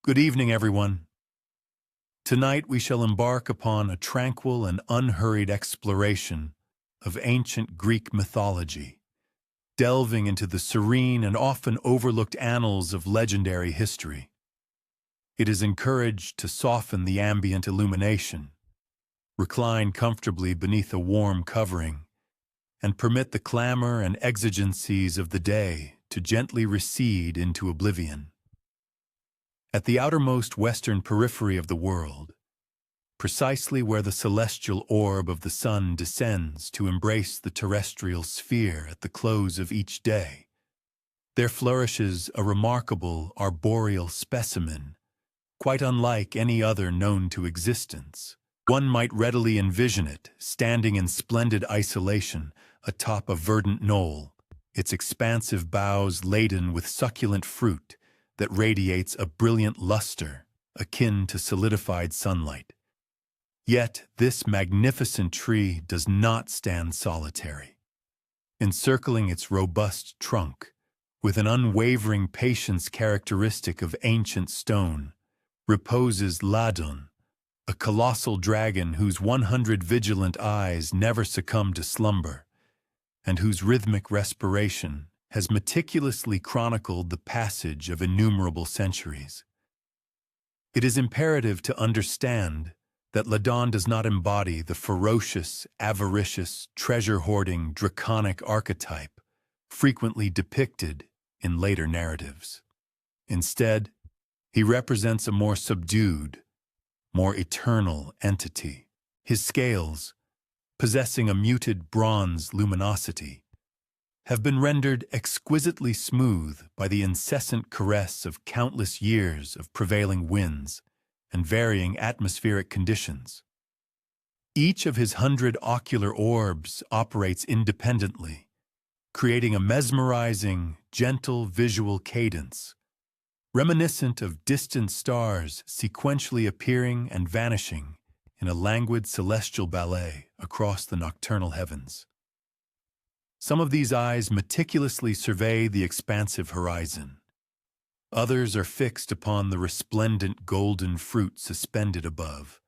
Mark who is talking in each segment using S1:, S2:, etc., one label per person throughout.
S1: Good evening, everyone. Tonight we shall embark upon a tranquil and unhurried exploration of ancient Greek mythology, delving into the serene and often overlooked annals of legendary history. It is encouraged to soften the ambient illumination, recline comfortably beneath a warm covering, and permit the clamor and exigencies of the day to gently recede into oblivion. At the outermost western periphery of the world, precisely where the celestial orb of the sun descends to embrace the terrestrial sphere at the close of each day, there flourishes a remarkable arboreal specimen, quite unlike any other known to existence. One might readily envision it standing in splendid isolation atop a verdant knoll, its expansive boughs laden with succulent fruit that radiates a brilliant luster akin to solidified sunlight. Yet this magnificent tree does not stand solitary. Encircling its robust trunk, with an unwavering patience characteristic of ancient stone, reposes Ladon, a colossal dragon whose 100 vigilant eyes never succumb to slumber, and whose rhythmic respiration has meticulously chronicled the passage of innumerable centuries. It is imperative to understand that Ladon does not embody the ferocious, avaricious, treasure-hoarding, draconic archetype frequently depicted in later narratives. Instead, he represents a more subdued, more eternal entity. His scales, possessing a muted bronze luminosity, have been rendered exquisitely smooth by the incessant caress of countless years of prevailing winds and varying atmospheric conditions. Each of his 100 ocular orbs operates independently, creating a mesmerizing, gentle visual cadence, reminiscent of distant stars sequentially appearing and vanishing in a languid celestial ballet across the nocturnal heavens. Some of these eyes meticulously survey the expansive horizon. Others are fixed upon the resplendent golden fruit suspended above,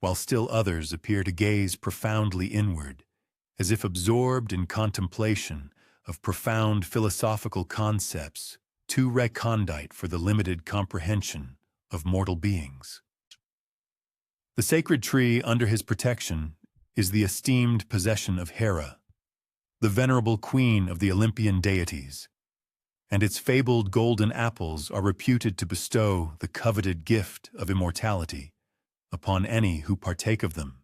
S1: while still others appear to gaze profoundly inward, as if absorbed in contemplation of profound philosophical concepts too recondite for the limited comprehension of mortal beings. The sacred tree under his protection is the esteemed possession of Hera, the venerable queen of the Olympian deities, and its fabled golden apples are reputed to bestow the coveted gift of immortality upon any who partake of them.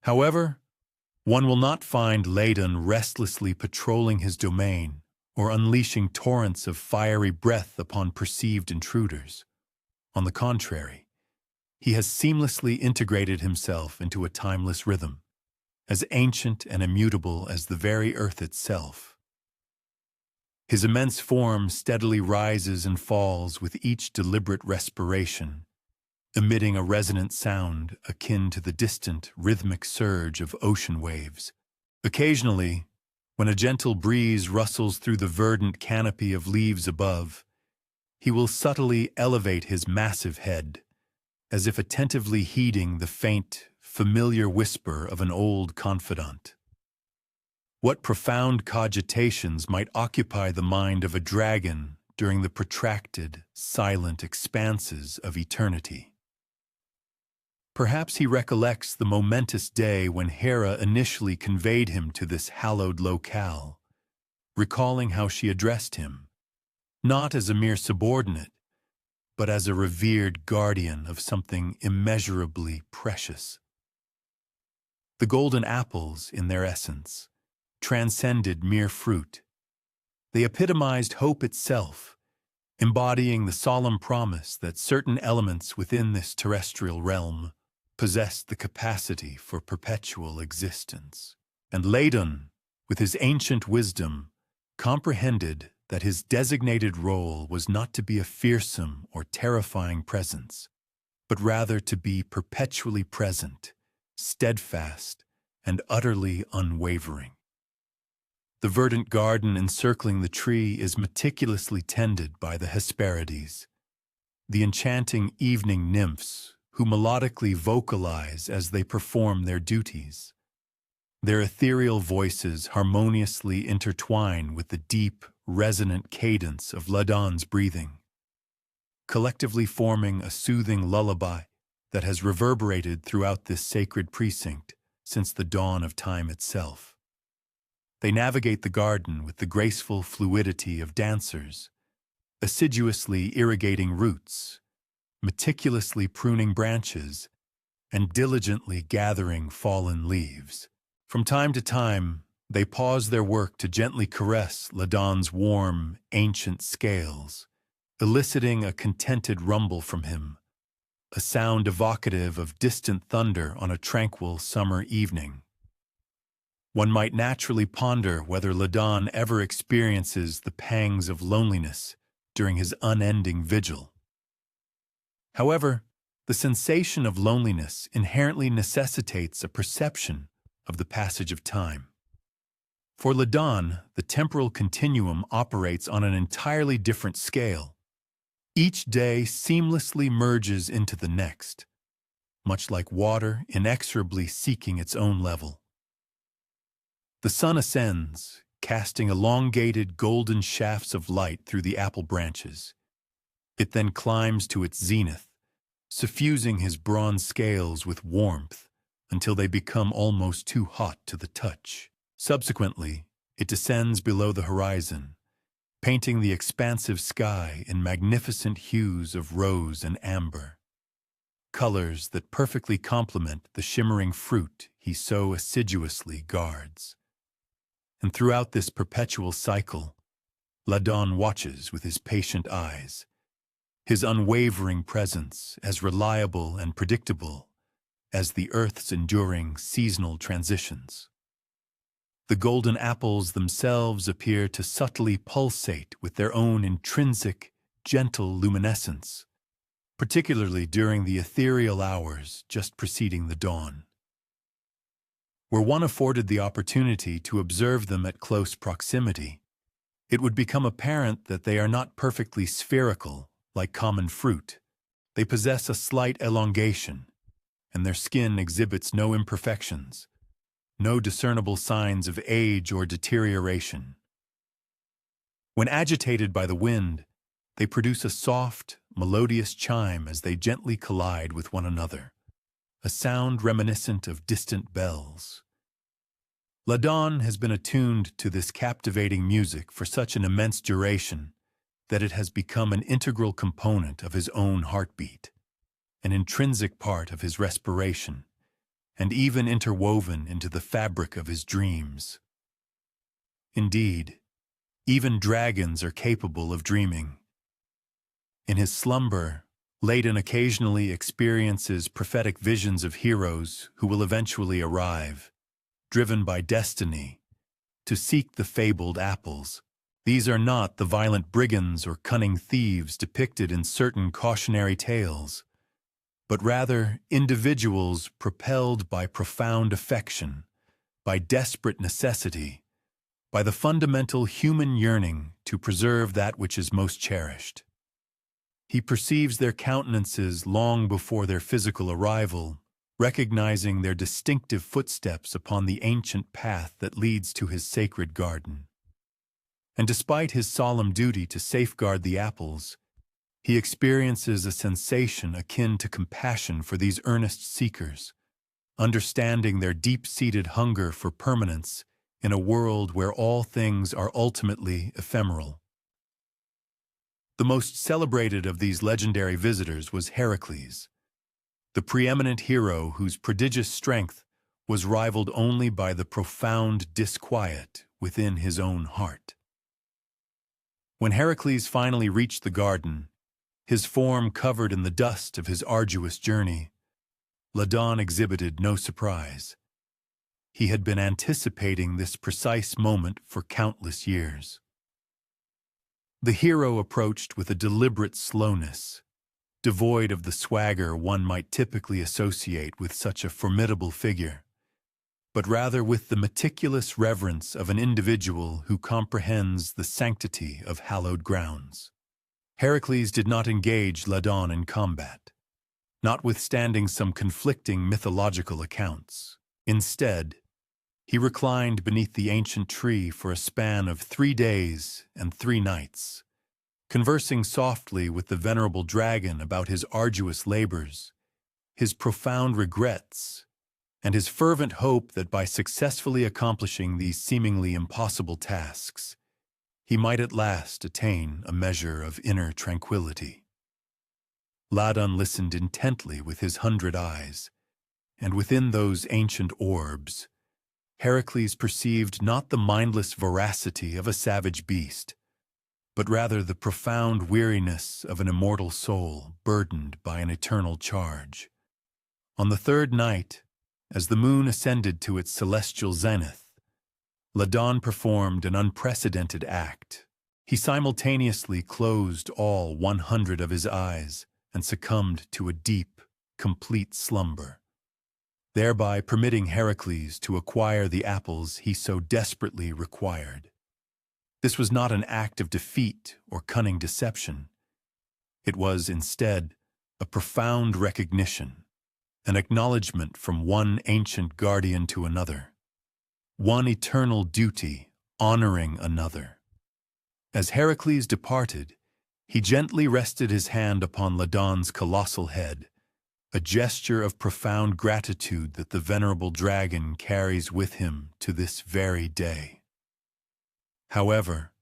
S1: However, one will not find Ladon restlessly patrolling his domain or unleashing torrents of fiery breath upon perceived intruders. On the contrary, he has seamlessly integrated himself into a timeless rhythm, as ancient and immutable as the very earth itself. His immense form steadily rises and falls with each deliberate respiration, emitting a resonant sound akin to the distant, rhythmic surge of ocean waves. Occasionally, when a gentle breeze rustles through the verdant canopy of leaves above, he will subtly elevate his massive head, as if attentively heeding the faint, familiar whisper of an old confidant. What profound cogitations might occupy the mind of a dragon during the protracted, silent expanses of eternity? Perhaps he recollects the momentous day when Hera initially conveyed him to this hallowed locale, recalling how she addressed him, not as a mere subordinate, but as a revered guardian of something immeasurably precious. The golden apples, in their essence, transcended mere fruit. They epitomized hope itself, embodying the solemn promise that certain elements within this terrestrial realm possessed the capacity for perpetual existence. And Ladon, with his ancient wisdom, comprehended that his designated role was not to be a fearsome or terrifying presence, but rather to be perpetually present, steadfast, and utterly unwavering. The verdant garden encircling the tree is meticulously tended by the Hesperides, the enchanting evening nymphs who melodically vocalize as they perform their duties. Their ethereal voices harmoniously intertwine with the deep, resonant cadence of Ladon's breathing, collectively forming a soothing lullaby that has reverberated throughout this sacred precinct since the dawn of time itself. They navigate the garden with the graceful fluidity of dancers, assiduously irrigating roots, meticulously pruning branches, and diligently gathering fallen leaves. From time to time, they pause their work to gently caress Ladon's warm, ancient scales, eliciting a contented rumble from him, a sound evocative of distant thunder on a tranquil summer evening. One might naturally ponder whether Ladon ever experiences the pangs of loneliness during his unending vigil. However, the sensation of loneliness inherently necessitates a perception of the passage of time. For Ladon, the temporal continuum operates on an entirely different scale. Each day seamlessly merges into the next, much like water inexorably seeking its own level. The sun ascends, casting elongated golden shafts of light through the apple branches. It then climbs to its zenith, suffusing his bronze scales with warmth until they become almost too hot to the touch. Subsequently, it descends below the horizon, painting the expansive sky in magnificent hues of rose and amber, colors that perfectly complement the shimmering fruit he so assiduously guards. And throughout this perpetual cycle, Ladon watches with his patient eyes, his unwavering presence as reliable and predictable as the earth's enduring seasonal transitions. The golden apples themselves appear to subtly pulsate with their own intrinsic, gentle luminescence, particularly during the ethereal hours just preceding the dawn. Were one afforded the opportunity to observe them at close proximity, it would become apparent that they are not perfectly spherical like common fruit. They possess a slight elongation, and their skin exhibits no imperfections, no discernible signs of age or deterioration. When agitated by the wind, they produce a soft, melodious chime as they gently collide with one another, a sound reminiscent of distant bells. Ladon has been attuned to this captivating music for such an immense duration that it has become an integral component of his own heartbeat, an intrinsic part of his respiration, and even interwoven into the fabric of his dreams. Indeed, even dragons are capable of dreaming. In his slumber, Ladon occasionally experiences prophetic visions of heroes who will eventually arrive, driven by destiny, to seek the fabled apples. These are not the violent brigands or cunning thieves depicted in certain cautionary tales, but rather individuals propelled by profound affection, by desperate necessity, by the fundamental human yearning to preserve that which is most cherished. He perceives their countenances long before their physical arrival, recognizing their distinctive footsteps upon the ancient path that leads to his sacred garden. And despite his solemn duty to safeguard the apples, he experiences a sensation akin to compassion for these earnest seekers, understanding their deep-seated hunger for permanence in a world where all things are ultimately ephemeral. The most celebrated of these legendary visitors was Heracles, the preeminent hero whose prodigious strength was rivaled only by the profound disquiet within his own heart. When Heracles finally reached the garden, his form covered in the dust of his arduous journey, Ladon exhibited no surprise. He had been anticipating this precise moment for countless years. The hero approached with a deliberate slowness, devoid of the swagger one might typically associate with such a formidable figure, but rather with the meticulous reverence of an individual who comprehends the sanctity of hallowed grounds. Heracles did not engage Ladon in combat, notwithstanding some conflicting mythological accounts. Instead, he reclined beneath the ancient tree for a span of 3 days and 3 nights, conversing softly with the venerable dragon about his arduous labors, his profound regrets, and his fervent hope that by successfully accomplishing these seemingly impossible tasks, he might at last attain a measure of inner tranquility. Ladon listened intently with his 100 eyes, and within those ancient orbs, Heracles perceived not the mindless voracity of a savage beast, but rather the profound weariness of an immortal soul burdened by an eternal charge. On the 3rd night, as the moon ascended to its celestial zenith, Ladon performed an unprecedented act. He simultaneously closed all 100 of his eyes and succumbed to a deep, complete slumber, thereby permitting Heracles to acquire the apples he so desperately required. This was not an act of defeat or cunning deception. It was, instead, a profound recognition, an acknowledgement from one ancient guardian to another, one eternal duty honoring another. As Heracles departed, he gently rested his hand upon Ladon's colossal head, a gesture of profound gratitude that the venerable dragon carries with him to this very day. However,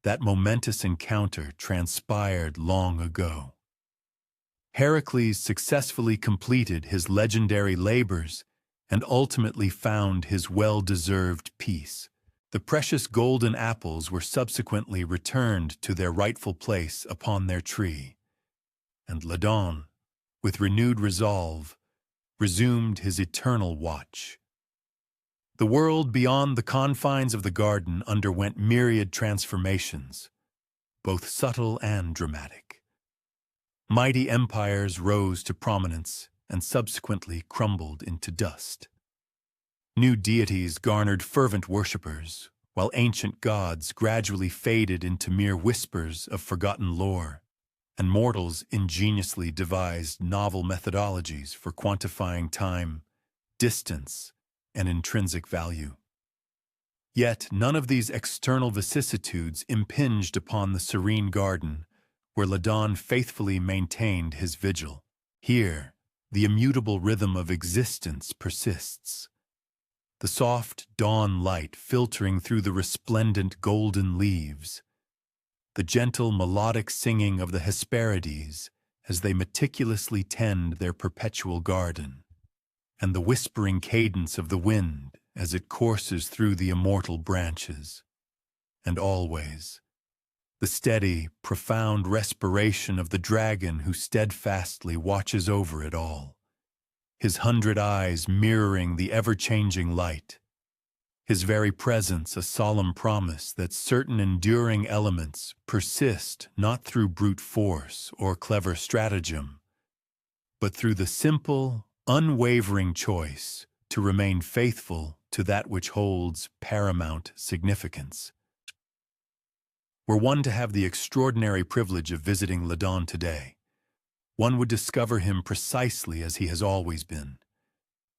S1: that momentous encounter transpired long ago. Heracles successfully completed his legendary labors and ultimately found his well-deserved peace. The precious golden apples were subsequently returned to their rightful place upon their tree, and Ladon, with renewed resolve, resumed his eternal watch. The world beyond the confines of the garden underwent myriad transformations, both subtle and dramatic. Mighty empires rose to prominence and subsequently crumbled into dust. New deities garnered fervent worshippers, while ancient gods gradually faded into mere whispers of forgotten lore, and mortals ingeniously devised novel methodologies for quantifying time, distance, and intrinsic value. Yet none of these external vicissitudes impinged upon the serene garden, where Ladon faithfully maintained his vigil. Here, the immutable rhythm of existence persists. The soft dawn light filtering through the resplendent golden leaves, the gentle melodic singing of the Hesperides as they meticulously tend their perpetual garden, and the whispering cadence of the wind as it courses through the immortal branches. And always, the steady, profound respiration of the dragon who steadfastly watches over it all, his 100 eyes mirroring the ever-changing light, his very presence a solemn promise that certain enduring elements persist not through brute force or clever stratagem, but through the simple, unwavering choice to remain faithful to that which holds paramount significance. Were one to have the extraordinary privilege of visiting Ladon today, one would discover him precisely as he has always been,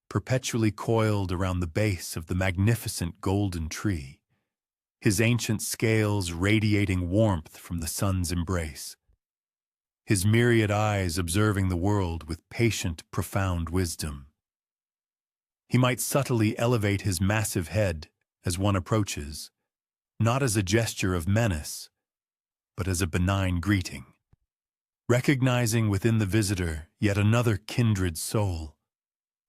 S1: perpetually coiled around the base of the magnificent golden tree, his ancient scales radiating warmth from the sun's embrace, his myriad eyes observing the world with patient, profound wisdom. He might subtly elevate his massive head as one approaches, not as a gesture of menace, but as a benign greeting, recognizing within the visitor yet another kindred soul,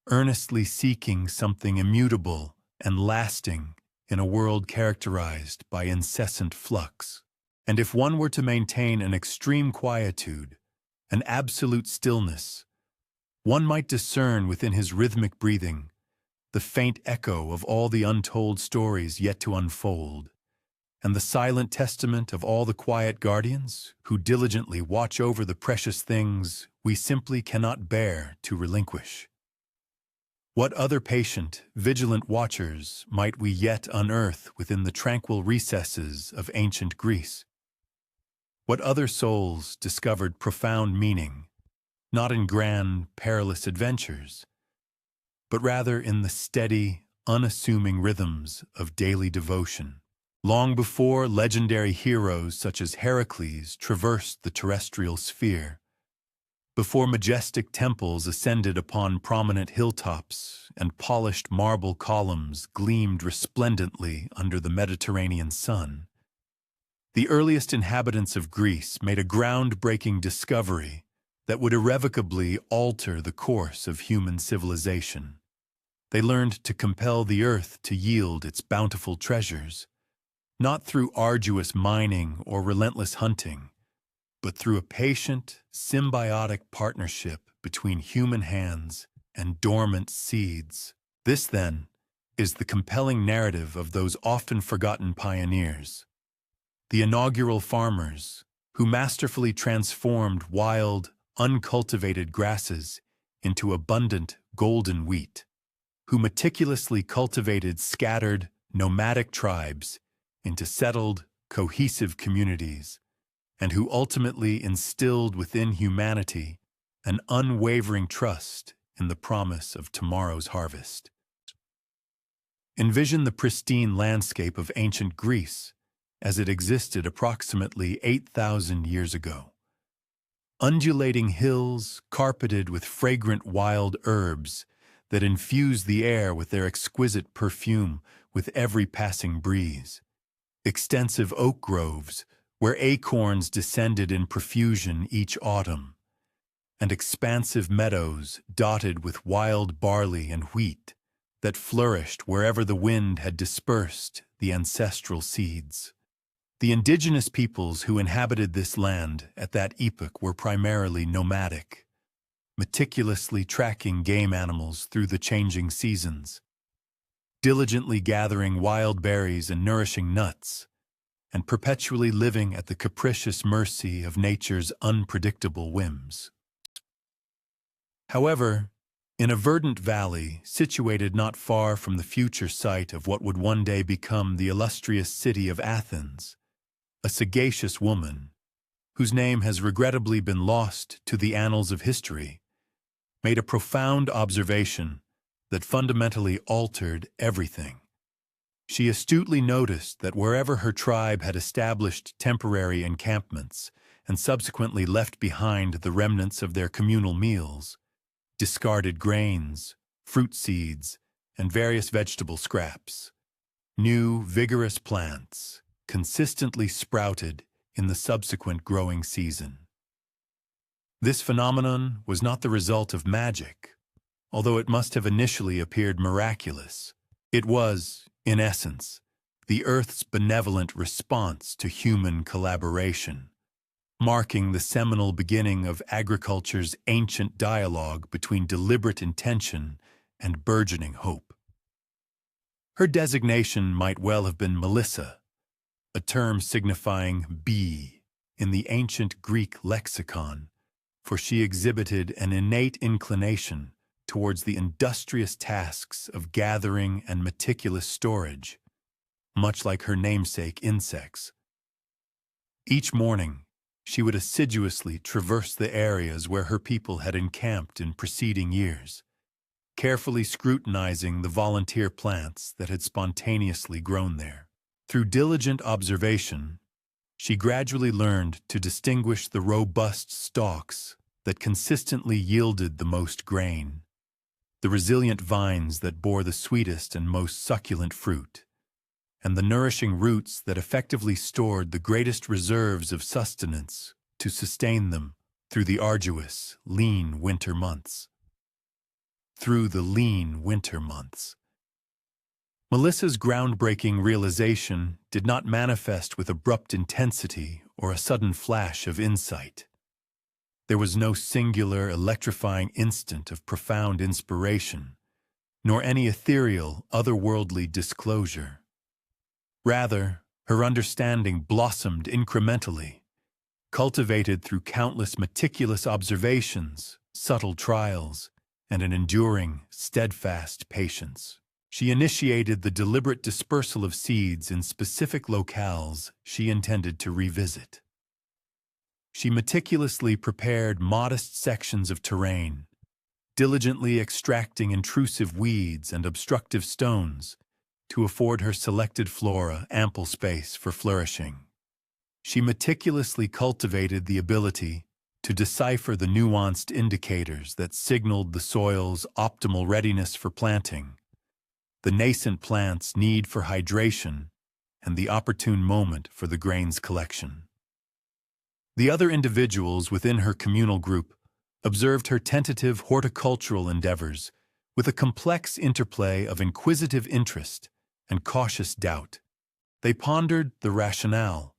S1: earnestly seeking something immutable and lasting in a world characterized by incessant flux. And if one were to maintain an extreme quietude, an absolute stillness, one might discern within his rhythmic breathing the faint echo of all the untold stories yet to unfold, and the silent testament of all the quiet guardians who diligently watch over the precious things we simply cannot bear to relinquish. What other patient, vigilant watchers might we yet unearth within the tranquil recesses of ancient Greece? what other souls discovered profound meaning, not in grand, perilous adventures, but rather in the steady, unassuming rhythms of daily devotion. Long before legendary heroes such as Heracles traversed the terrestrial sphere, before majestic temples ascended upon prominent hilltops and polished marble columns gleamed resplendently under the Mediterranean sun, the earliest inhabitants of Greece made a groundbreaking discovery that would irrevocably alter the course of human civilization. They learned to compel the earth to yield its bountiful treasures, not through arduous mining or relentless hunting, but through a patient, symbiotic partnership between human hands and dormant seeds. This, then, is the compelling narrative of those often forgotten pioneers, the inaugural farmers who masterfully transformed wild, uncultivated grasses into abundant golden wheat, who meticulously cultivated scattered, nomadic tribes into settled, cohesive communities, and who ultimately instilled within humanity an unwavering trust in the promise of tomorrow's harvest. Envision the pristine landscape of ancient Greece as it existed approximately 8,000 years ago. Undulating hills carpeted with fragrant wild herbs that infuse the air with their exquisite perfume with every passing breeze. Extensive oak groves where acorns descended in profusion each autumn, and expansive meadows dotted with wild barley and wheat that flourished wherever the wind had dispersed the ancestral seeds. The indigenous peoples who inhabited this land at that epoch were primarily nomadic, meticulously tracking game animals through the changing seasons, diligently gathering wild berries and nourishing nuts, and perpetually living at the capricious mercy of nature's unpredictable whims. However, in a verdant valley situated not far from the future site of what would one day become the illustrious city of Athens, a sagacious woman, whose name has regrettably been lost to the annals of history, made a profound observation that fundamentally altered everything. She astutely noticed that wherever her tribe had established temporary encampments and subsequently left behind the remnants of their communal meals, discarded grains, fruit seeds, and various vegetable scraps, new, vigorous plants consistently sprouted in the subsequent growing season. This phenomenon was not the result of magic, although it must have initially appeared miraculous. It was, in essence, the Earth's benevolent response to human collaboration, marking the seminal beginning of agriculture's ancient dialogue between deliberate intention and burgeoning hope. Her designation might well have been Melissa, a term signifying bee in the ancient Greek lexicon, for she exhibited an innate inclination towards the industrious tasks of gathering and meticulous storage, much like her namesake insects. Each morning, she would assiduously traverse the areas where her people had encamped in preceding years, carefully scrutinizing the volunteer plants that had spontaneously grown there. Through diligent observation, she gradually learned to distinguish the robust stalks that consistently yielded the most grain, the resilient vines that bore the sweetest and most succulent fruit, and the nourishing roots that effectively stored the greatest reserves of sustenance to sustain them through the arduous, lean winter months. Melissa's groundbreaking realization did not manifest with abrupt intensity or a sudden flash of insight. There was no singular, electrifying instant of profound inspiration, nor any ethereal, otherworldly disclosure. Rather, her understanding blossomed incrementally, cultivated through countless meticulous observations, subtle trials, and an enduring, steadfast patience. She initiated the deliberate dispersal of seeds in specific locales she intended to revisit. She meticulously prepared modest sections of terrain, diligently extracting intrusive weeds and obstructive stones to afford her selected flora ample space for flourishing. She meticulously cultivated the ability to decipher the nuanced indicators that signaled the soil's optimal readiness for planting, the nascent plant's need for hydration, and the opportune moment for the grain's collection. The other individuals within her communal group observed her tentative horticultural endeavors with a complex interplay of inquisitive interest and cautious doubt. They pondered the rationale.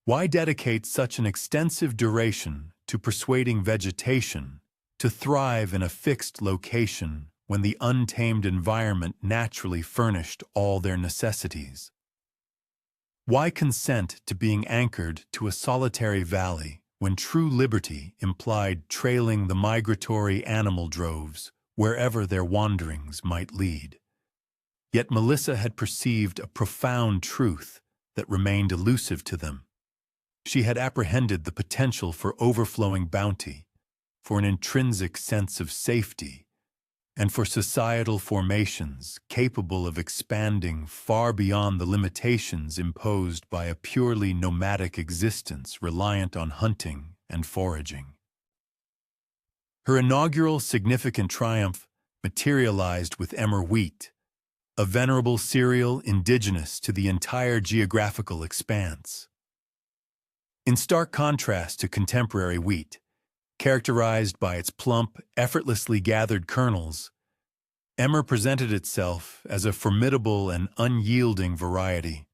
S1: Why dedicate such an extensive duration to persuading vegetation to thrive in a fixed location when the untamed environment naturally furnished all their necessities? Why consent to being anchored to a solitary valley when true liberty implied trailing the migratory animal droves wherever their wanderings might lead? Yet Melissa had perceived a profound truth that remained elusive to them. She had apprehended the potential for overflowing bounty, for an intrinsic sense of safety, and for societal formations capable of expanding far beyond the limitations imposed by a purely nomadic existence reliant on hunting and foraging. Her inaugural significant triumph materialized with emmer wheat, a venerable cereal indigenous to the entire geographical expanse. In stark contrast to contemporary wheat, characterized by its plump, effortlessly gathered kernels, emmer presented itself as a formidable and unyielding variety.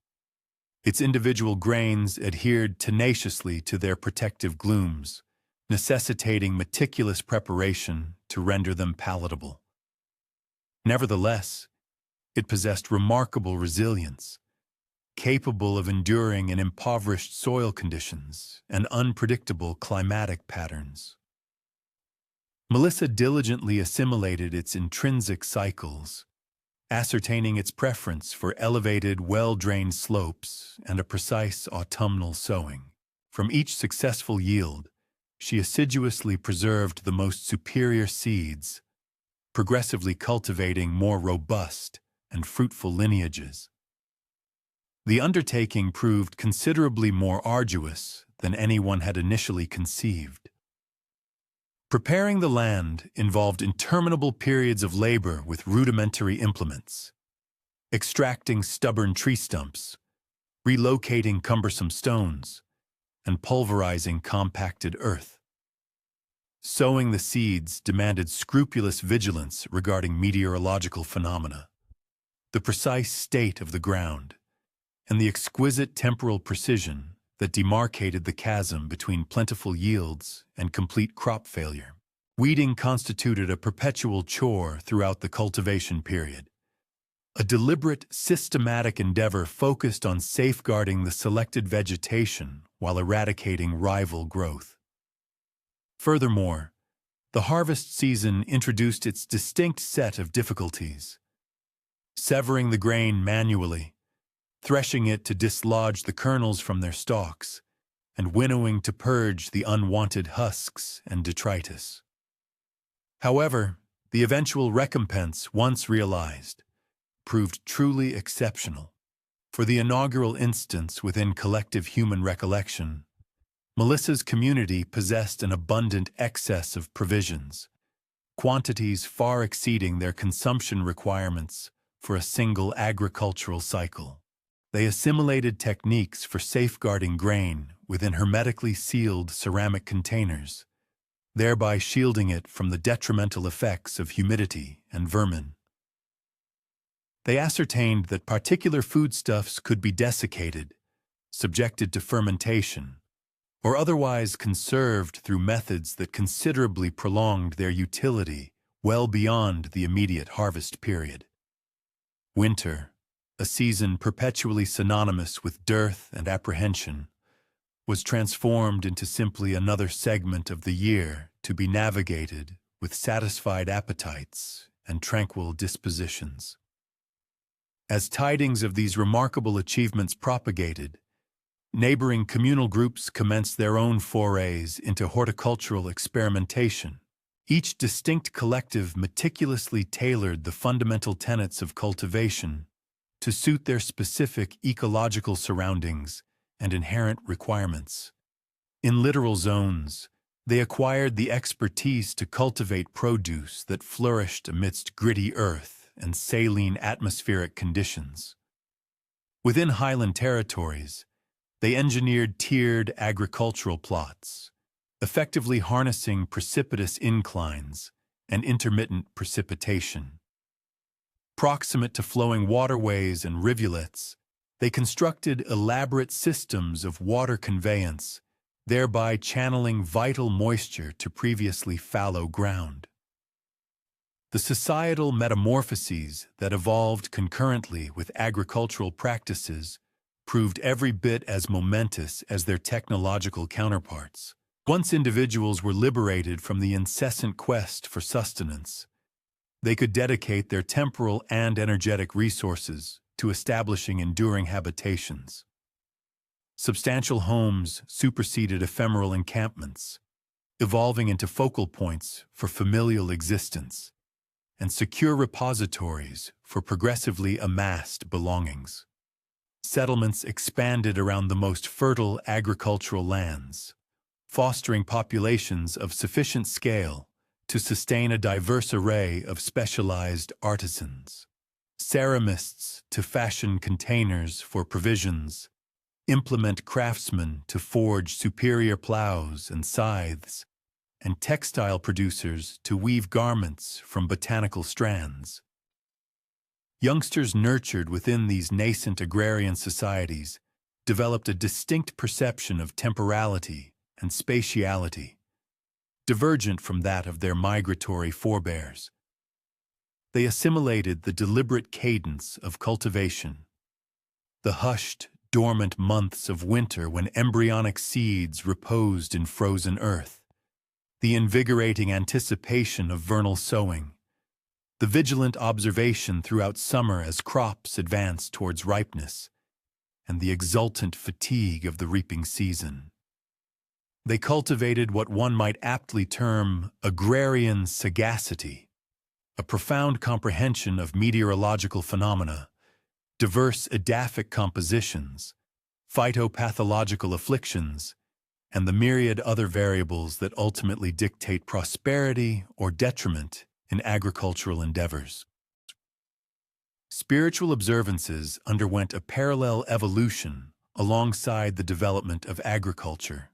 S1: Its individual grains adhered tenaciously to their protective glooms, necessitating meticulous preparation to render them palatable. Nevertheless, it possessed remarkable resilience, capable of enduring in impoverished soil conditions and unpredictable climatic patterns. Melissa diligently assimilated its intrinsic cycles, ascertaining its preference for elevated, well-drained slopes and a precise autumnal sowing. From each successful yield, she assiduously preserved the most superior seeds, progressively cultivating more robust and fruitful lineages. The undertaking proved considerably more arduous than anyone had initially conceived. Preparing the land involved interminable periods of labor with rudimentary implements, extracting stubborn tree stumps, relocating cumbersome stones, and pulverizing compacted earth. Sowing the seeds demanded scrupulous vigilance regarding meteorological phenomena, the precise state of the ground, and the exquisite temporal precision that demarcated the chasm between plentiful yields and complete crop failure. Weeding constituted a perpetual chore throughout the cultivation period, a deliberate, systematic endeavor focused on safeguarding the selected vegetation while eradicating rival growth. Furthermore, the harvest season introduced its distinct set of difficulties. Severing the grain manually, threshing it to dislodge the kernels from their stalks, and winnowing to purge the unwanted husks and detritus. However, the eventual recompense, once realized, proved truly exceptional. For the inaugural instance within collective human recollection, Melissa's community possessed an abundant excess of provisions, quantities far exceeding their consumption requirements for a single agricultural cycle. They assimilated techniques for safeguarding grain within hermetically sealed ceramic containers, thereby shielding it from the detrimental effects of humidity and vermin. They ascertained that particular foodstuffs could be desiccated, subjected to fermentation, or otherwise conserved through methods that considerably prolonged their utility well beyond the immediate harvest period. Winter, a season perpetually synonymous with dearth and apprehension, was transformed into simply another segment of the year to be navigated with satisfied appetites and tranquil dispositions. As tidings of these remarkable achievements propagated, Neighboring communal groups commenced their own forays into horticultural experimentation. Each distinct collective meticulously tailored the fundamental tenets of cultivation to suit their specific ecological surroundings and inherent requirements. In littoral zones, they acquired the expertise to cultivate produce that flourished amidst gritty earth and saline atmospheric conditions. Within highland territories, they engineered tiered agricultural plots, effectively harnessing precipitous inclines and intermittent precipitation. Proximate to flowing waterways and rivulets, they constructed elaborate systems of water conveyance, thereby channeling vital moisture to previously fallow ground. The societal metamorphoses that evolved concurrently with agricultural practices proved every bit as momentous as their technological counterparts. Once individuals were liberated from the incessant quest for sustenance, they could dedicate their temporal and energetic resources to establishing enduring habitations. Substantial homes superseded ephemeral encampments, evolving into focal points for familial existence and secure repositories for progressively amassed belongings. Settlements expanded around the most fertile agricultural lands, fostering populations of sufficient scale to sustain a diverse array of specialized artisans. Ceramists to fashion containers for provisions, implement craftsmen to forge superior plows and scythes, and textile producers to weave garments from botanical strands. Youngsters nurtured within these nascent agrarian societies developed a distinct perception of temporality and spatiality, divergent from that of their migratory forebears. They assimilated the deliberate cadence of cultivation, the hushed, dormant months of winter when embryonic seeds reposed in frozen earth, the invigorating anticipation of vernal sowing, the vigilant observation throughout summer as crops advance towards ripeness, and the exultant fatigue of the reaping season. They cultivated what one might aptly term agrarian sagacity, a profound comprehension of meteorological phenomena, diverse edaphic compositions, phytopathological afflictions, and the myriad other variables that ultimately dictate prosperity or detriment in agricultural endeavors. Spiritual observances underwent a parallel evolution alongside the development of agriculture.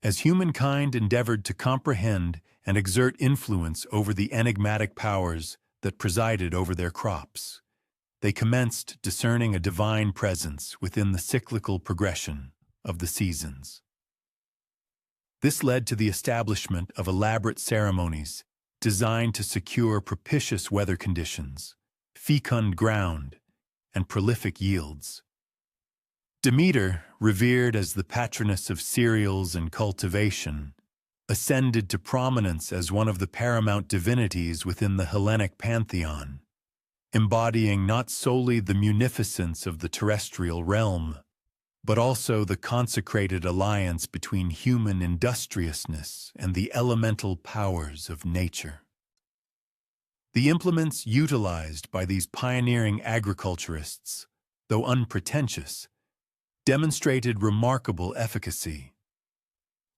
S1: As humankind endeavored to comprehend and exert influence over the enigmatic powers that presided over their crops, they commenced discerning a divine presence within the cyclical progression of the seasons. This led to the establishment of elaborate ceremonies designed to secure propitious weather conditions, fecund ground, and prolific yields. Demeter, revered as the patroness of cereals and cultivation, ascended to prominence as one of the paramount divinities within the Hellenic pantheon, embodying not solely the munificence of the terrestrial realm, but also the consecrated alliance between human industriousness and the elemental powers of nature. The implements utilized by these pioneering agriculturists, though unpretentious, demonstrated remarkable efficacy.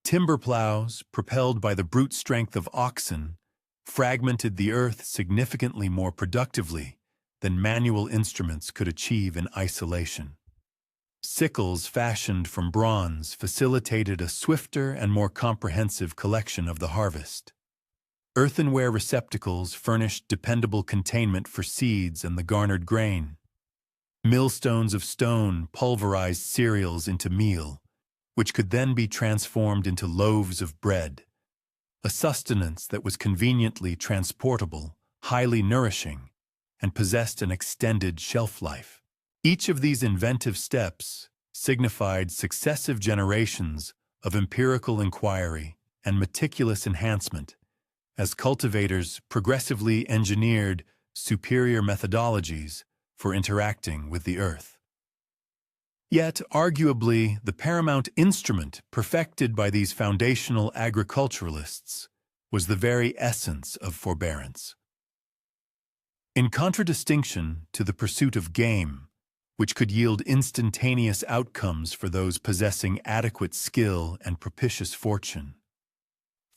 S1: Timber plows, propelled by the brute strength of oxen, fragmented the earth significantly more productively than manual instruments could achieve in isolation. Sickles fashioned from bronze facilitated a swifter and more comprehensive collection of the harvest. Earthenware receptacles furnished dependable containment for seeds and the garnered grain. Millstones of stone pulverized cereals into meal, which could then be transformed into loaves of bread, a sustenance that was conveniently transportable, highly nourishing, and possessed an extended shelf life. Each of these inventive steps signified successive generations of empirical inquiry and meticulous enhancement as cultivators progressively engineered superior methodologies for interacting with the earth. Yet, arguably, the paramount instrument perfected by these foundational agriculturalists was the very essence of forbearance. In contradistinction to the pursuit of game, which could yield instantaneous outcomes for those possessing adequate skill and propitious fortune,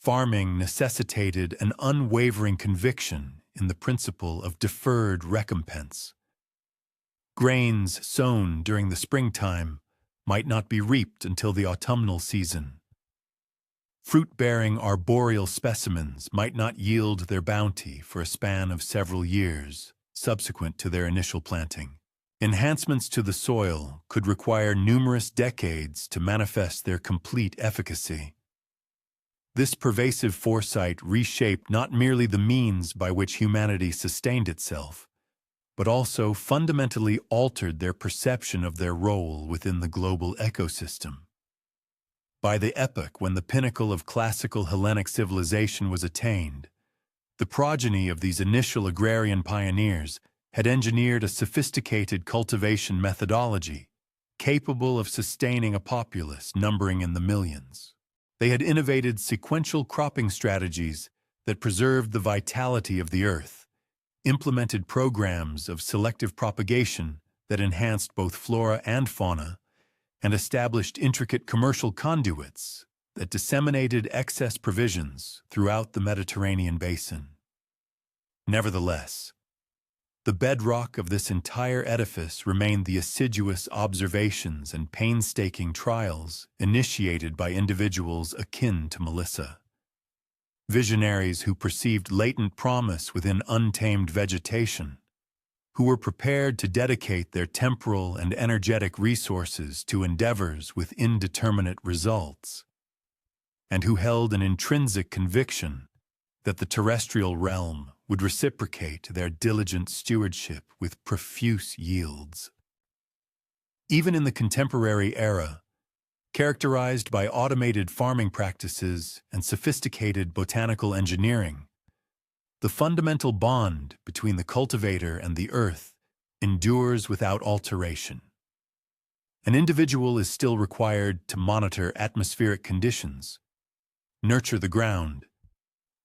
S1: farming necessitated an unwavering conviction in the principle of deferred recompense. Grains sown during the springtime might not be reaped until the autumnal season. Fruit-bearing arboreal specimens might not yield their bounty for a span of several years subsequent to their initial planting. Enhancements to the soil could require numerous decades to manifest their complete efficacy. This pervasive foresight reshaped not merely the means by which humanity sustained itself, but also fundamentally altered their perception of their role within the global ecosystem. By the epoch when the pinnacle of classical Hellenic civilization was attained, the progeny of these initial agrarian pioneers had engineered a sophisticated cultivation methodology capable of sustaining a populace numbering in the millions. They had innovated sequential cropping strategies that preserved the vitality of the earth, implemented programs of selective propagation that enhanced both flora and fauna, and established intricate commercial conduits that disseminated excess provisions throughout the Mediterranean basin. Nevertheless, the bedrock of this entire edifice remained the assiduous observations and painstaking trials initiated by individuals akin to Melissa. Visionaries who perceived latent promise within untamed vegetation, who were prepared to dedicate their temporal and energetic resources to endeavors with indeterminate results, and who held an intrinsic conviction that the terrestrial realm would reciprocate their diligent stewardship with profuse yields. Even in the contemporary era, characterized by automated farming practices and sophisticated botanical engineering, the fundamental bond between the cultivator and the earth endures without alteration. An individual is still required to monitor atmospheric conditions, nurture the ground,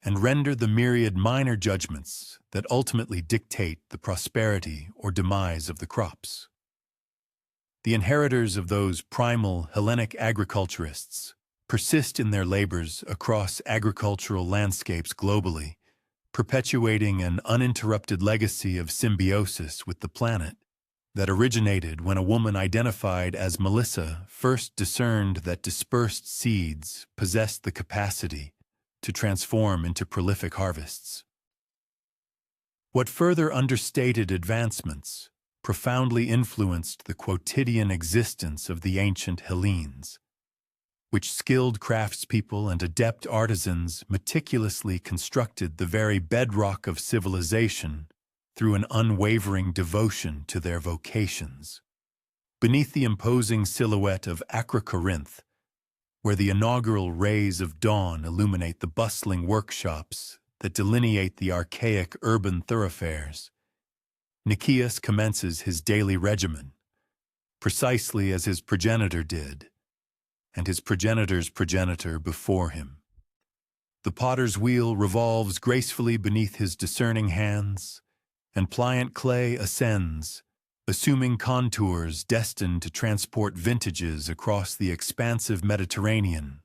S1: and render the myriad minor judgments that ultimately dictate the prosperity or demise of the crops. The inheritors of those primal Hellenic agriculturists persist in their labors across agricultural landscapes globally, perpetuating an uninterrupted legacy of symbiosis with the planet that originated when a woman identified as Melissa first discerned that dispersed seeds possessed the capacity to transform into prolific harvests. What further understated advancements profoundly influenced the quotidian existence of the ancient Hellenes, which skilled craftspeople and adept artisans meticulously constructed the very bedrock of civilization through an unwavering devotion to their vocations. Beneath the imposing silhouette of Acrocorinth, where the inaugural rays of dawn illuminate the bustling workshops that delineate the archaic urban thoroughfares, Nicias commences his daily regimen, precisely as his progenitor did, and his progenitor's progenitor before him. The potter's wheel revolves gracefully beneath his discerning hands, and pliant clay ascends, assuming contours destined to transport vintages across the expansive Mediterranean,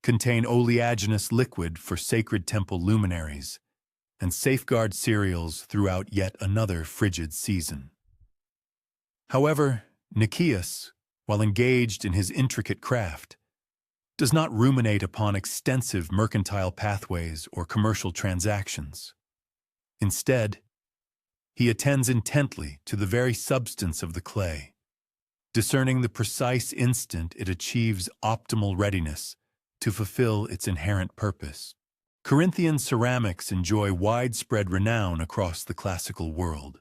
S1: contain oleaginous liquid for sacred temple luminaries, and safeguard cereals throughout yet another frigid season. However, Nicias, while engaged in his intricate craft, does not ruminate upon extensive mercantile pathways or commercial transactions. Instead, he attends intently to the very substance of the clay, discerning the precise instant it achieves optimal readiness to fulfill its inherent purpose. Corinthian ceramics enjoy widespread renown across the classical world,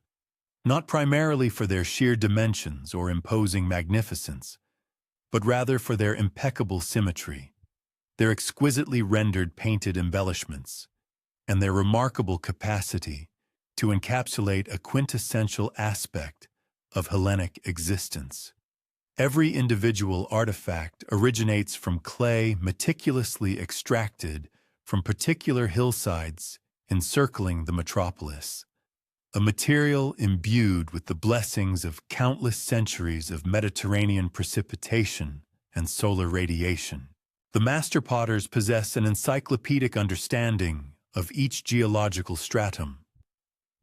S1: not primarily for their sheer dimensions or imposing magnificence, but rather for their impeccable symmetry, their exquisitely rendered painted embellishments, and their remarkable capacity to encapsulate a quintessential aspect of Hellenic existence: Every individual artifact originates from clay meticulously extracted from particular hillsides encircling the metropolis, a material imbued with the blessings of countless centuries of Mediterranean precipitation and solar radiation. The master potters possess an encyclopedic understanding of each geological stratum,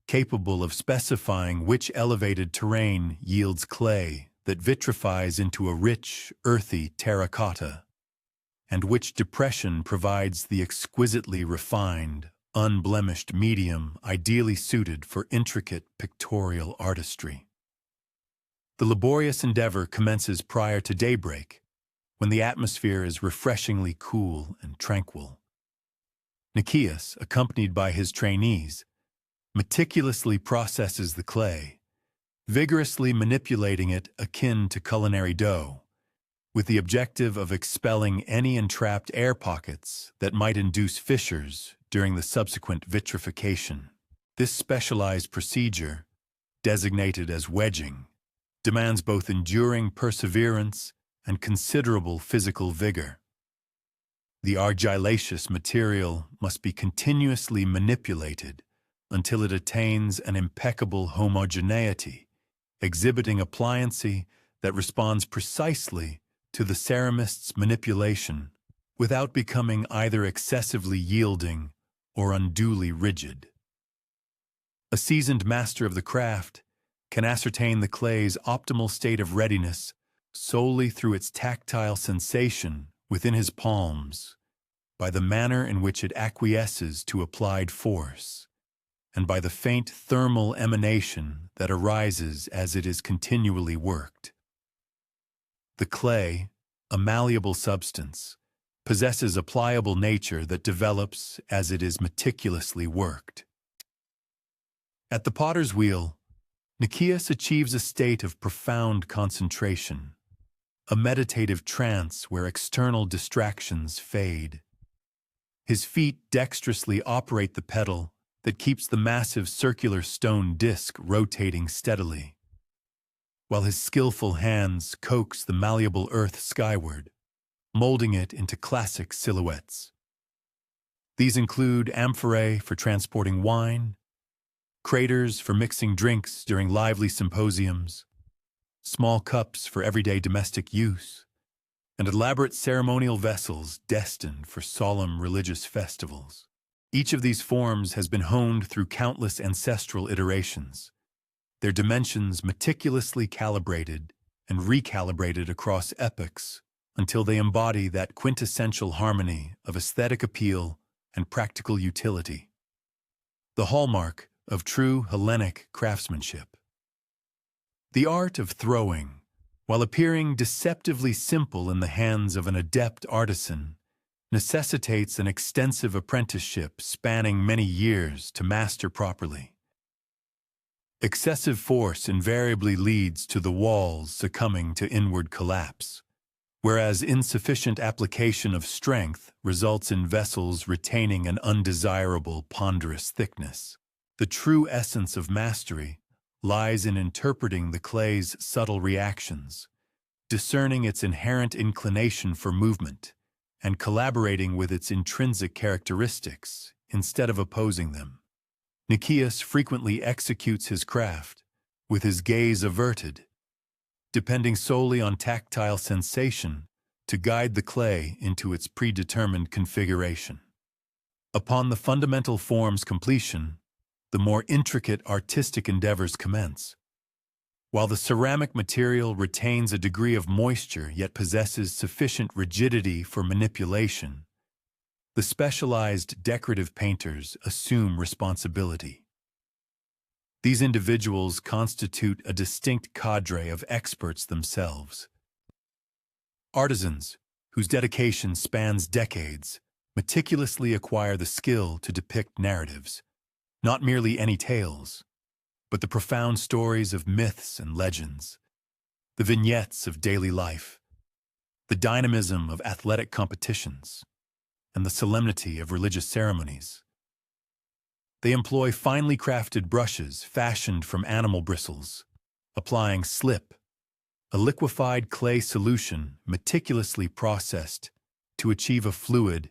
S1: capable of specifying which elevated terrain yields clay that vitrifies into a rich, earthy terracotta, and which depression provides the exquisitely refined, unblemished medium ideally suited for intricate pictorial artistry. The laborious endeavor commences prior to daybreak, when the atmosphere is refreshingly cool and tranquil. Nicias, accompanied by his trainees, meticulously processes the clay, vigorously manipulating it akin to culinary dough, with the objective of expelling any entrapped air pockets that might induce fissures during the subsequent vitrification. This specialized procedure, designated as wedging, demands both enduring perseverance and considerable physical vigor. The argillaceous material must be continuously manipulated until it attains an impeccable homogeneity, exhibiting a pliancy that responds precisely to the ceramist's manipulation without becoming either excessively yielding or unduly rigid. A seasoned master of the craft can ascertain the clay's optimal state of readiness solely through its tactile sensation within his palms, by the manner in which it acquiesces to applied force, and by the faint thermal emanation that arises as it is continually worked. The clay, a malleable substance, possesses a pliable nature that develops as it is meticulously worked. At the potter's wheel, Nicias achieves a state of profound concentration, a meditative trance where external distractions fade. His feet dexterously operate the pedal that keeps the massive circular stone disc rotating steadily, while his skillful hands coax the malleable earth skyward, molding it into classic silhouettes. These include amphorae for transporting wine, craters for mixing drinks during lively symposiums, small cups for everyday domestic use, and elaborate ceremonial vessels destined for solemn religious festivals. Each of these forms has been honed through countless ancestral iterations, their dimensions meticulously calibrated and recalibrated across epochs until they embody that quintessential harmony of aesthetic appeal and practical utility, the hallmark of true Hellenic craftsmanship. The art of throwing, while appearing deceptively simple in the hands of an adept artisan, necessitates an extensive apprenticeship spanning many years to master properly. Excessive force invariably leads to the walls succumbing to inward collapse, whereas insufficient application of strength results in vessels retaining an undesirable ponderous thickness. The true essence of mastery lies in interpreting the clay's subtle reactions, discerning its inherent inclination for movement, and collaborating with its intrinsic characteristics instead of opposing them. Nicias frequently executes his craft with his gaze averted, depending solely on tactile sensation to guide the clay into its predetermined configuration. Upon the fundamental form's completion, the more intricate artistic endeavors commence. While the ceramic material retains a degree of moisture yet possesses sufficient rigidity for manipulation, the specialized decorative painters assume responsibility. These individuals constitute a distinct cadre of experts themselves. Artisans, whose dedication spans decades, meticulously acquire the skill to depict narratives, not merely any tales, but the profound stories of myths and legends, the vignettes of daily life, the dynamism of athletic competitions, and the solemnity of religious ceremonies. They employ finely crafted brushes fashioned from animal bristles, applying slip, a liquefied clay solution meticulously processed to achieve a fluid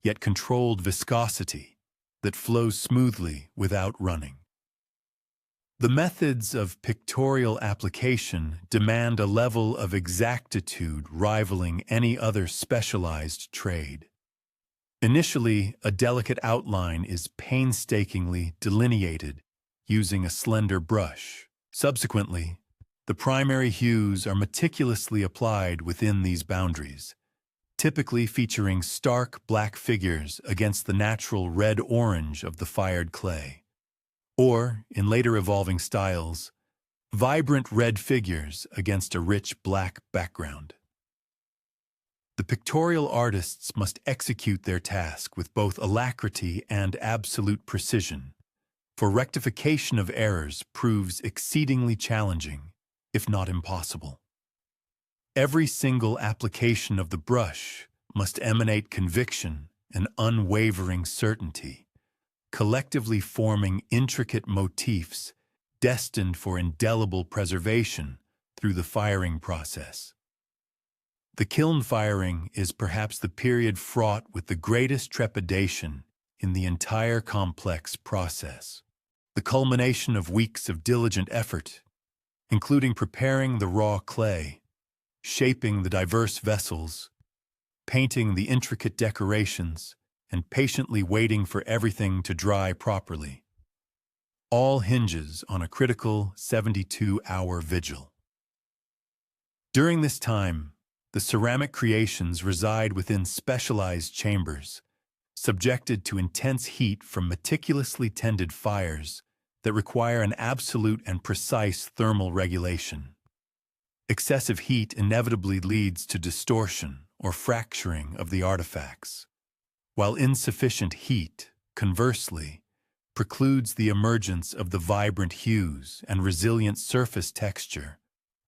S1: yet controlled viscosity that flows smoothly without running. The methods of pictorial application demand a level of exactitude rivaling any other specialized trade. Initially, a delicate outline is painstakingly delineated using a slender brush. Subsequently, the primary hues are meticulously applied within these boundaries, typically featuring stark black figures against the natural red-orange of the fired clay. Or, in later evolving styles, vibrant red figures against a rich black background. The pictorial artists must execute their task with both alacrity and absolute precision, for rectification of errors proves exceedingly challenging, if not impossible. Every single application of the brush must emanate conviction and unwavering certainty, collectively forming intricate motifs destined for indelible preservation through the firing process. The kiln firing is perhaps the period fraught with the greatest trepidation in the entire complex process. The culmination of weeks of diligent effort, including preparing the raw clay, shaping the diverse vessels, painting the intricate decorations, and patiently waiting for everything to dry properly. All hinges on a critical 72-hour vigil. During this time, the ceramic creations reside within specialized chambers, subjected to intense heat from meticulously tended fires that require an absolute and precise thermal regulation. Excessive heat inevitably leads to distortion or fracturing of the artifacts, while insufficient heat, conversely, precludes the emergence of the vibrant hues and resilient surface texture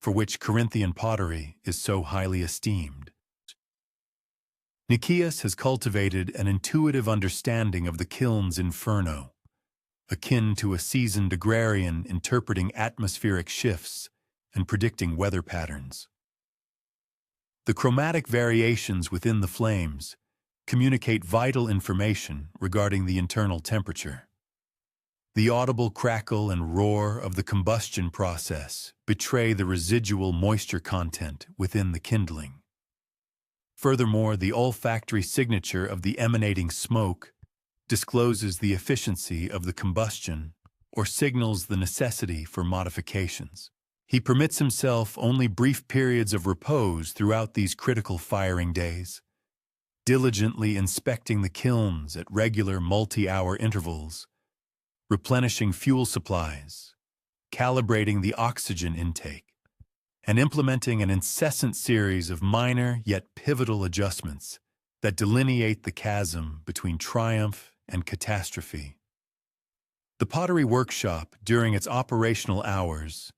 S1: for which Corinthian pottery is so highly esteemed. Nicias has cultivated an intuitive understanding of the kiln's inferno, akin to a seasoned agrarian interpreting atmospheric shifts and predicting weather patterns. The chromatic variations within the flames communicate vital information regarding the internal temperature. The audible crackle and roar of the combustion process betray the residual moisture content within the kindling. Furthermore, the olfactory signature of the emanating smoke discloses the efficiency of the combustion or signals the necessity for modifications. He permits himself only brief periods of repose throughout these critical firing days, diligently inspecting the kilns at regular multi-hour intervals, replenishing fuel supplies, calibrating the oxygen intake, and implementing an incessant series of minor yet pivotal adjustments that delineate the chasm between triumph and catastrophe. The pottery workshop, during its operational hours,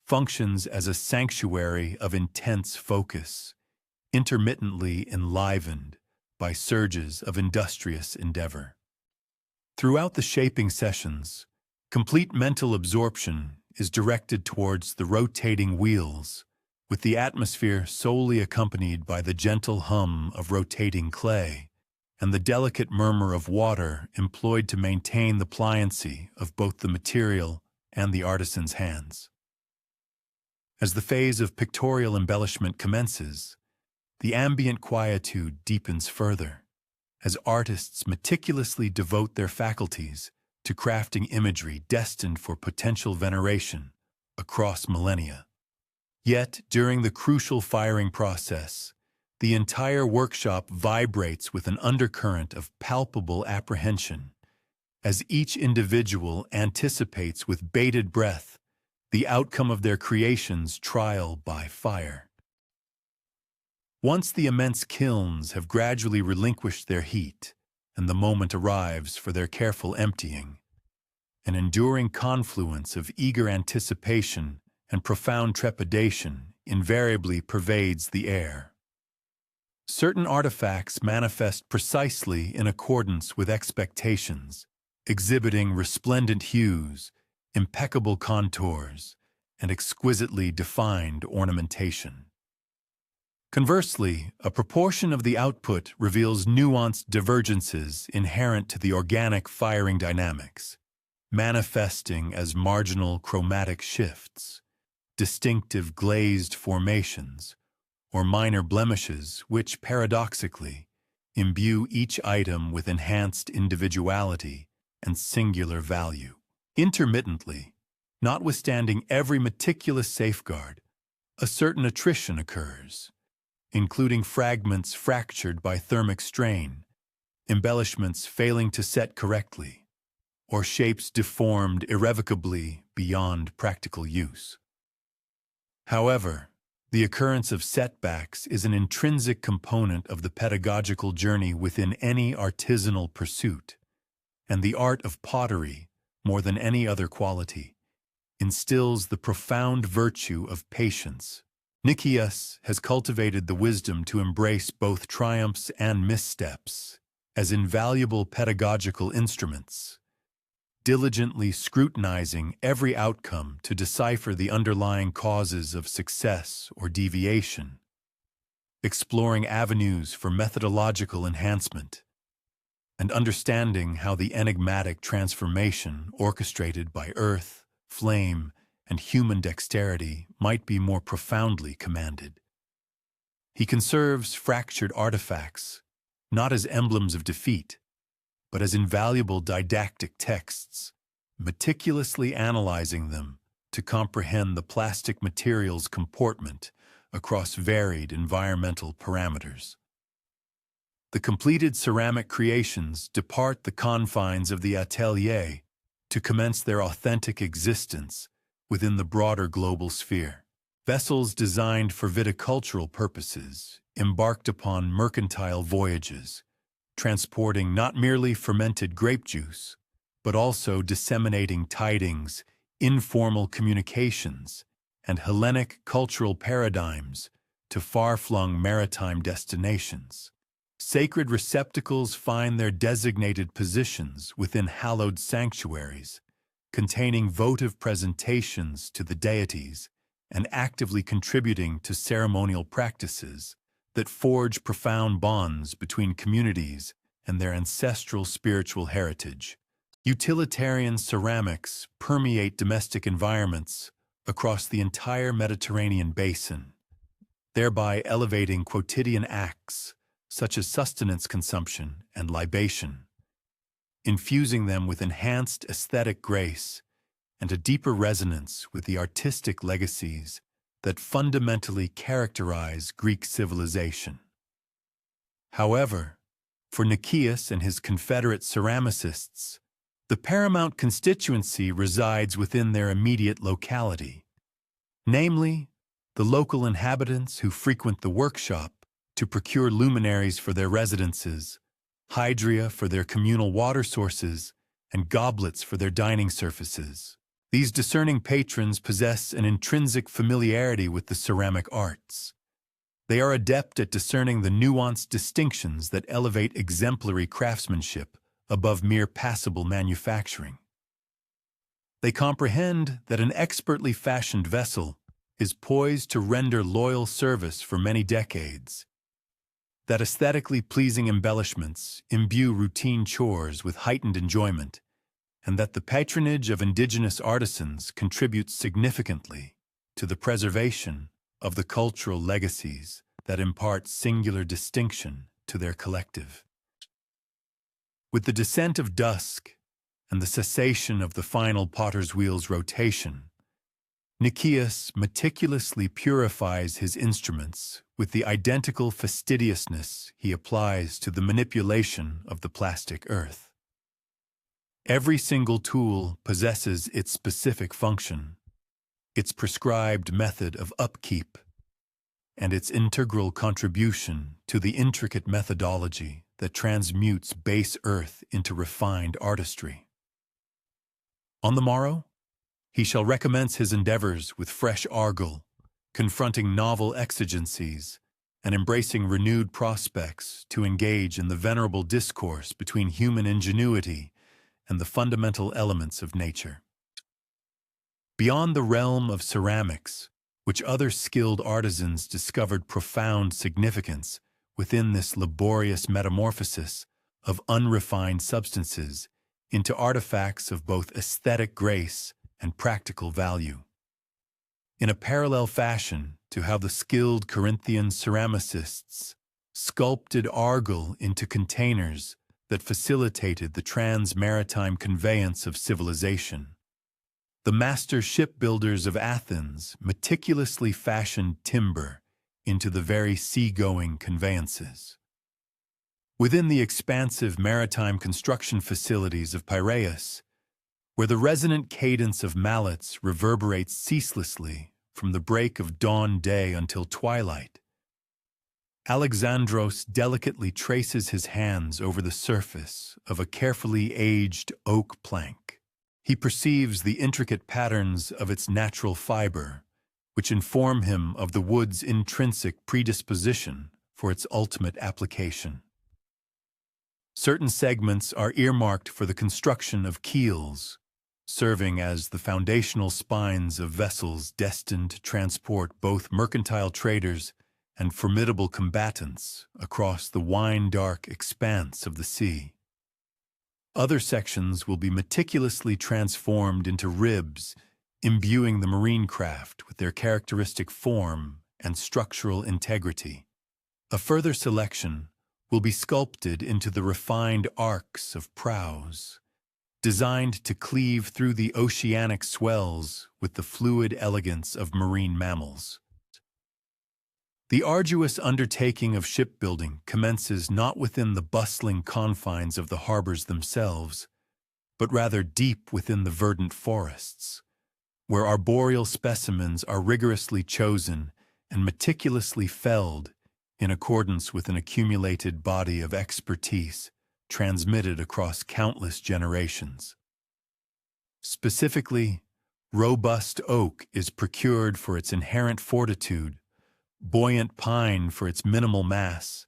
S1: functions as a sanctuary of intense focus, intermittently enlivened by surges of industrious endeavor. Throughout the shaping sessions, complete mental absorption is directed towards the rotating wheels, with the atmosphere solely accompanied by the gentle hum of rotating clay and the delicate murmur of water employed to maintain the pliancy of both the material and the artisan's hands. As the phase of pictorial embellishment commences, the ambient quietude deepens further, as artists meticulously devote their faculties to crafting imagery destined for potential veneration across millennia. Yet, during the crucial firing process, the entire workshop vibrates with an undercurrent of palpable apprehension, as each individual anticipates with bated breath the outcome of their creation's trial by fire. Once the immense kilns have gradually relinquished their heat, and the moment arrives for their careful emptying, an enduring confluence of eager anticipation and profound trepidation invariably pervades the air. Certain artifacts manifest precisely in accordance with expectations, exhibiting resplendent hues, impeccable contours, and exquisitely defined ornamentation. Conversely, a proportion of the output reveals nuanced divergences inherent to the organic firing dynamics, manifesting as marginal chromatic shifts, distinctive glazed formations, or minor blemishes which, paradoxically, imbue each item with enhanced individuality and singular value. Intermittently, notwithstanding every meticulous safeguard, a certain attrition occurs, including fragments fractured by thermic strain, embellishments failing to set correctly, or shapes deformed irrevocably beyond practical use. However, the occurrence of setbacks is an intrinsic component of the pedagogical journey within any artisanal pursuit, and the art of pottery, more than any other quality, instills the profound virtue of patience. Nicias has cultivated the wisdom to embrace both triumphs and missteps as invaluable pedagogical instruments, diligently scrutinizing every outcome to decipher the underlying causes of success or deviation, exploring avenues for methodological enhancement, and understanding how the enigmatic transformation orchestrated by earth, flame, and human dexterity might be more profoundly commanded. He conserves fractured artifacts, not as emblems of defeat, but as invaluable didactic texts, meticulously analyzing them to comprehend the plastic material's comportment across varied environmental parameters. The completed ceramic creations depart the confines of the atelier to commence their authentic existence within the broader global sphere. Vessels designed for viticultural purposes embarked upon mercantile voyages, transporting not merely fermented grape juice, but also disseminating tidings, informal communications, and Hellenic cultural paradigms to far-flung maritime destinations. Sacred receptacles find their designated positions within hallowed sanctuaries, containing votive presentations to the deities and actively contributing to ceremonial practices that forge profound bonds between communities and their ancestral spiritual heritage. Utilitarian ceramics permeate domestic environments across the entire Mediterranean basin, thereby elevating quotidian acts such as sustenance consumption and libation, infusing them with enhanced aesthetic grace and a deeper resonance with the artistic legacies that fundamentally characterize Greek civilization. However, for Nicias and his confederate ceramicists, the paramount constituency resides within their immediate locality, namely, the local inhabitants who frequent the workshop to procure luminaries for their residences, hydria for their communal water sources, and goblets for their dining surfaces. These discerning patrons possess an intrinsic familiarity with the ceramic arts. They are adept at discerning the nuanced distinctions that elevate exemplary craftsmanship above mere passable manufacturing. They comprehend that an expertly fashioned vessel is poised to render loyal service for many decades, that aesthetically pleasing embellishments imbue routine chores with heightened enjoyment, and that the patronage of indigenous artisans contributes significantly to the preservation of the cultural legacies that impart singular distinction to their collective. With the descent of dusk and the cessation of the final potter's wheel's rotation, Nicias meticulously purifies his instruments with the identical fastidiousness he applies to the manipulation of the plastic earth. Every single tool possesses its specific function, its prescribed method of upkeep, and its integral contribution to the intricate methodology that transmutes base earth into refined artistry. On the morrow, he shall recommence his endeavors with fresh argil, confronting novel exigencies and embracing renewed prospects to engage in the venerable discourse between human ingenuity and the fundamental elements of nature. Beyond the realm of ceramics, which other skilled artisans discovered profound significance within this laborious metamorphosis of unrefined substances into artifacts of both aesthetic grace and practical value. In a parallel fashion to how the skilled Corinthian ceramicists sculpted argil into containers that facilitated the trans-maritime conveyance of civilization, the master shipbuilders of Athens meticulously fashioned timber into the very sea-going conveyances. Within the expansive maritime construction facilities of Piraeus, where the resonant cadence of mallets reverberates ceaselessly from the break of dawn day until twilight, Alexandros delicately traces his hands over the surface of a carefully aged oak plank. He perceives the intricate patterns of its natural fiber, which inform him of the wood's intrinsic predisposition for its ultimate application. Certain segments are earmarked for the construction of keels, serving as the foundational spines of vessels destined to transport both mercantile traders and formidable combatants across the wine-dark expanse of the sea. Other sections will be meticulously transformed into ribs, imbuing the marine craft with their characteristic form and structural integrity. A further selection will be sculpted into the refined arcs of prows, designed to cleave through the oceanic swells with the fluid elegance of marine mammals. The arduous undertaking of shipbuilding commences not within the bustling confines of the harbors themselves, but rather deep within the verdant forests, where arboreal specimens are rigorously chosen and meticulously felled in accordance with an accumulated body of expertise transmitted across countless generations. Specifically, robust oak is procured for its inherent fortitude, buoyant pine for its minimal mass,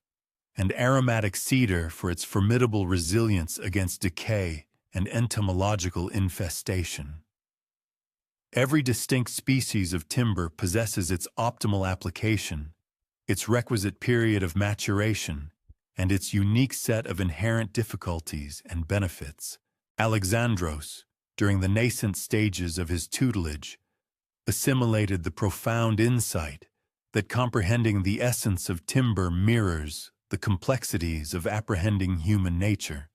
S1: and aromatic cedar for its formidable resilience against decay and entomological infestation. Every distinct species of timber possesses its optimal application, its requisite period of maturation, and its unique set of inherent difficulties and benefits. Alexandros, during the nascent stages of his tutelage, assimilated the profound insight that comprehending the essence of timber mirrors the complexities of apprehending human nature.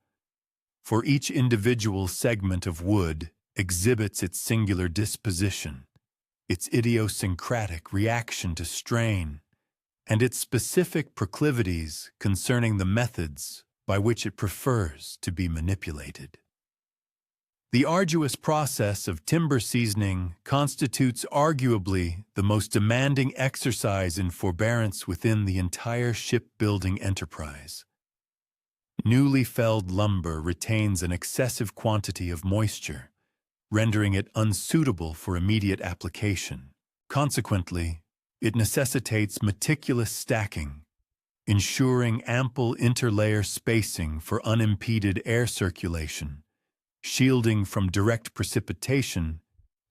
S1: For each individual segment of wood exhibits its singular disposition, its idiosyncratic reaction to strain, and its specific proclivities concerning the methods by which it prefers to be manipulated. The arduous process of timber seasoning constitutes arguably the most demanding exercise in forbearance within the entire shipbuilding enterprise. Newly felled lumber retains an excessive quantity of moisture, rendering it unsuitable for immediate application. Consequently, it necessitates meticulous stacking, ensuring ample interlayer spacing for unimpeded air circulation, shielding from direct precipitation,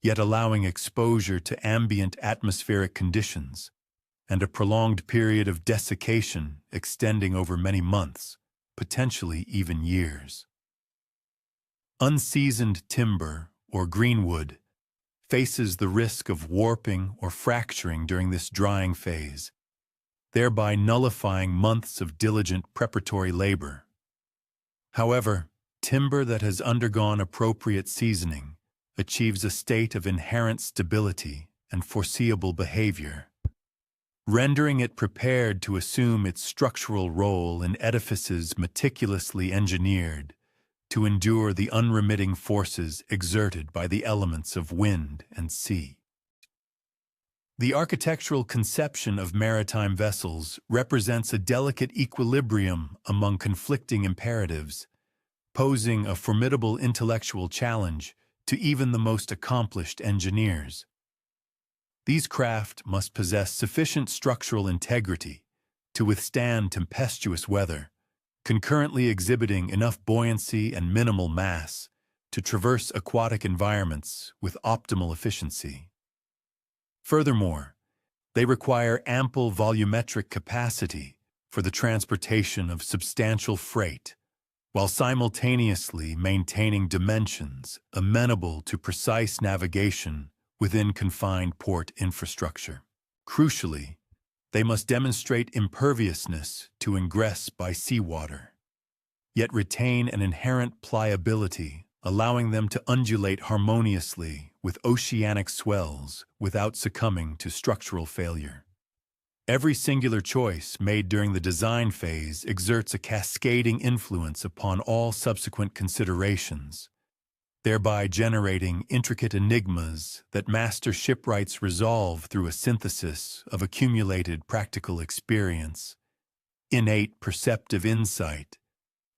S1: yet allowing exposure to ambient atmospheric conditions, and a prolonged period of desiccation extending over many months, potentially even years. Unseasoned timber, or greenwood, faces the risk of warping or fracturing during this drying phase, thereby nullifying months of diligent preparatory labor. However, timber that has undergone appropriate seasoning achieves a state of inherent stability and foreseeable behavior, rendering it prepared to assume its structural role in edifices meticulously engineered to endure the unremitting forces exerted by the elements of wind and sea. The architectural conception of maritime vessels represents a delicate equilibrium among conflicting imperatives, posing a formidable intellectual challenge to even the most accomplished engineers. These craft must possess sufficient structural integrity to withstand tempestuous weather, concurrently exhibiting enough buoyancy and minimal mass to traverse aquatic environments with optimal efficiency. Furthermore, they require ample volumetric capacity for the transportation of substantial freight, while simultaneously maintaining dimensions amenable to precise navigation within confined port infrastructure. Crucially, they must demonstrate imperviousness to ingress by seawater, yet retain an inherent pliability, allowing them to undulate harmoniously with oceanic swells without succumbing to structural failure. Every singular choice made during the design phase exerts a cascading influence upon all subsequent considerations, thereby generating intricate enigmas that master shipwrights resolve through a synthesis of accumulated practical experience, innate perceptive insight,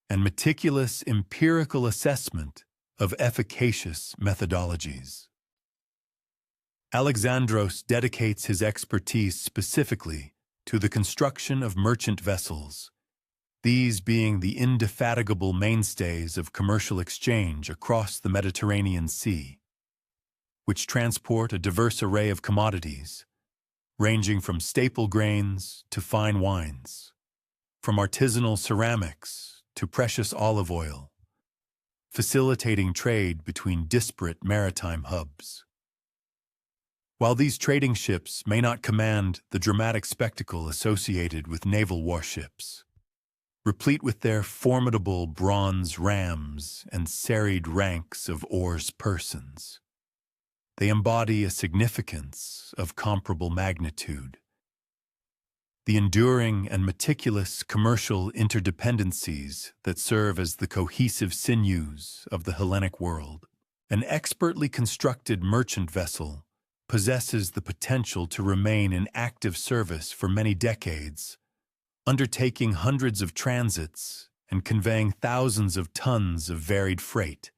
S1: and meticulous empirical assessment of efficacious methodologies. Alexandros dedicates his expertise specifically to the construction of merchant vessels, these being the indefatigable mainstays of commercial exchange across the Mediterranean Sea, which transport a diverse array of commodities, ranging from staple grains to fine wines, from artisanal ceramics to precious olive oil, facilitating trade between disparate maritime hubs. While these trading ships may not command the dramatic spectacle associated with naval warships, replete with their formidable bronze rams and serried ranks of oars persons, they embody a significance of comparable magnitude. The enduring and meticulous commercial interdependencies that serve as the cohesive sinews of the Hellenic world. An expertly constructed merchant vessel possesses the potential to remain in active service for many decades, undertaking hundreds of transits and conveying thousands of tons of varied freight,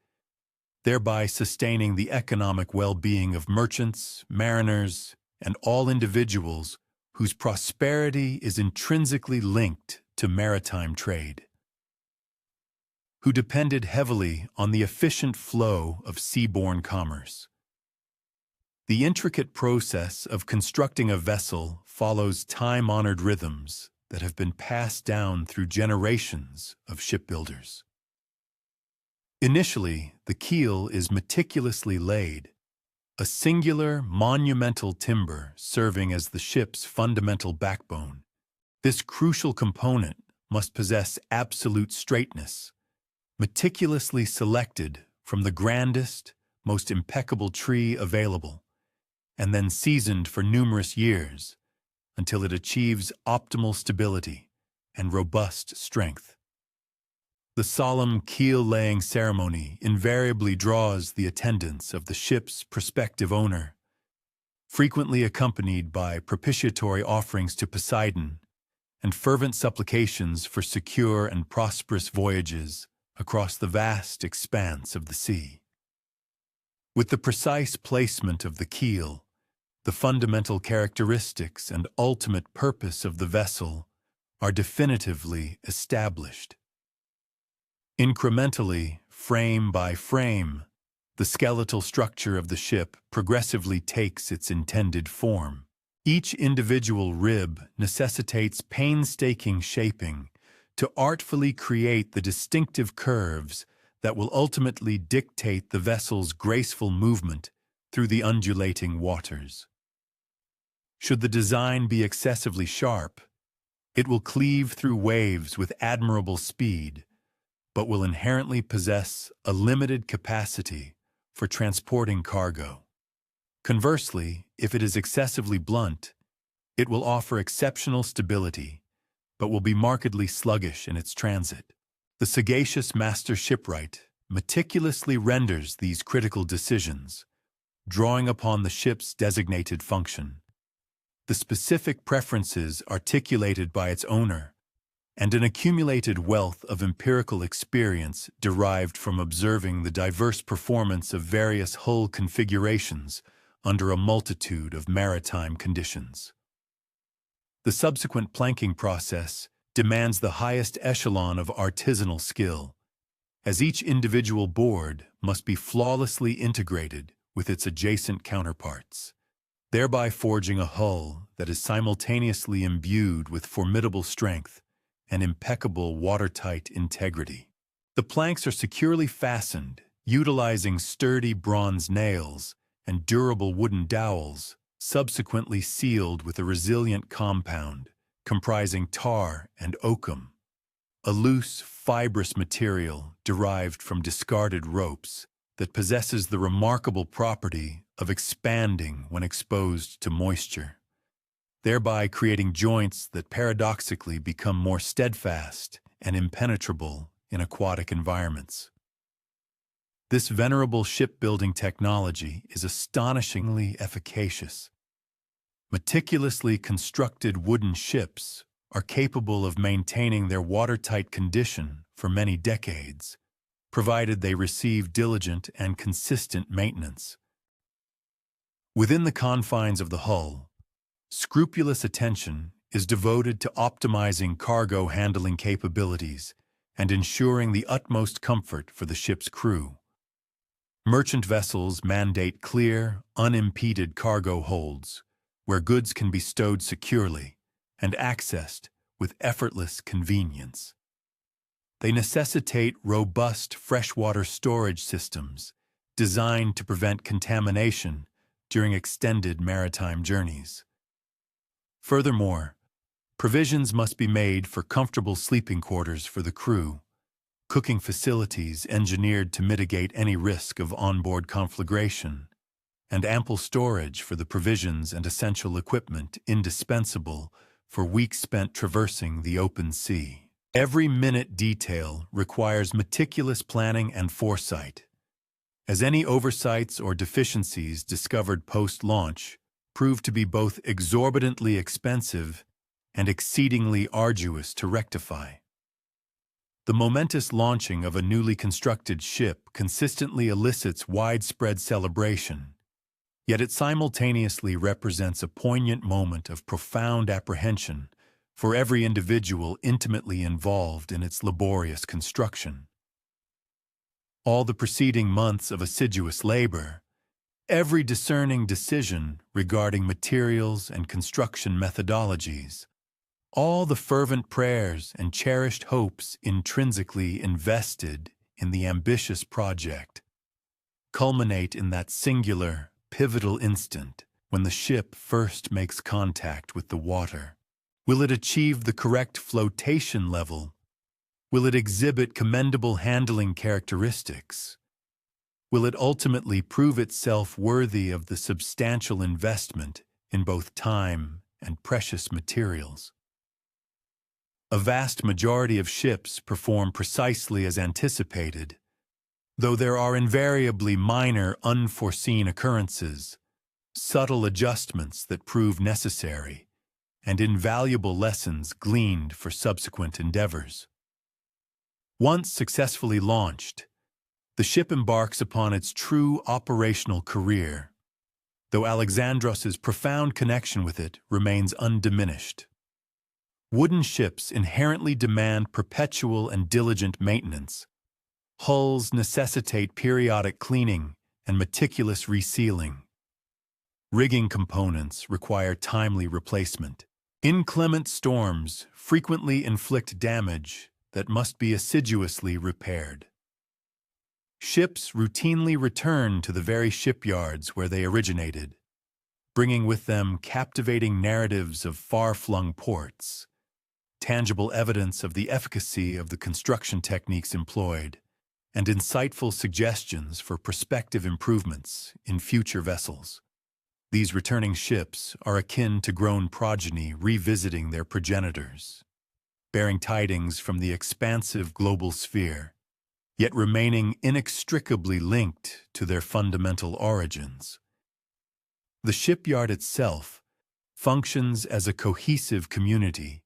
S1: thereby sustaining the economic well-being of merchants, mariners, and all individuals whose prosperity is intrinsically linked to maritime trade, who depended heavily on the efficient flow of seaborne commerce. The intricate process of constructing a vessel follows time-honored rhythms that have been passed down through generations of shipbuilders. Initially, the keel is meticulously laid, a singular, monumental timber serving as the ship's fundamental backbone. This crucial component must possess absolute straightness, meticulously selected from the grandest, most impeccable tree available, and then seasoned for numerous years until it achieves optimal stability and robust strength. The solemn keel-laying ceremony invariably draws the attendance of the ship's prospective owner, frequently accompanied by propitiatory offerings to Poseidon and fervent supplications for secure and prosperous voyages across the vast expanse of the sea. With the precise placement of the keel, the fundamental characteristics and ultimate purpose of the vessel are definitively established. Incrementally, frame by frame, the skeletal structure of the ship progressively takes its intended form. Each individual rib necessitates painstaking shaping to artfully create the distinctive curves that will ultimately dictate the vessel's graceful movement through the undulating waters. Should the design be excessively sharp, it will cleave through waves with admirable speed, but will inherently possess a limited capacity for transporting cargo. Conversely, if it is excessively blunt, it will offer exceptional stability, but will be markedly sluggish in its transit. The sagacious master shipwright meticulously renders these critical decisions, drawing upon the ship's designated function, the specific preferences articulated by its owner, and an accumulated wealth of empirical experience derived from observing the diverse performance of various hull configurations under a multitude of maritime conditions. The subsequent planking process demands the highest echelon of artisanal skill, as each individual board must be flawlessly integrated with its adjacent counterparts, thereby forging a hull that is simultaneously imbued with formidable strength and impeccable watertight integrity. The planks are securely fastened, utilizing sturdy bronze nails and durable wooden dowels, subsequently sealed with a resilient compound comprising tar and oakum, a loose, fibrous material derived from discarded ropes that possesses the remarkable property of expanding when exposed to moisture, thereby creating joints that paradoxically become more steadfast and impenetrable in aquatic environments. This venerable shipbuilding technology is astonishingly efficacious. Meticulously constructed wooden ships are capable of maintaining their watertight condition for many decades, provided they receive diligent and consistent maintenance. Within the confines of the hull, scrupulous attention is devoted to optimizing cargo handling capabilities and ensuring the utmost comfort for the ship's crew. Merchant vessels mandate clear, unimpeded cargo holds, where goods can be stowed securely and accessed with effortless convenience. They necessitate robust freshwater storage systems designed to prevent contamination during extended maritime journeys. Furthermore, provisions must be made for comfortable sleeping quarters for the crew, cooking facilities engineered to mitigate any risk of onboard conflagration, and ample storage for the provisions and essential equipment indispensable for weeks spent traversing the open sea. Every minute detail requires meticulous planning and foresight, as any oversights or deficiencies discovered post-launch prove to be both exorbitantly expensive and exceedingly arduous to rectify. The momentous launching of a newly constructed ship consistently elicits widespread celebration, yet it simultaneously represents a poignant moment of profound apprehension for every individual intimately involved in its laborious construction. All the preceding months of assiduous labor, every discerning decision regarding materials and construction methodologies, all the fervent prayers and cherished hopes intrinsically invested in the ambitious project, culminate in that singular, pivotal instant when the ship first makes contact with the water. Will it achieve the correct flotation level? Will it exhibit commendable handling characteristics? Will it ultimately prove itself worthy of the substantial investment in both time and precious materials? A vast majority of ships perform precisely as anticipated, though there are invariably minor unforeseen occurrences, subtle adjustments that prove necessary, and invaluable lessons gleaned for subsequent endeavors. Once successfully launched, the ship embarks upon its true operational career, though Alexandros's profound connection with it remains undiminished. Wooden ships inherently demand perpetual and diligent maintenance. Hulls necessitate periodic cleaning and meticulous resealing. Rigging components require timely replacement. Inclement storms frequently inflict damage that must be assiduously repaired. Ships routinely return to the very shipyards where they originated, bringing with them captivating narratives of far-flung ports, tangible evidence of the efficacy of the construction techniques employed, and insightful suggestions for prospective improvements in future vessels. These returning ships are akin to grown progeny revisiting their progenitors, bearing tidings from the expansive global sphere, yet remaining inextricably linked to their fundamental origins. The shipyard itself functions as a cohesive community,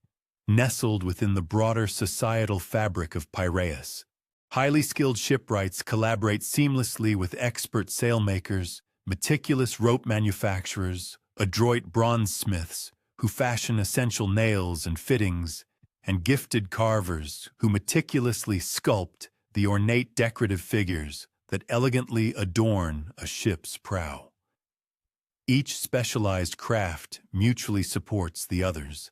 S1: nestled within the broader societal fabric of Piraeus. Highly skilled shipwrights collaborate seamlessly with expert sailmakers, meticulous rope manufacturers, adroit bronzesmiths who fashion essential nails and fittings, and gifted carvers who meticulously sculpt the ornate decorative figures that elegantly adorn a ship's prow. Each specialized craft mutually supports the others,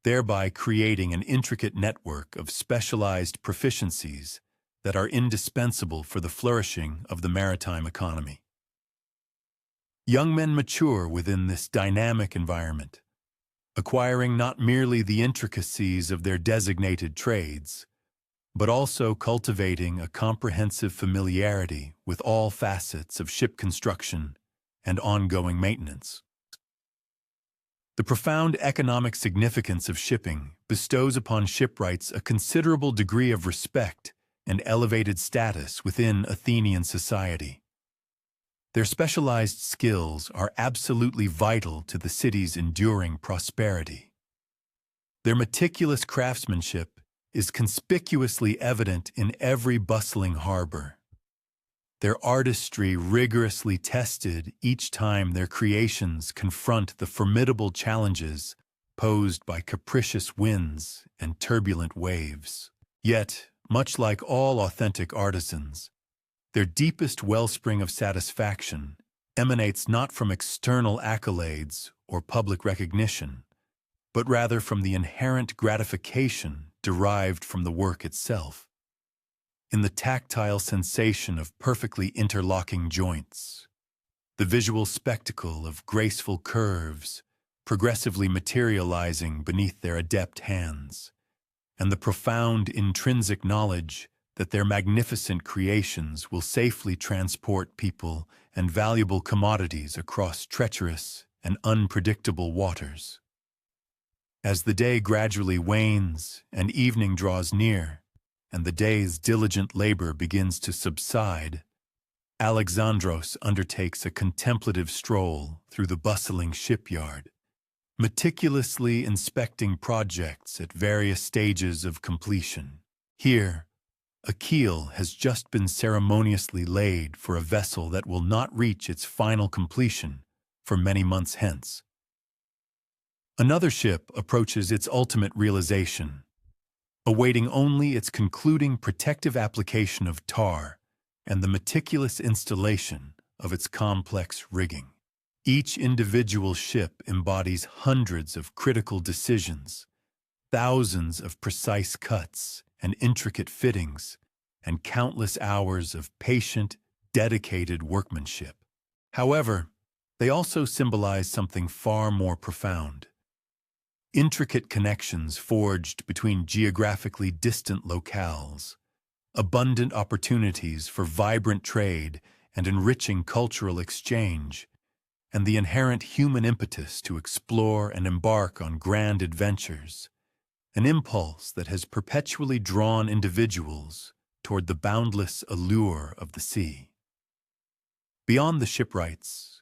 S1: thereby creating an intricate network of specialized proficiencies that are indispensable for the flourishing of the maritime economy. Young men mature within this dynamic environment, acquiring not merely the intricacies of their designated trades, but also cultivating a comprehensive familiarity with all facets of ship construction and ongoing maintenance. The profound economic significance of shipping bestows upon shipwrights a considerable degree of respect and elevated status within Athenian society. Their specialized skills are absolutely vital to the city's enduring prosperity. Their meticulous craftsmanship is conspicuously evident in every bustling harbor. Their artistry rigorously tested each time their creations confront the formidable challenges posed by capricious winds and turbulent waves. Yet, much like all authentic artisans, their deepest wellspring of satisfaction emanates not from external accolades or public recognition, but rather from the inherent gratification derived from the work itself. In the tactile sensation of perfectly interlocking joints, the visual spectacle of graceful curves progressively materializing beneath their adept hands, and the profound intrinsic knowledge that their magnificent creations will safely transport people and valuable commodities across treacherous and unpredictable waters. As the day gradually wanes and evening draws near, and the day's diligent labor begins to subside, Alexandros undertakes a contemplative stroll through the bustling shipyard, meticulously inspecting projects at various stages of completion. Here, a keel has just been ceremoniously laid for a vessel that will not reach its final completion for many months hence. Another ship approaches its ultimate realization, awaiting only its concluding protective application of tar and the meticulous installation of its complex rigging. Each individual ship embodies hundreds of critical decisions, thousands of precise cuts and intricate fittings, and countless hours of patient, dedicated workmanship. However, they also symbolize something far more profound. Intricate connections forged between geographically distant locales, abundant opportunities for vibrant trade and enriching cultural exchange, and the inherent human impetus to explore and embark on grand adventures, an impulse that has perpetually drawn individuals toward the boundless allure of the sea. Beyond the shipwrights,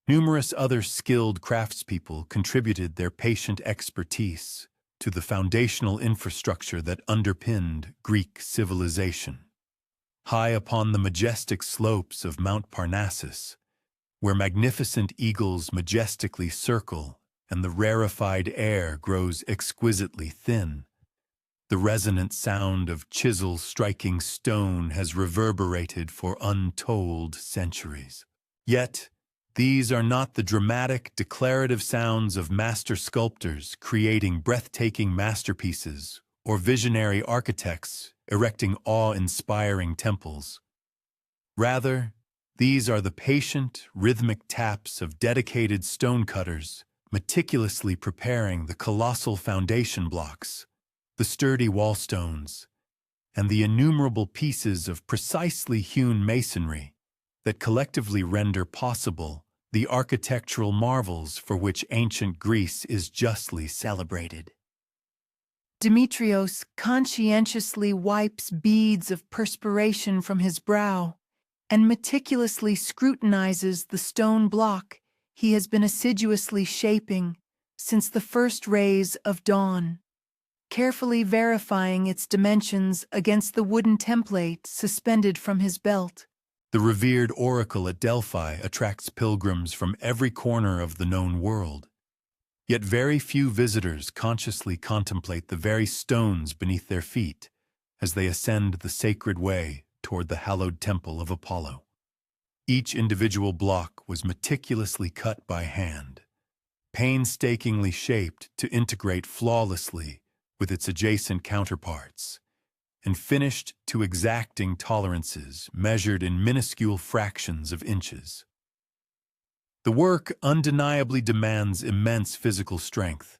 S1: numerous other skilled craftspeople contributed their patient expertise to the foundational infrastructure that underpinned Greek civilization. High upon the majestic slopes of Mount Parnassus, where magnificent eagles majestically circle and the rarefied air grows exquisitely thin, the resonant sound of chisel striking stone has reverberated for untold centuries. Yet, these are not the dramatic, declarative sounds of master sculptors creating breathtaking masterpieces or visionary architects erecting awe-inspiring temples. Rather, these are the patient, rhythmic taps of dedicated stonecutters meticulously preparing the colossal foundation blocks, the sturdy wall stones, and the innumerable pieces of precisely hewn masonry that collectively render possible the architectural marvels for which ancient Greece is justly celebrated.
S2: Demetrios conscientiously wipes beads of perspiration from his brow and meticulously scrutinizes the stone block he has been assiduously shaping since the first rays of dawn, carefully verifying its dimensions against the wooden template suspended from his belt.
S1: The revered oracle at Delphi attracts pilgrims from every corner of the known world. Yet very few visitors consciously contemplate the very stones beneath their feet, as they ascend the sacred way toward the hallowed temple of Apollo. Each individual block was meticulously cut by hand, painstakingly shaped to integrate flawlessly with its adjacent counterparts, and finished to exacting tolerances measured in minuscule fractions of inches. The work undeniably demands immense physical strength,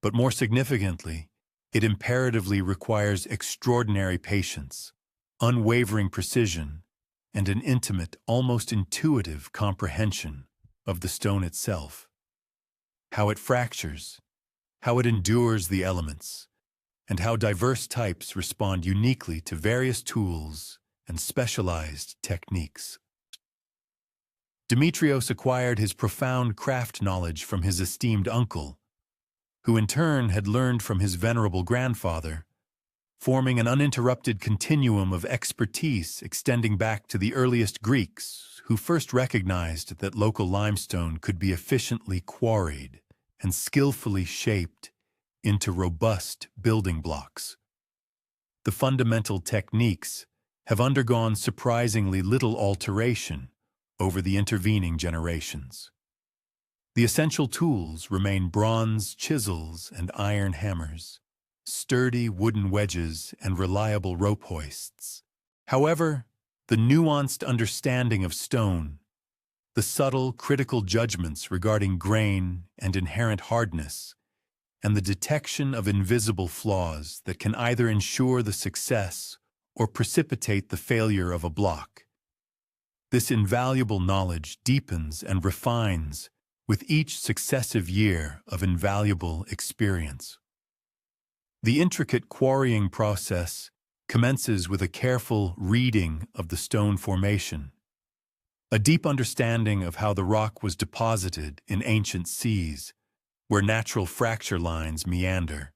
S1: but more significantly, it imperatively requires extraordinary patience, unwavering precision, and an intimate, almost intuitive comprehension of the stone itself. How it fractures, how it endures the elements, and how diverse types respond uniquely to various tools and specialized techniques. Demetrios acquired his profound craft knowledge from his esteemed uncle, who in turn had learned from his venerable grandfather, forming an uninterrupted continuum of expertise extending back to the earliest Greeks, who first recognized that local limestone could be efficiently quarried and skillfully shaped into robust building blocks. The fundamental techniques have undergone surprisingly little alteration over the intervening generations. The essential tools remain bronze chisels and iron hammers, sturdy wooden wedges and reliable rope hoists. However, the nuanced understanding of stone, the subtle critical judgments regarding grain and inherent hardness, and the detection of invisible flaws that can either ensure the success or precipitate the failure of a block. This invaluable knowledge deepens and refines with each successive year of invaluable experience. The intricate quarrying process commences with a careful reading of the stone formation, a deep understanding of how the rock was deposited in ancient seas, where natural fracture lines meander,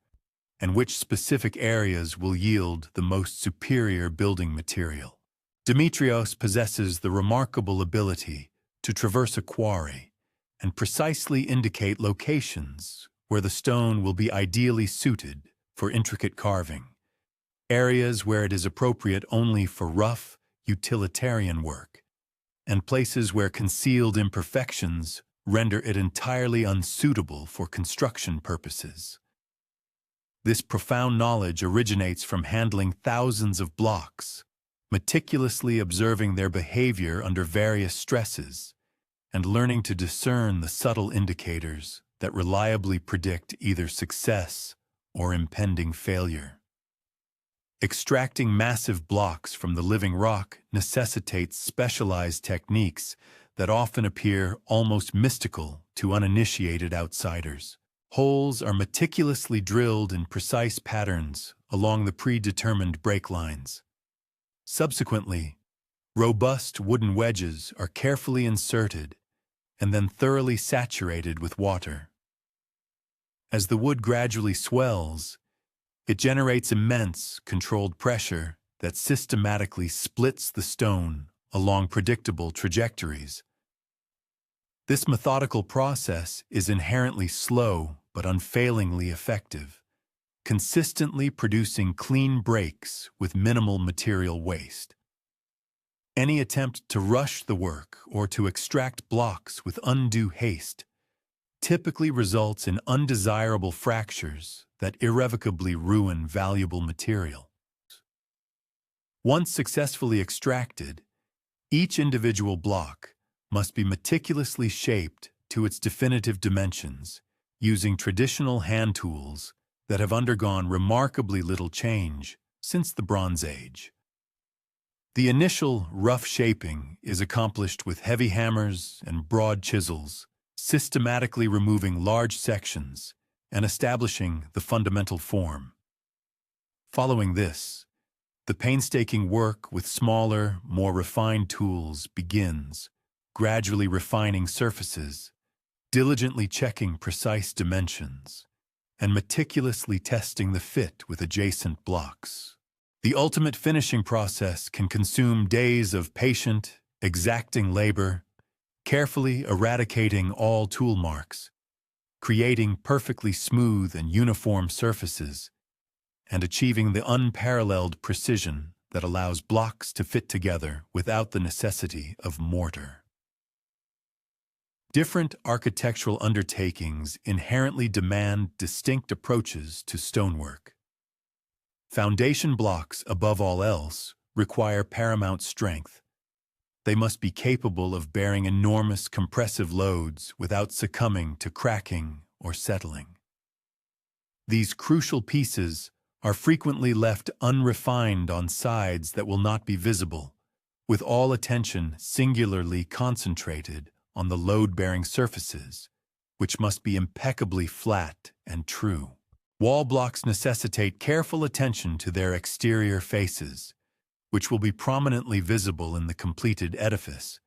S1: and which specific areas will yield the most superior building material. Demetrios possesses the remarkable ability to traverse a quarry and precisely indicate locations where the stone will be ideally suited for intricate carving, areas where it is appropriate only for rough, utilitarian work, and places where concealed imperfections render it entirely unsuitable for construction purposes. This profound knowledge originates from handling thousands of blocks, meticulously observing their behavior under various stresses, and learning to discern the subtle indicators that reliably predict either success or impending failure. Extracting massive blocks from the living rock necessitates specialized techniques that often appear almost mystical to uninitiated outsiders. Holes are meticulously drilled in precise patterns along the predetermined break lines. Subsequently, robust wooden wedges are carefully inserted and then thoroughly saturated with water. As the wood gradually swells, it generates immense, controlled pressure that systematically splits the stone along predictable trajectories. This methodical process is inherently slow but unfailingly effective, consistently producing clean breaks with minimal material waste. Any attempt to rush the work or to extract blocks with undue haste typically results in undesirable fractures that irrevocably ruin valuable material. Once successfully extracted, each individual block must be meticulously shaped to its definitive dimensions using traditional hand tools that have undergone remarkably little change since the Bronze Age. The initial rough shaping is accomplished with heavy hammers and broad chisels, systematically removing large sections and establishing the fundamental form. Following this, the painstaking work with smaller, more refined tools begins, gradually refining surfaces, diligently checking precise dimensions, and meticulously testing the fit with adjacent blocks. The ultimate finishing process can consume days of patient, exacting labor, carefully eradicating all tool marks, creating perfectly smooth and uniform surfaces, and achieving the unparalleled precision that allows blocks to fit together without the necessity of mortar. Different architectural undertakings inherently demand distinct approaches to stonework. Foundation blocks, above all else, require paramount strength. They must be capable of bearing enormous compressive loads without succumbing to cracking or settling. These crucial pieces are frequently left unrefined on sides that will not be visible, with all attention singularly concentrated on the load-bearing surfaces, which must be impeccably flat and true. Wall blocks necessitate careful attention to their exterior faces, which will be prominently visible in the completed edifice,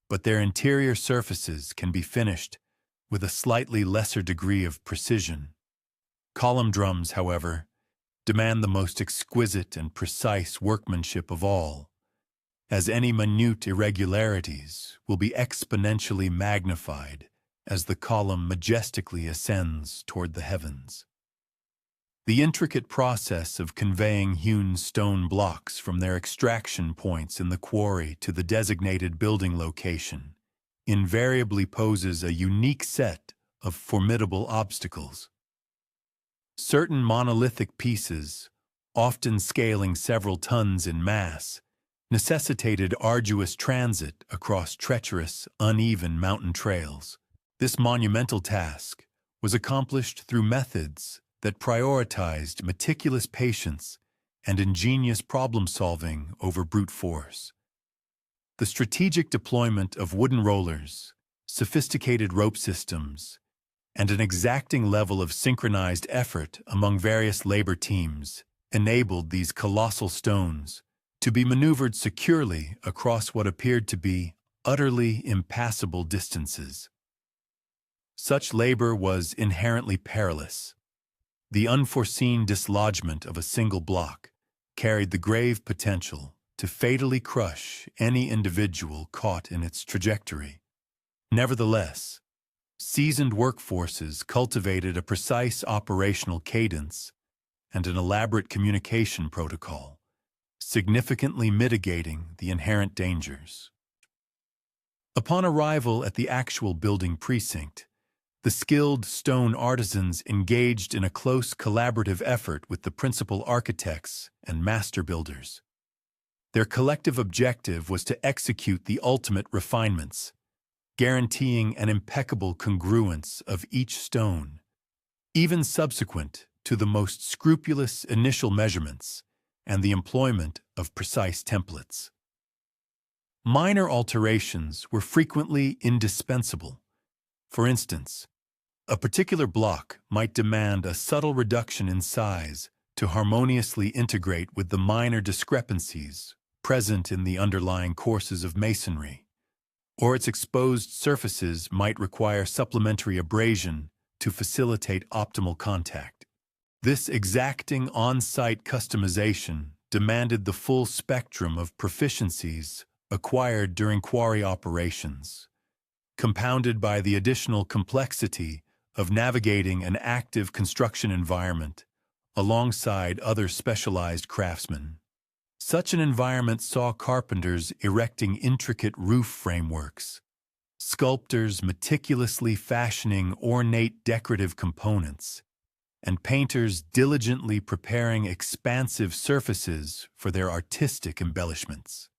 S1: but their interior surfaces can be finished with a slightly lesser degree of precision. Column drums, however, demand the most exquisite and precise workmanship of all, as any minute irregularities will be exponentially magnified as the column majestically ascends toward the heavens. The intricate process of conveying hewn stone blocks from their extraction points in the quarry to the designated building location invariably poses a unique set of formidable obstacles. Certain monolithic pieces, often scaling several tons in mass, necessitated arduous transit across treacherous, uneven mountain trails. This monumental task was accomplished through methods that prioritized meticulous patience and ingenious problem-solving over brute force. The strategic deployment of wooden rollers, sophisticated rope systems, and an exacting level of synchronized effort among various labor teams enabled these colossal stones to be maneuvered securely across what appeared to be utterly impassable distances. Such labor was inherently perilous. The unforeseen dislodgement of a single block carried the grave potential to fatally crush any individual caught in its trajectory. Nevertheless, seasoned workforces cultivated a precise operational cadence and an elaborate communication protocol, significantly mitigating the inherent dangers. Upon arrival at the actual building precinct, the skilled stone artisans engaged in a close collaborative effort with the principal architects and master builders. Their collective objective was to execute the ultimate refinements, guaranteeing an impeccable congruence of each stone, even subsequent to the most scrupulous initial measurements and the employment of precise templates. Minor alterations were frequently indispensable. For instance, a particular block might demand a subtle reduction in size to harmoniously integrate with the minor discrepancies present in the underlying courses of masonry, or its exposed surfaces might require supplementary abrasion to facilitate optimal contact. This exacting on-site customization demanded the full spectrum of proficiencies acquired during quarry operations, compounded by the additional complexity of navigating an active construction environment alongside other specialized craftsmen. Such an environment saw carpenters erecting intricate roof frameworks, sculptors meticulously fashioning ornate decorative components, and painters diligently preparing expansive surfaces for their artistic embellishments.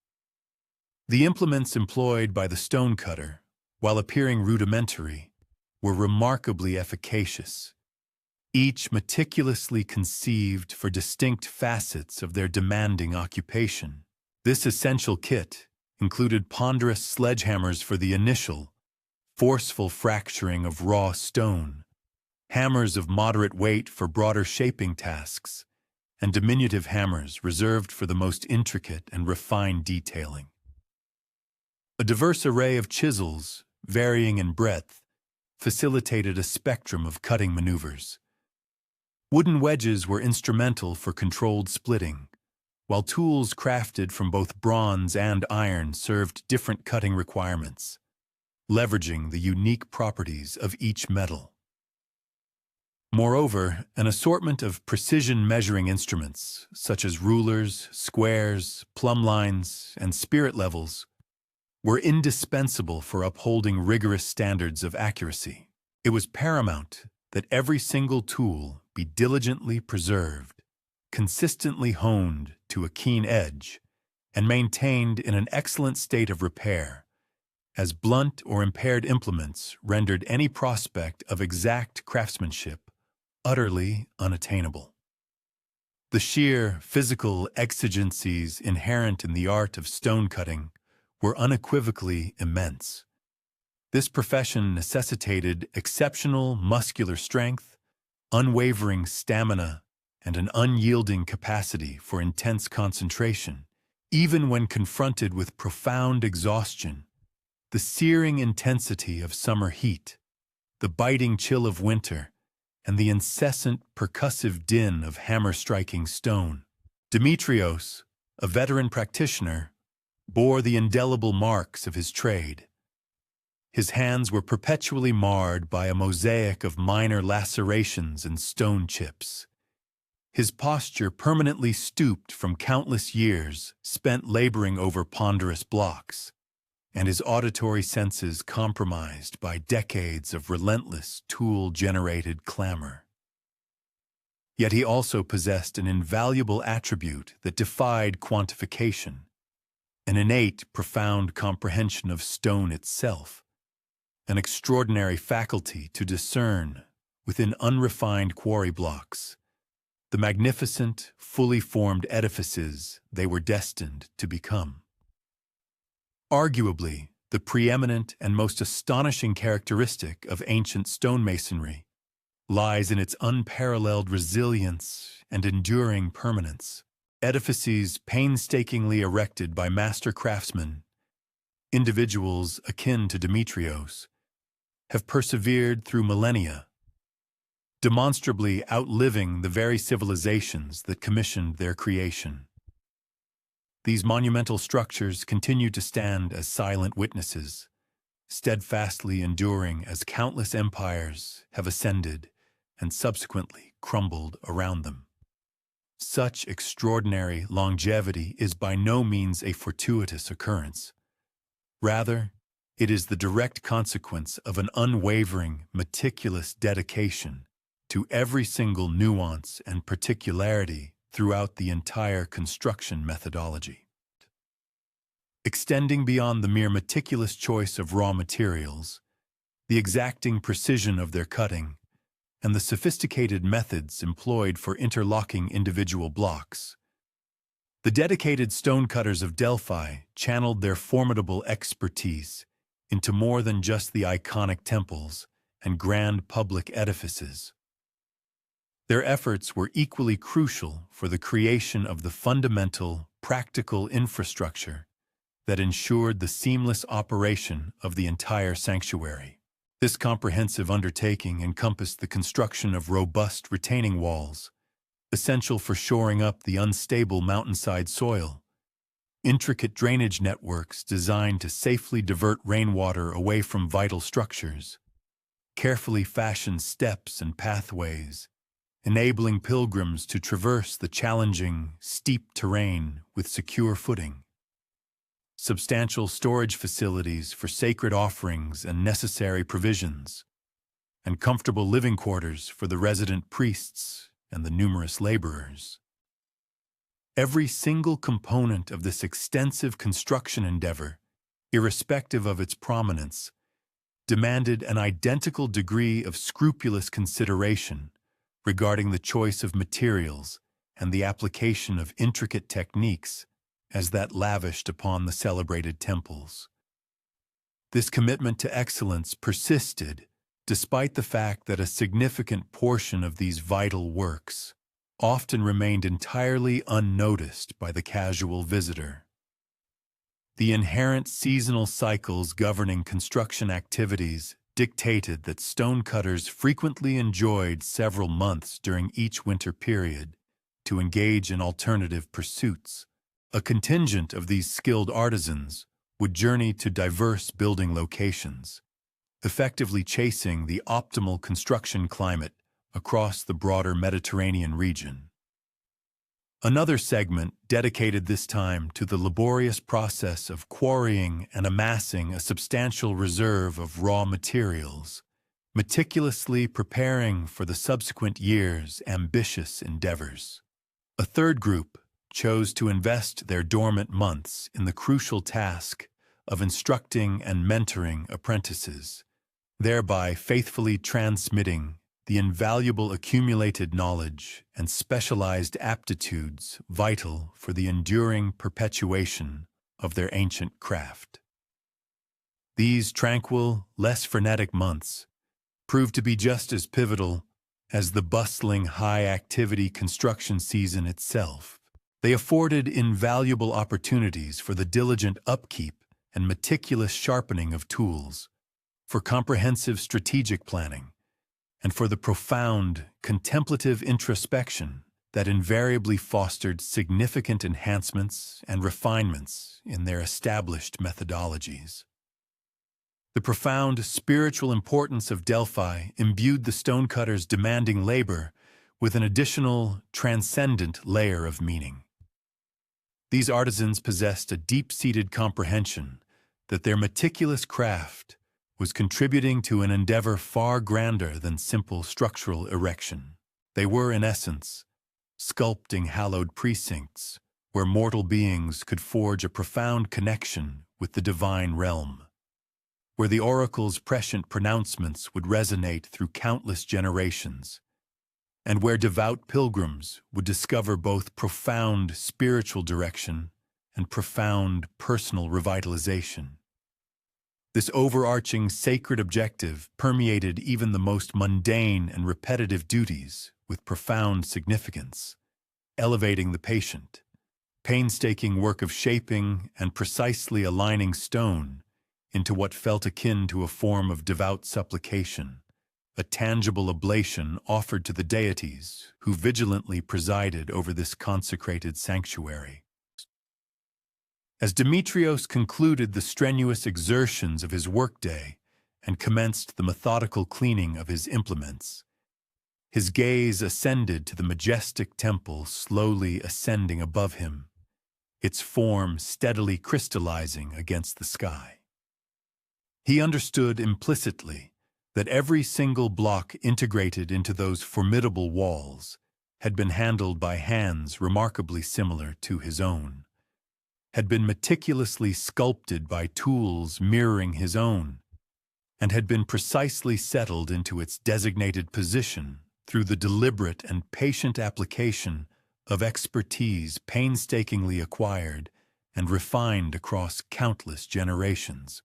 S1: The implements employed by the stonecutter, while appearing rudimentary, were remarkably efficacious, each meticulously conceived for distinct facets of their demanding occupation. This essential kit included ponderous sledgehammers for the initial, forceful fracturing of raw stone, hammers of moderate weight for broader shaping tasks, and diminutive hammers reserved for the most intricate and refined detailing. A diverse array of chisels, varying in breadth, facilitated a spectrum of cutting maneuvers. Wooden wedges were instrumental for controlled splitting, while tools crafted from both bronze and iron served different cutting requirements, leveraging the unique properties of each metal. Moreover, an assortment of precision measuring instruments, such as rulers, squares, plumb lines, and spirit levels, were indispensable for upholding rigorous standards of accuracy. It was paramount that every single tool be diligently preserved, consistently honed to a keen edge, and maintained in an excellent state of repair, as blunt or impaired implements rendered any prospect of exact craftsmanship utterly unattainable. The sheer physical exigencies inherent in the art of stone cutting were unequivocally immense. This profession necessitated exceptional muscular strength, unwavering stamina, and an unyielding capacity for intense concentration, even when confronted with profound exhaustion. The searing intensity of summer heat, the biting chill of winter, and the incessant percussive din of hammer-striking stone. Demetrios, a veteran practitioner, bore the indelible marks of his trade. His hands were perpetually marred by a mosaic of minor lacerations and stone chips. His posture permanently stooped from countless years spent laboring over ponderous blocks, and his auditory senses compromised by decades of relentless tool-generated clamor. Yet he also possessed an invaluable attribute that defied quantification, an innate, profound comprehension of stone itself, an extraordinary faculty to discern, within unrefined quarry blocks, the magnificent, fully formed edifices they were destined to become. Arguably, the preeminent and most astonishing characteristic of ancient stonemasonry lies in its unparalleled resilience and enduring permanence. Edifices painstakingly erected by master craftsmen, individuals akin to Demetrios, have persevered through millennia, demonstrably outliving the very civilizations that commissioned their creation. These monumental structures continue to stand as silent witnesses, steadfastly enduring as countless empires have ascended and subsequently crumbled around them. Such extraordinary longevity is by no means a fortuitous occurrence. Rather, it is the direct consequence of an unwavering, meticulous dedication to every single nuance and particularity throughout the entire construction methodology. Extending beyond the mere meticulous choice of raw materials, the exacting precision of their cutting, and the sophisticated methods employed for interlocking individual blocks, the dedicated stonecutters of Delphi channeled their formidable expertise into more than just the iconic temples and grand public edifices. Their efforts were equally crucial for the creation of the fundamental, practical infrastructure that ensured the seamless operation of the entire sanctuary. This comprehensive undertaking encompassed the construction of robust retaining walls, essential for shoring up the unstable mountainside soil, intricate drainage networks designed to safely divert rainwater away from vital structures, carefully fashioned steps and pathways, enabling pilgrims to traverse the challenging, steep terrain with secure footing, substantial storage facilities for sacred offerings and necessary provisions, and comfortable living quarters for the resident priests and the numerous laborers. Every single component of this extensive construction endeavor, irrespective of its prominence, demanded an identical degree of scrupulous consideration regarding the choice of materials and the application of intricate techniques as that lavished upon the celebrated temples. This commitment to excellence persisted despite the fact that a significant portion of these vital works often remained entirely unnoticed by the casual visitor. The inherent seasonal cycles governing construction activities dictated that stonecutters frequently enjoyed several months during each winter period to engage in alternative pursuits. A contingent of these skilled artisans would journey to diverse building locations, effectively chasing the optimal construction climate across the broader Mediterranean region. Another segment dedicated this time to the laborious process of quarrying and amassing a substantial reserve of raw materials, meticulously preparing for the subsequent year's ambitious endeavors. A third group chose to invest their dormant months in the crucial task of instructing and mentoring apprentices, thereby faithfully transmitting the invaluable accumulated knowledge and specialized aptitudes vital for the enduring perpetuation of their ancient craft. These tranquil, less frenetic months proved to be just as pivotal as the bustling, high-activity construction season itself. They afforded invaluable opportunities for the diligent upkeep and meticulous sharpening of tools, for comprehensive strategic planning, and for the profound, contemplative introspection that invariably fostered significant enhancements and refinements in their established methodologies. The profound spiritual importance of Delphi imbued the stonecutters' demanding labor with an additional, transcendent layer of meaning. These artisans possessed a deep-seated comprehension that their meticulous craft was contributing to an endeavor far grander than simple structural erection. They were, in essence, sculpting hallowed precincts where mortal beings could forge a profound connection with the divine realm, where the oracle's prescient pronouncements would resonate through countless generations, and where devout pilgrims would discover both profound spiritual direction and profound personal revitalization. This overarching sacred objective permeated even the most mundane and repetitive duties with profound significance, elevating the patient, painstaking work of shaping and precisely aligning stone into what felt akin to a form of devout supplication, a tangible oblation offered to the deities who vigilantly presided over this consecrated sanctuary. As Demetrios concluded the strenuous exertions of his workday and commenced the methodical cleaning of his implements, his gaze ascended to the majestic temple slowly ascending above him, its form steadily crystallizing against the sky. He understood implicitly that every single block integrated into those formidable walls had been handled by hands remarkably similar to his own, had been meticulously sculpted by tools mirroring his own, and had been precisely settled into its designated position through the deliberate and patient application of expertise painstakingly acquired and refined across countless generations.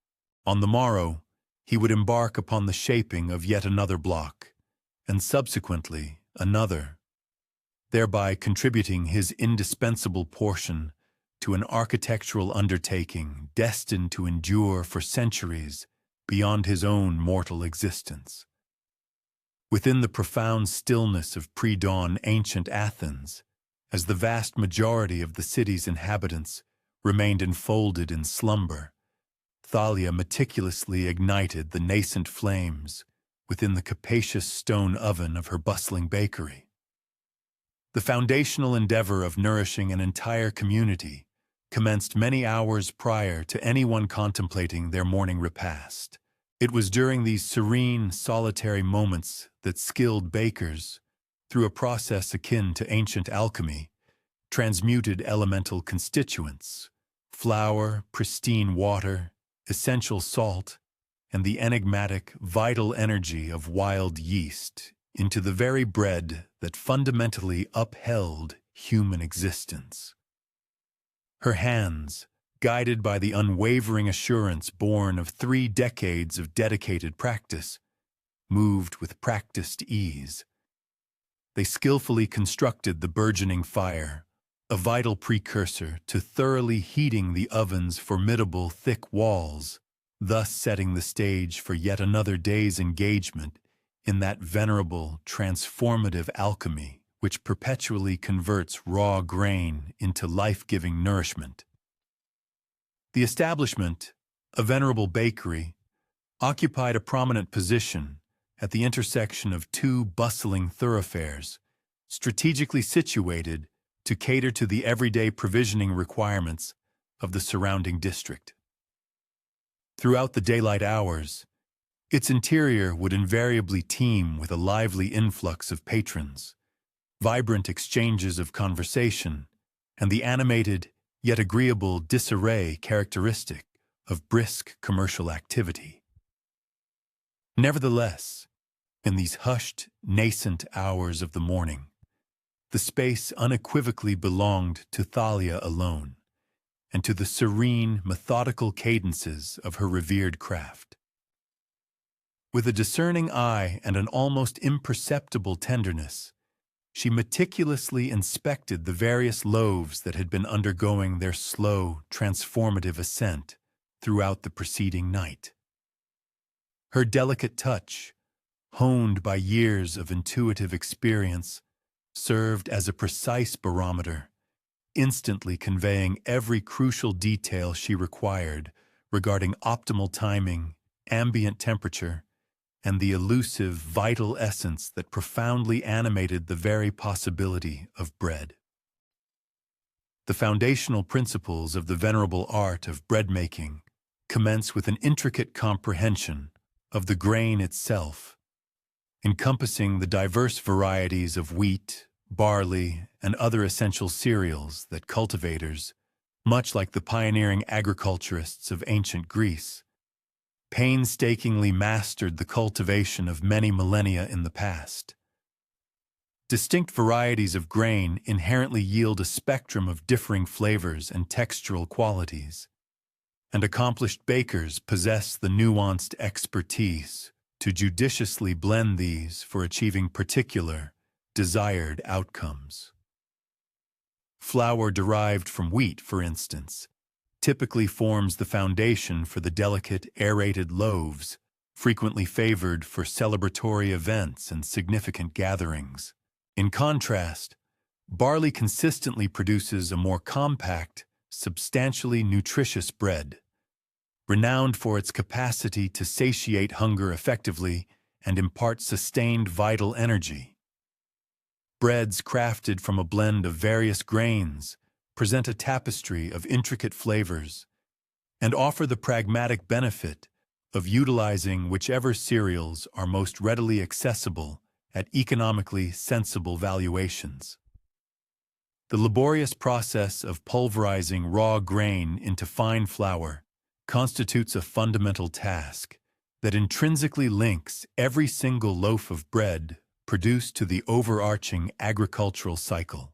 S1: On the morrow, he would embark upon the shaping of yet another block, and subsequently another, thereby contributing his indispensable portion to an architectural undertaking destined to endure for centuries beyond his own mortal existence. Within the profound stillness of pre-dawn ancient Athens, as the vast majority of the city's inhabitants remained enfolded in slumber, Thalia meticulously ignited the nascent flames within the capacious stone oven of her bustling bakery. The foundational endeavor of nourishing an entire community commenced many hours prior to anyone contemplating their morning repast. It was during these serene, solitary moments that skilled bakers, through a process akin to ancient alchemy, transmuted elemental constituents, flour, pristine water, essential salt, and the enigmatic, vital energy of wild yeast into the very bread that fundamentally upheld human existence. Her hands, guided by the unwavering assurance born of 3 decades of dedicated practice, moved with practiced ease. They skillfully constructed the burgeoning fire, a vital precursor to thoroughly heating the oven's formidable thick walls, thus setting the stage for yet another day's engagement in that venerable, transformative alchemy which perpetually converts raw grain into life-giving nourishment. The establishment, a venerable bakery, occupied a prominent position at the intersection of two bustling thoroughfares, strategically situated to cater to the everyday provisioning requirements of the surrounding district. Throughout the daylight hours, its interior would invariably teem with a lively influx of patrons, vibrant exchanges of conversation, and the animated yet agreeable disarray characteristic of brisk commercial activity. Nevertheless, in these hushed, nascent hours of the morning, the space unequivocally belonged to Thalia alone, and to the serene, methodical cadences of her revered craft. With a discerning eye and an almost imperceptible tenderness, she meticulously inspected the various loaves that had been undergoing their slow, transformative ascent throughout the preceding night. Her delicate touch, honed by years of intuitive experience, served as a precise barometer, instantly conveying every crucial detail she required regarding optimal timing, ambient temperature, and the elusive, vital essence that profoundly animated the very possibility of bread. The foundational principles of the venerable art of bread-making commence with an intricate comprehension of the grain itself, encompassing the diverse varieties of wheat, barley, and other essential cereals that cultivators, much like the pioneering agriculturists of ancient Greece, painstakingly mastered the cultivation of many millennia in the past. Distinct varieties of grain inherently yield a spectrum of differing flavors and textural qualities, and accomplished bakers possess the nuanced expertise to judiciously blend these for achieving particular, desired outcomes. Flour derived from wheat, for instance, typically forms the foundation for the delicate, aerated loaves, frequently favored for celebratory events and significant gatherings. In contrast, barley consistently produces a more compact, substantially nutritious bread, renowned for its capacity to satiate hunger effectively and impart sustained vital energy. Breads crafted from a blend of various grains present a tapestry of intricate flavors and offer the pragmatic benefit of utilizing whichever cereals are most readily accessible at economically sensible valuations. The laborious process of pulverizing raw grain into fine flour constitutes a fundamental task that intrinsically links every single loaf of bread produced to the overarching agricultural cycle,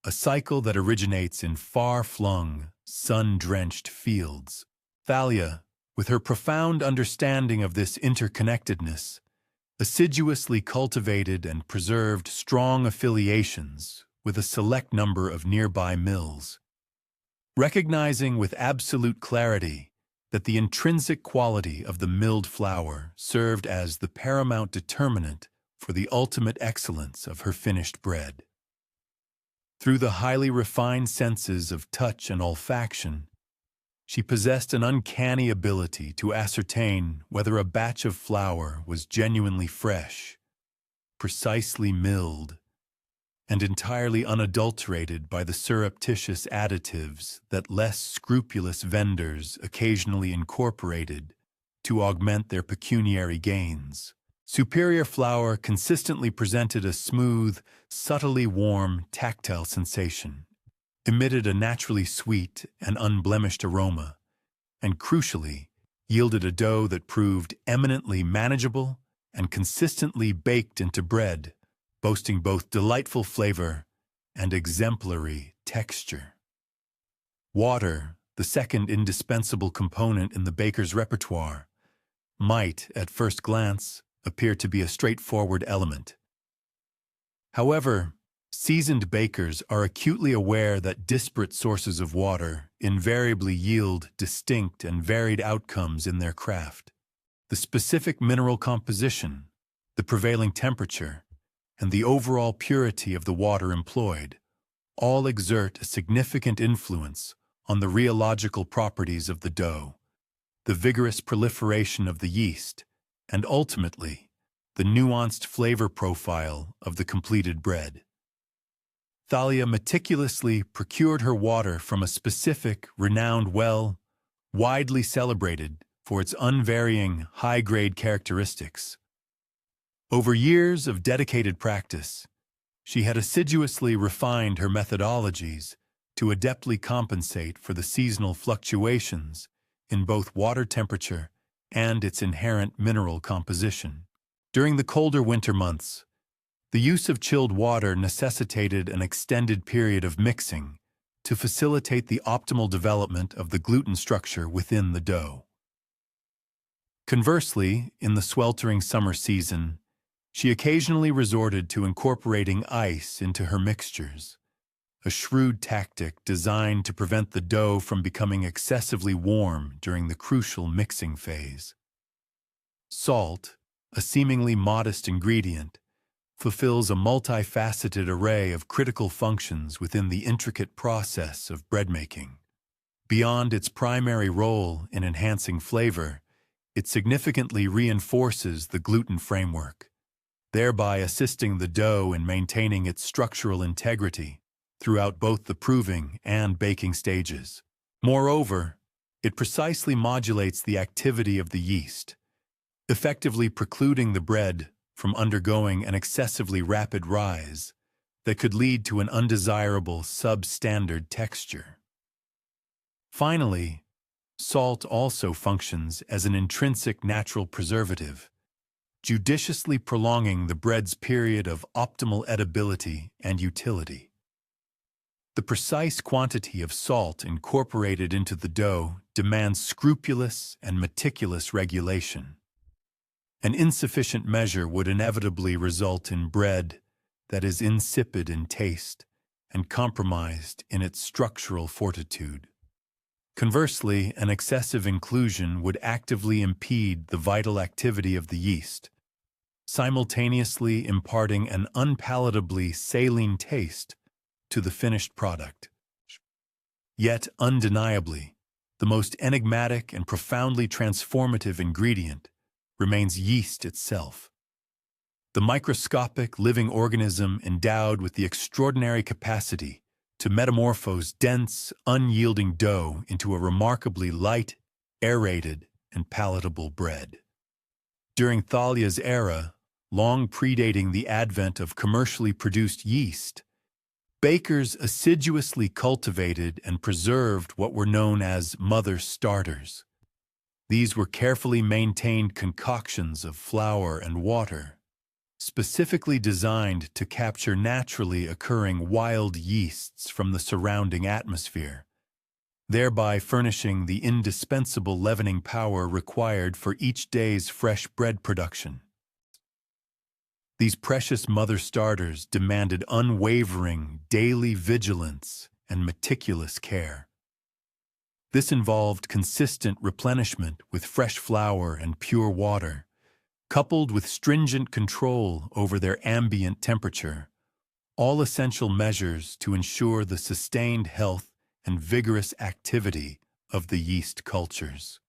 S1: a cycle that originates in far-flung, sun-drenched fields. Thalia, with her profound understanding of this interconnectedness, assiduously cultivated and preserved strong affiliations with a select number of nearby mills, recognizing with absolute clarity that the intrinsic quality of the milled flour served as the paramount determinant for the ultimate excellence of her finished bread. Through the highly refined senses of touch and olfaction, she possessed an uncanny ability to ascertain whether a batch of flour was genuinely fresh, precisely milled, and entirely unadulterated by the surreptitious additives that less scrupulous vendors occasionally incorporated to augment their pecuniary gains. Superior flour consistently presented a smooth, subtly warm, tactile sensation, emitted a naturally sweet and unblemished aroma, and crucially, yielded a dough that proved eminently manageable and consistently baked into bread, boasting both delightful flavor and exemplary texture. Water, the second indispensable component in the baker's repertoire, might, at first glance, appear to be a straightforward element. However, seasoned bakers are acutely aware that disparate sources of water invariably yield distinct and varied outcomes in their craft. The specific mineral composition, the prevailing temperature, and the overall purity of the water employed all exert a significant influence on the rheological properties of the dough, the vigorous proliferation of the yeast, and ultimately, the nuanced flavor profile of the completed bread. Thalia meticulously procured her water from a specific, renowned well, widely celebrated for its unvarying, high-grade characteristics. Over years of dedicated practice, she had assiduously refined her methodologies to adeptly compensate for the seasonal fluctuations in both water temperature and its inherent mineral composition. During the colder winter months, the use of chilled water necessitated an extended period of mixing to facilitate the optimal development of the gluten structure within the dough. Conversely, in the sweltering summer season, she occasionally resorted to incorporating ice into her mixtures, a shrewd tactic designed to prevent the dough from becoming excessively warm during the crucial mixing phase. Salt, a seemingly modest ingredient, fulfills a multifaceted array of critical functions within the intricate process of bread making. Beyond its primary role in enhancing flavor, it significantly reinforces the gluten framework, thereby assisting the dough in maintaining its structural integrity throughout both the proving and baking stages. Moreover, it precisely modulates the activity of the yeast, effectively precluding the bread from undergoing an excessively rapid rise that could lead to an undesirable substandard texture. Finally, salt also functions as an intrinsic natural preservative, judiciously prolonging the bread's period of optimal edibility and utility. The precise quantity of salt incorporated into the dough demands scrupulous and meticulous regulation. An insufficient measure would inevitably result in bread that is insipid in taste and compromised in its structural fortitude. Conversely, an excessive inclusion would actively impede the vital activity of the yeast, simultaneously imparting an unpalatably saline taste to the finished product. Yet, undeniably, the most enigmatic and profoundly transformative ingredient remains yeast itself. The microscopic living organism endowed with the extraordinary capacity to metamorphose dense, unyielding dough into a remarkably light, aerated, and palatable bread. During Thalia's era, long predating the advent of commercially produced yeast, bakers assiduously cultivated and preserved what were known as mother starters. These were carefully maintained concoctions of flour and water, specifically designed to capture naturally occurring wild yeasts from the surrounding atmosphere, thereby furnishing the indispensable leavening power required for each day's fresh bread production. These precious mother starters demanded unwavering daily vigilance and meticulous care. This involved consistent replenishment with fresh flour and pure water, coupled with stringent control over their ambient temperature, all essential measures to ensure the sustained health and vigorous activity of the yeast cultures.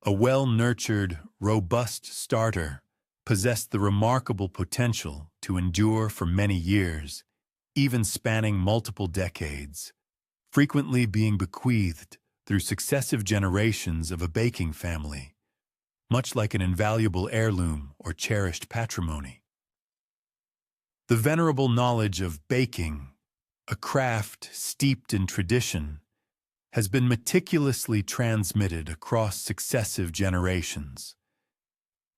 S1: A well-nurtured, robust starter possessed the remarkable potential to endure for many years, even spanning multiple decades, frequently being bequeathed through successive generations of a baking family, much like an invaluable heirloom or cherished patrimony. The venerable knowledge of baking, a craft steeped in tradition, has been meticulously transmitted across successive generations,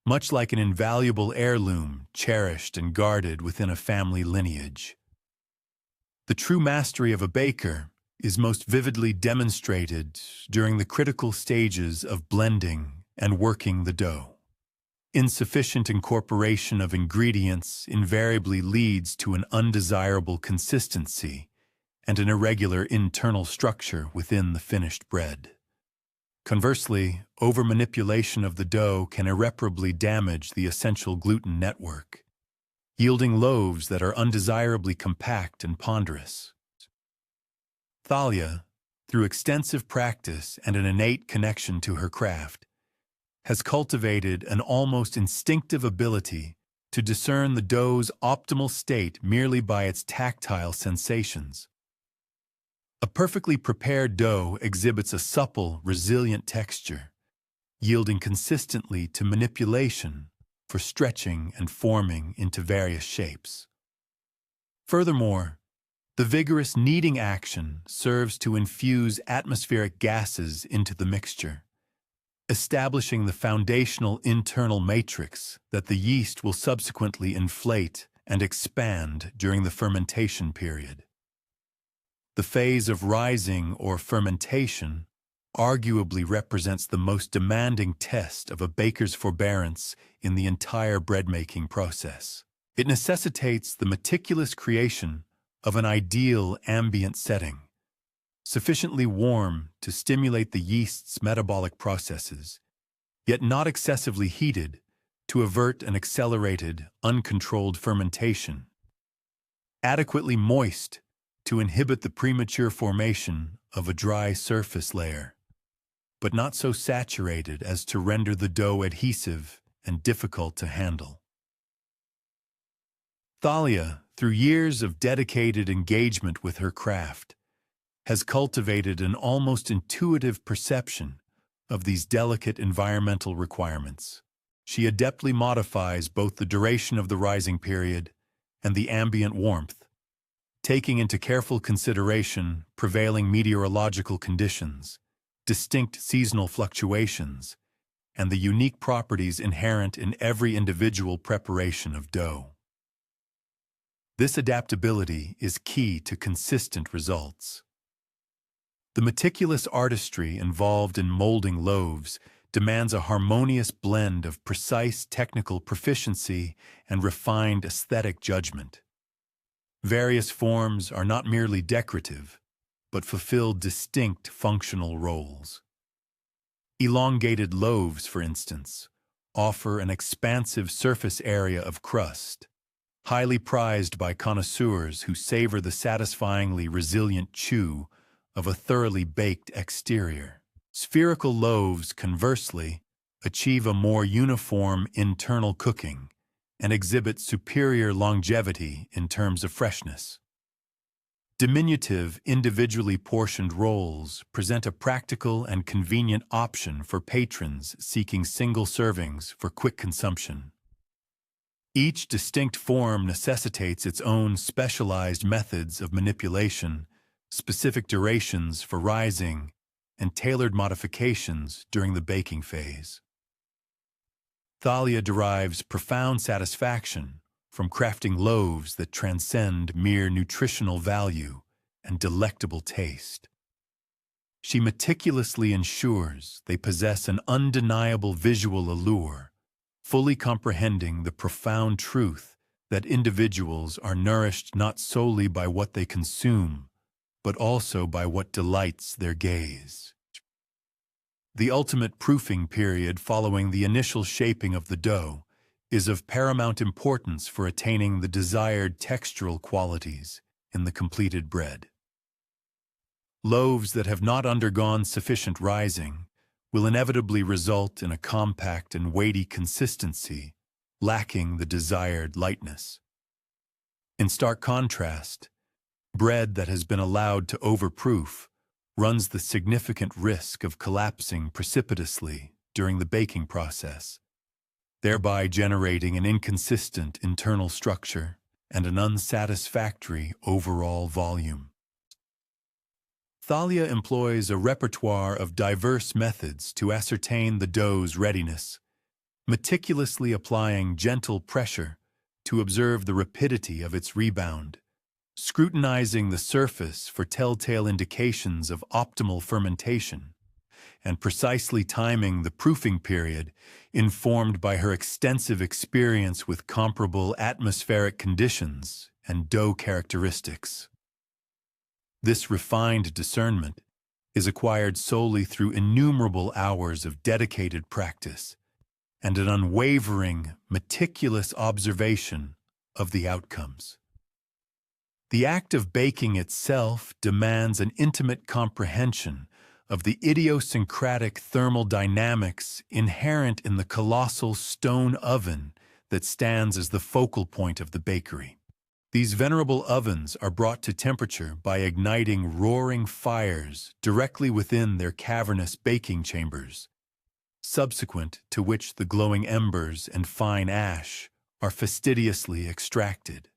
S1: much like an invaluable heirloom cherished and guarded within a family lineage. The true mastery of a baker is most vividly demonstrated during the critical stages of blending and working the dough. Insufficient incorporation of ingredients invariably leads to an undesirable consistency and an irregular internal structure within the finished bread. Conversely, over-manipulation of the dough can irreparably damage the essential gluten network, yielding loaves that are undesirably compact and ponderous. Thalia, through extensive practice and an innate connection to her craft, has cultivated an almost instinctive ability to discern the dough's optimal state merely by its tactile sensations. A perfectly prepared dough exhibits a supple, resilient texture, yielding consistently to manipulation for stretching and forming into various shapes. Furthermore, the vigorous kneading action serves to infuse atmospheric gases into the mixture, establishing the foundational internal matrix that the yeast will subsequently inflate and expand during the fermentation period. The phase of rising or fermentation arguably represents the most demanding test of a baker's forbearance in the entire bread-making process. It necessitates the meticulous creation of an ideal ambient setting, sufficiently warm to stimulate the yeast's metabolic processes, yet not excessively heated to avert an accelerated, uncontrolled fermentation, adequately moist to inhibit the premature formation of a dry surface layer, but not so saturated as to render the dough adhesive and difficult to handle. Thalia, through years of dedicated engagement with her craft, has cultivated an almost intuitive perception of these delicate environmental requirements. She adeptly modifies both the duration of the rising period and the ambient warmth, taking into careful consideration prevailing meteorological conditions, distinct seasonal fluctuations, and the unique properties inherent in every individual preparation of dough. This adaptability is key to consistent results. The meticulous artistry involved in molding loaves demands a harmonious blend of precise technical proficiency and refined aesthetic judgment. Various forms are not merely decorative, but fulfill distinct functional roles. Elongated loaves, for instance, offer an expansive surface area of crust, highly prized by connoisseurs who savor the satisfyingly resilient chew of a thoroughly baked exterior. Spherical loaves, conversely, achieve a more uniform internal cooking and exhibit superior longevity in terms of freshness. Diminutive, individually portioned rolls present a practical and convenient option for patrons seeking single servings for quick consumption. Each distinct form necessitates its own specialized methods of manipulation, specific durations for rising, and tailored modifications during the baking phase. Thalia derives profound satisfaction from crafting loaves that transcend mere nutritional value and delectable taste. She meticulously ensures they possess an undeniable visual allure, fully comprehending the profound truth that individuals are nourished not solely by what they consume, but also by what delights their gaze. The ultimate proofing period following the initial shaping of the dough is of paramount importance for attaining the desired textural qualities in the completed bread. Loaves that have not undergone sufficient rising will inevitably result in a compact and weighty consistency, lacking the desired lightness. In stark contrast, bread that has been allowed to overproof runs the significant risk of collapsing precipitously during the baking process, thereby generating an inconsistent internal structure and an unsatisfactory overall volume. Thalia employs a repertoire of diverse methods to ascertain the dough's readiness, meticulously applying gentle pressure to observe the rapidity of its rebound, scrutinizing the surface for telltale indications of optimal fermentation, and precisely timing the proofing period informed by her extensive experience with comparable atmospheric conditions and dough characteristics. This refined discernment is acquired solely through innumerable hours of dedicated practice and an unwavering, meticulous observation of the outcomes. The act of baking itself demands an intimate comprehension of the idiosyncratic thermal dynamics inherent in the colossal stone oven that stands as the focal point of the bakery. These venerable ovens are brought to temperature by igniting roaring fires directly within their cavernous baking chambers, subsequent to which the glowing embers and fine ash are fastidiously extracted.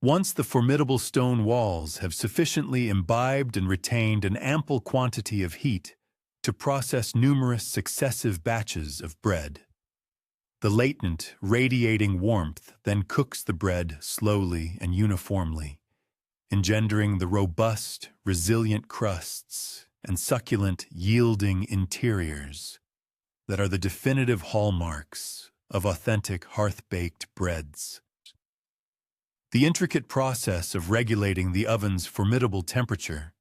S1: Once the formidable stone walls have sufficiently imbibed and retained an ample quantity of heat to process numerous successive batches of bread, the latent, radiating warmth then cooks the bread slowly and uniformly, engendering the robust, resilient crusts and succulent, yielding interiors that are the definitive hallmarks of authentic hearth-baked breads. The intricate process of regulating the oven's formidable temperature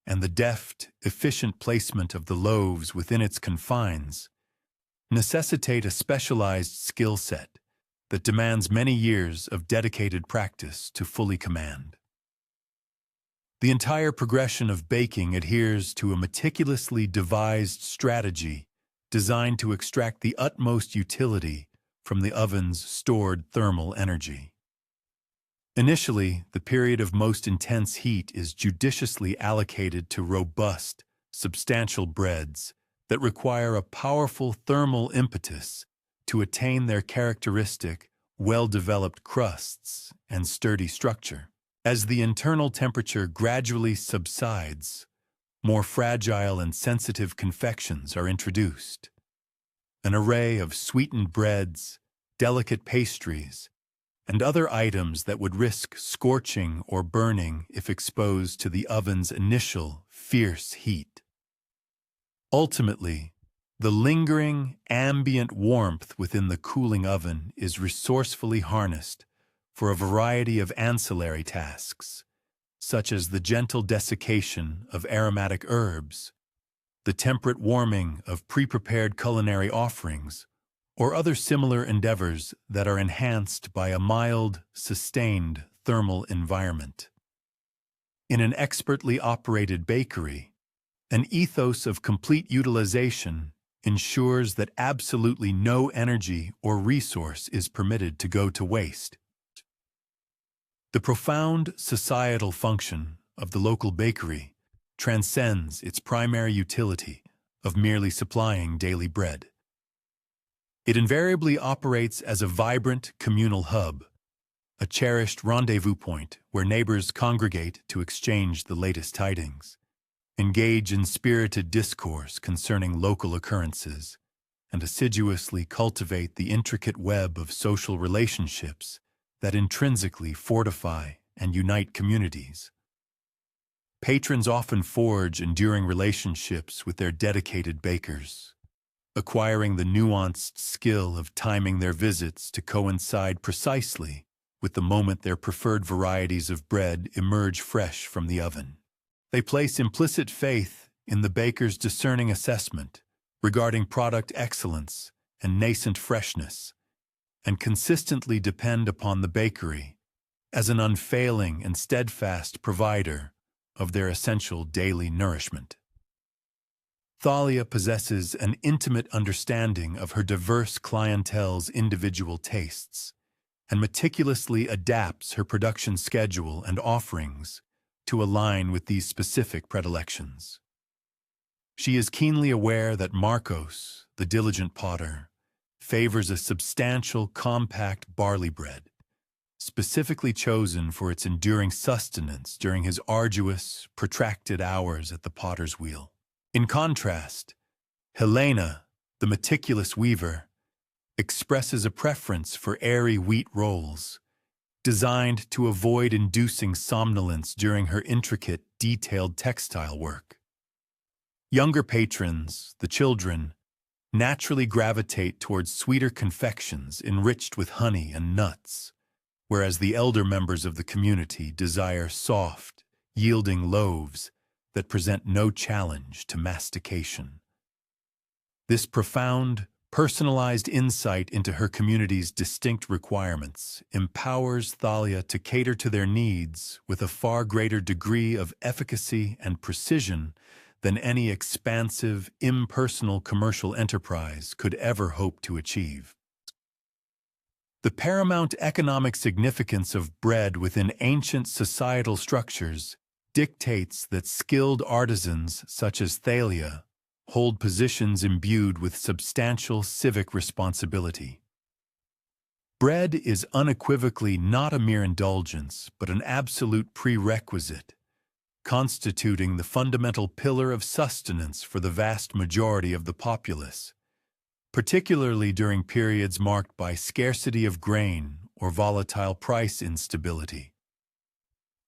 S1: and the deft, efficient placement of the loaves within its confines necessitate a specialized skill set that demands many years of dedicated practice to fully command. The entire progression of baking adheres to a meticulously devised strategy designed to extract the utmost utility from the oven's stored thermal energy. Initially, the period of most intense heat is judiciously allocated to robust, substantial breads that require a powerful thermal impetus to attain their characteristic, well-developed crusts and sturdy structure. As the internal temperature gradually subsides, more fragile and sensitive confections are introduced. An array of sweetened breads, delicate pastries, and other items that would risk scorching or burning if exposed to the oven's initial, fierce heat. Ultimately, the lingering, ambient warmth within the cooling oven is resourcefully harnessed for a variety of ancillary tasks, such as the gentle desiccation of aromatic herbs, the temperate warming of pre-prepared culinary offerings, or other similar endeavors that are enhanced by a mild, sustained thermal environment. In an expertly operated bakery, an ethos of complete utilization ensures that absolutely no energy or resource is permitted to go to waste. The profound societal function of the local bakery transcends its primary utility of merely supplying daily bread. It invariably operates as a vibrant communal hub, a cherished rendezvous point where neighbors congregate to exchange the latest tidings, engage in spirited discourse concerning local occurrences, and assiduously cultivate the intricate web of social relationships that intrinsically fortify and unite communities. Patrons often forge enduring relationships with their dedicated bakers, acquiring the nuanced skill of timing their visits to coincide precisely with the moment their preferred varieties of bread emerge fresh from the oven. They place implicit faith in the baker's discerning assessment regarding product excellence and nascent freshness, and consistently depend upon the bakery as an unfailing and steadfast provider of their essential daily nourishment. Thalia possesses an intimate understanding of her diverse clientele's individual tastes and meticulously adapts her production schedule and offerings to align with these specific predilections. She is keenly aware that Marcos, the diligent potter, favors a substantial, compact barley bread, specifically chosen for its enduring sustenance during his arduous, protracted hours at the potter's wheel. In contrast, Helena, the meticulous weaver, expresses a preference for airy wheat rolls, designed to avoid inducing somnolence during her intricate, detailed textile work. Younger patrons, the children, naturally gravitate towards sweeter confections enriched with honey and nuts, whereas the elder members of the community desire soft, yielding loaves that present no challenge to mastication. This profound, personalized insight into her community's distinct requirements empowers Thalia to cater to their needs with a far greater degree of efficacy and precision than any expansive, impersonal commercial enterprise could ever hope to achieve. The paramount economic significance of bread within ancient societal structures dictates that skilled artisans such as Thalia hold positions imbued with substantial civic responsibility. Bread is unequivocally not a mere indulgence, but an absolute prerequisite, constituting the fundamental pillar of sustenance for the vast majority of the populace, particularly during periods marked by scarcity of grain or volatile price instability.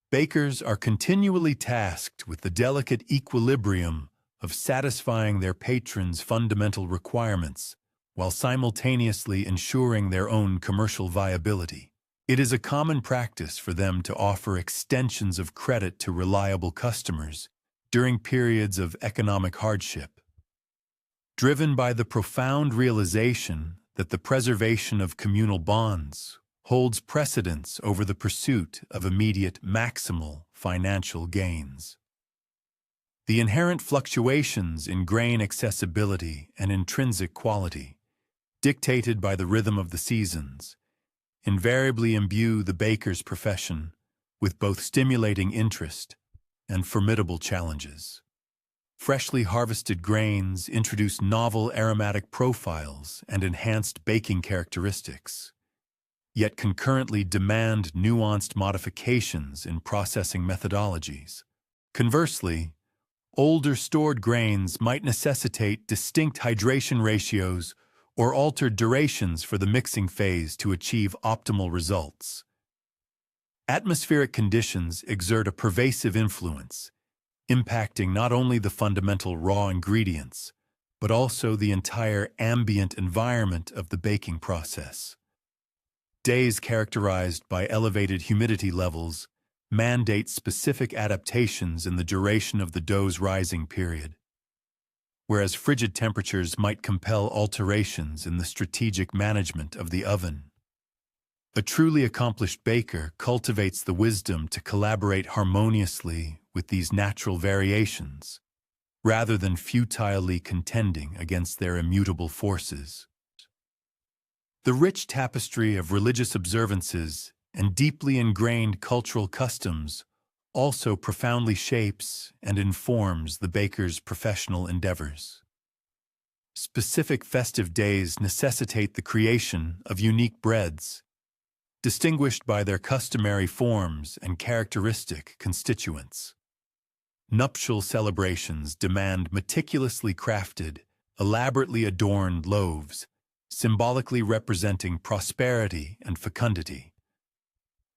S1: Bakers are continually tasked with the delicate equilibrium of satisfying their patrons' fundamental requirements while simultaneously ensuring their own commercial viability. It is a common practice for them to offer extensions of credit to reliable customers during periods of economic hardship. Driven by the profound realization that the preservation of communal bonds holds precedence over the pursuit of immediate maximal financial gains. The inherent fluctuations in grain accessibility and intrinsic quality, dictated by the rhythm of the seasons, invariably imbue the baker's profession with both stimulating interest and formidable challenges. Freshly harvested grains introduce novel aromatic profiles and enhanced baking characteristics, yet concurrently demand nuanced modifications in processing methodologies. Conversely, older stored grains might necessitate distinct hydration ratios or altered durations for the mixing phase to achieve optimal results. Atmospheric conditions exert a pervasive influence, impacting not only the fundamental raw ingredients, but also the entire ambient environment of the baking process. Days characterized by elevated humidity levels mandate specific adaptations in the duration of the dough's rising period, whereas frigid temperatures might compel alterations in the strategic management of the oven. A truly accomplished baker cultivates the wisdom to collaborate harmoniously with these natural variations, rather than futilely contending against their immutable forces. The rich tapestry of religious observances and deeply ingrained cultural customs also profoundly shapes and informs the baker's professional endeavors. Specific festive days necessitate the creation of unique breads, distinguished by their customary forms and characteristic constituents. Nuptial celebrations demand meticulously crafted, elaborately adorned loaves, symbolically representing prosperity and fecundity.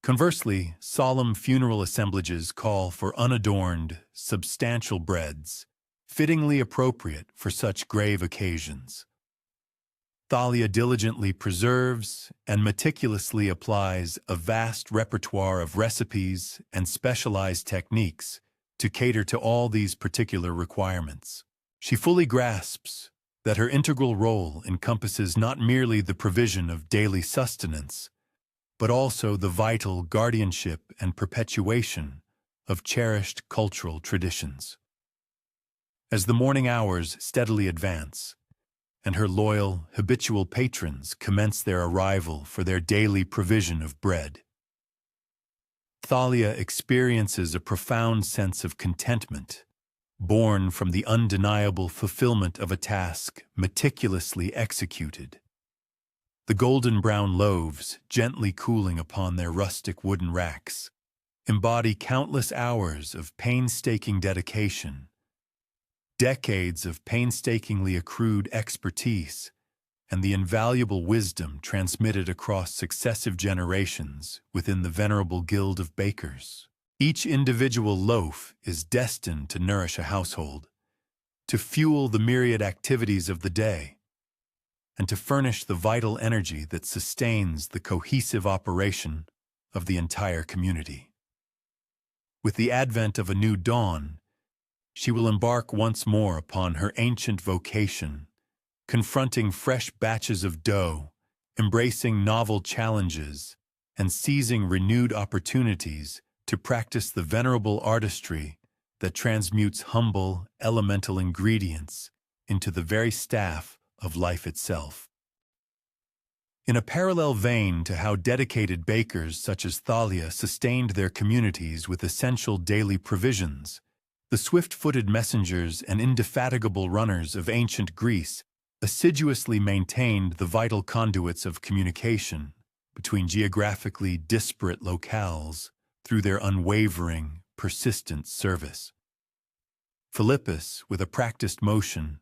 S1: Conversely, solemn funeral assemblages call for unadorned, substantial breads, fittingly appropriate for such grave occasions. Thalia diligently preserves and meticulously applies a vast repertoire of recipes and specialized techniques to cater to all these particular requirements. She fully grasps that her integral role encompasses not merely the provision of daily sustenance, but also the vital guardianship and perpetuation of cherished cultural traditions. As the morning hours steadily advance, and her loyal, habitual patrons commence their arrival for their daily provision of bread, Thalia experiences a profound sense of contentment, born from the undeniable fulfillment of a task meticulously executed. The golden brown loaves, gently cooling upon their rustic wooden racks, embody countless hours of painstaking dedication, decades of painstakingly accrued expertise, and the invaluable wisdom transmitted across successive generations within the venerable guild of bakers. Each individual loaf is destined to nourish a household, to fuel the myriad activities of the day, and to furnish the vital energy that sustains the cohesive operation of the entire community. With the advent of a new dawn, she will embark once more upon her ancient vocation, confronting fresh batches of dough, embracing novel challenges, and seizing renewed opportunities to practice the venerable artistry that transmutes humble, elemental ingredients into the very staff of life itself. In a parallel vein to how dedicated bakers such as Thalia sustained their communities with essential daily provisions, the swift-footed messengers and indefatigable runners of ancient Greece assiduously maintained the vital conduits of communication between geographically disparate locales through their unwavering, persistent service. Philippus, with a practiced motion,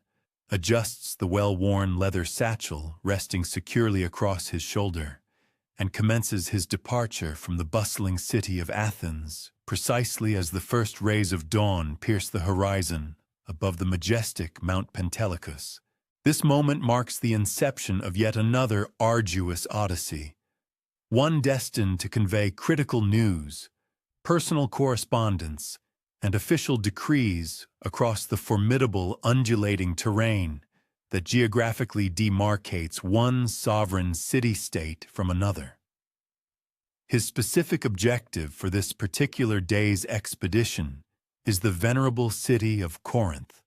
S1: adjusts the well-worn leather satchel resting securely across his shoulder and commences his departure from the bustling city of Athens precisely as the first rays of dawn pierce the horizon above the majestic Mount Pentelicus. This moment marks the inception of yet another arduous odyssey, one destined to convey critical news, personal correspondence, and official decrees across the formidable undulating terrain that geographically demarcates one sovereign city-state from another. His specific objective for this particular day's expedition is the venerable city of Corinth,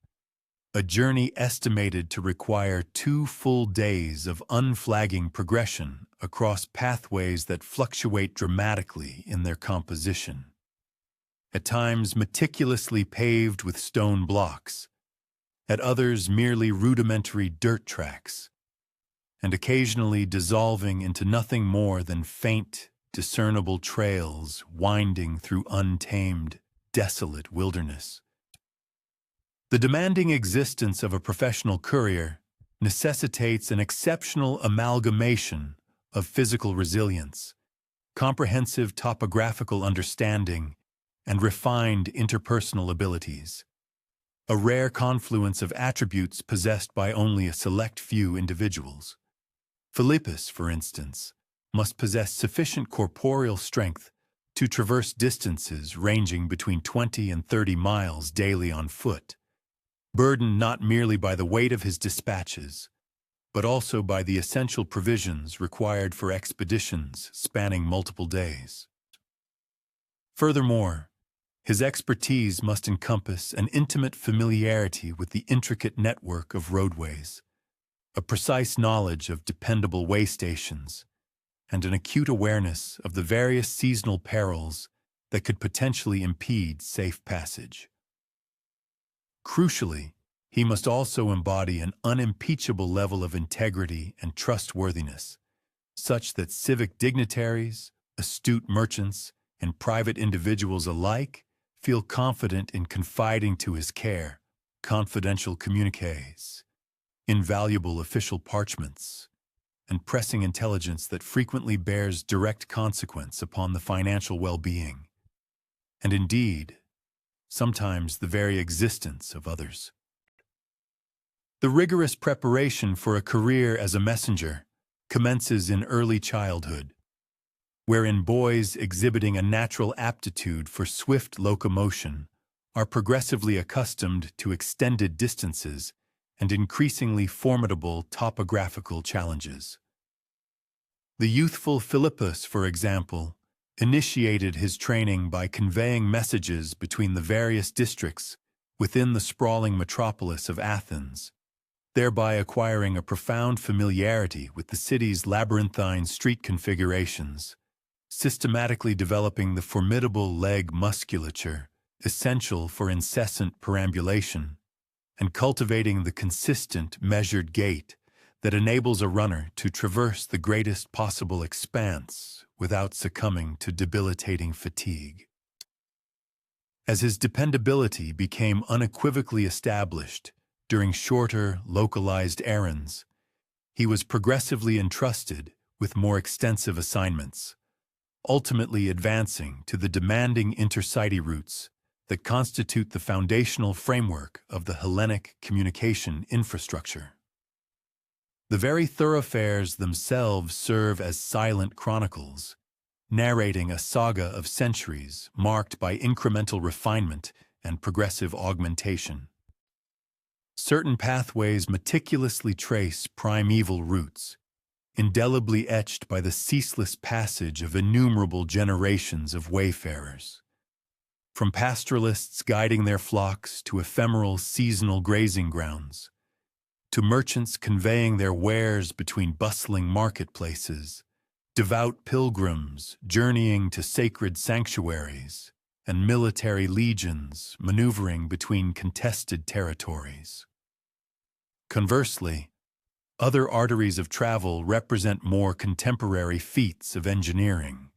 S1: a journey estimated to require 2 full days of unflagging progression across pathways that fluctuate dramatically in their composition. At times meticulously paved with stone blocks, at others merely rudimentary dirt tracks, and occasionally dissolving into nothing more than faint, discernible trails winding through untamed, desolate wilderness. The demanding existence of a professional courier necessitates an exceptional amalgamation of physical resilience, comprehensive topographical understanding, and refined interpersonal abilities, a rare confluence of attributes possessed by only a select few individuals. Philippus, for instance, must possess sufficient corporeal strength to traverse distances ranging between 20 and 30 miles daily on foot, burdened not merely by the weight of his dispatches, but also by the essential provisions required for expeditions spanning multiple days. Furthermore, his expertise must encompass an intimate familiarity with the intricate network of roadways, a precise knowledge of dependable way stations, and an acute awareness of the various seasonal perils that could potentially impede safe passage. Crucially, he must also embody an unimpeachable level of integrity and trustworthiness, such that civic dignitaries, astute merchants, and private individuals alike feel confident in confiding to his care confidential communiques, invaluable official parchments, and pressing intelligence that frequently bears direct consequence upon the financial well-being, and indeed, sometimes the very existence of others. The rigorous preparation for a career as a messenger commences in early childhood, wherein boys exhibiting a natural aptitude for swift locomotion are progressively accustomed to extended distances and increasingly formidable topographical challenges. The youthful Philippus, for example, initiated his training by conveying messages between the various districts within the sprawling metropolis of Athens, thereby acquiring a profound familiarity with the city's labyrinthine street configurations, systematically developing the formidable leg musculature essential for incessant perambulation, and cultivating the consistent, measured gait that enables a runner to traverse the greatest possible expanse without succumbing to debilitating fatigue. As his dependability became unequivocally established during shorter, localized errands, he was progressively entrusted with more extensive assignments, ultimately advancing to the demanding intercity routes that constitute the foundational framework of the Hellenic communication infrastructure. The very thoroughfares themselves serve as silent chronicles, narrating a saga of centuries marked by incremental refinement and progressive augmentation. Certain pathways meticulously trace primeval routes, indelibly etched by the ceaseless passage of innumerable generations of wayfarers. From pastoralists guiding their flocks to ephemeral seasonal grazing grounds, to merchants conveying their wares between bustling marketplaces, devout pilgrims journeying to sacred sanctuaries, and military legions maneuvering between contested territories. Conversely, other arteries of travel represent more contemporary feats of engineering,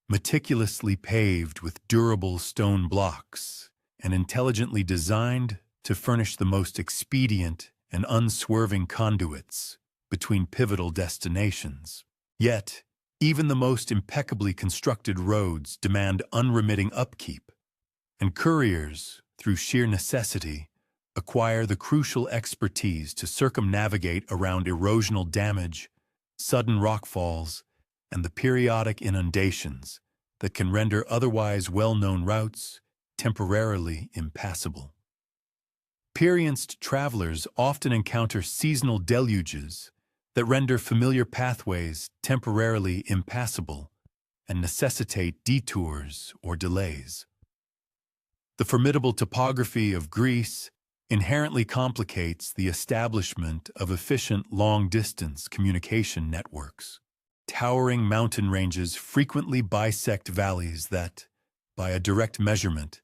S1: meticulously paved with durable stone blocks and intelligently designed to furnish the most expedient and unswerving conduits between pivotal destinations. Yet, even the most impeccably constructed roads demand unremitting upkeep, and couriers, through sheer necessity, acquire the crucial expertise to circumnavigate around erosional damage, sudden rockfalls, and the periodic inundations that can render otherwise well-known routes temporarily impassable. Experienced travelers often encounter seasonal deluges that render familiar pathways temporarily impassable and necessitate detours or delays. The formidable topography of Greece inherently complicates the establishment of efficient long-distance communication networks. Towering mountain ranges frequently bisect valleys that, by a direct measurement,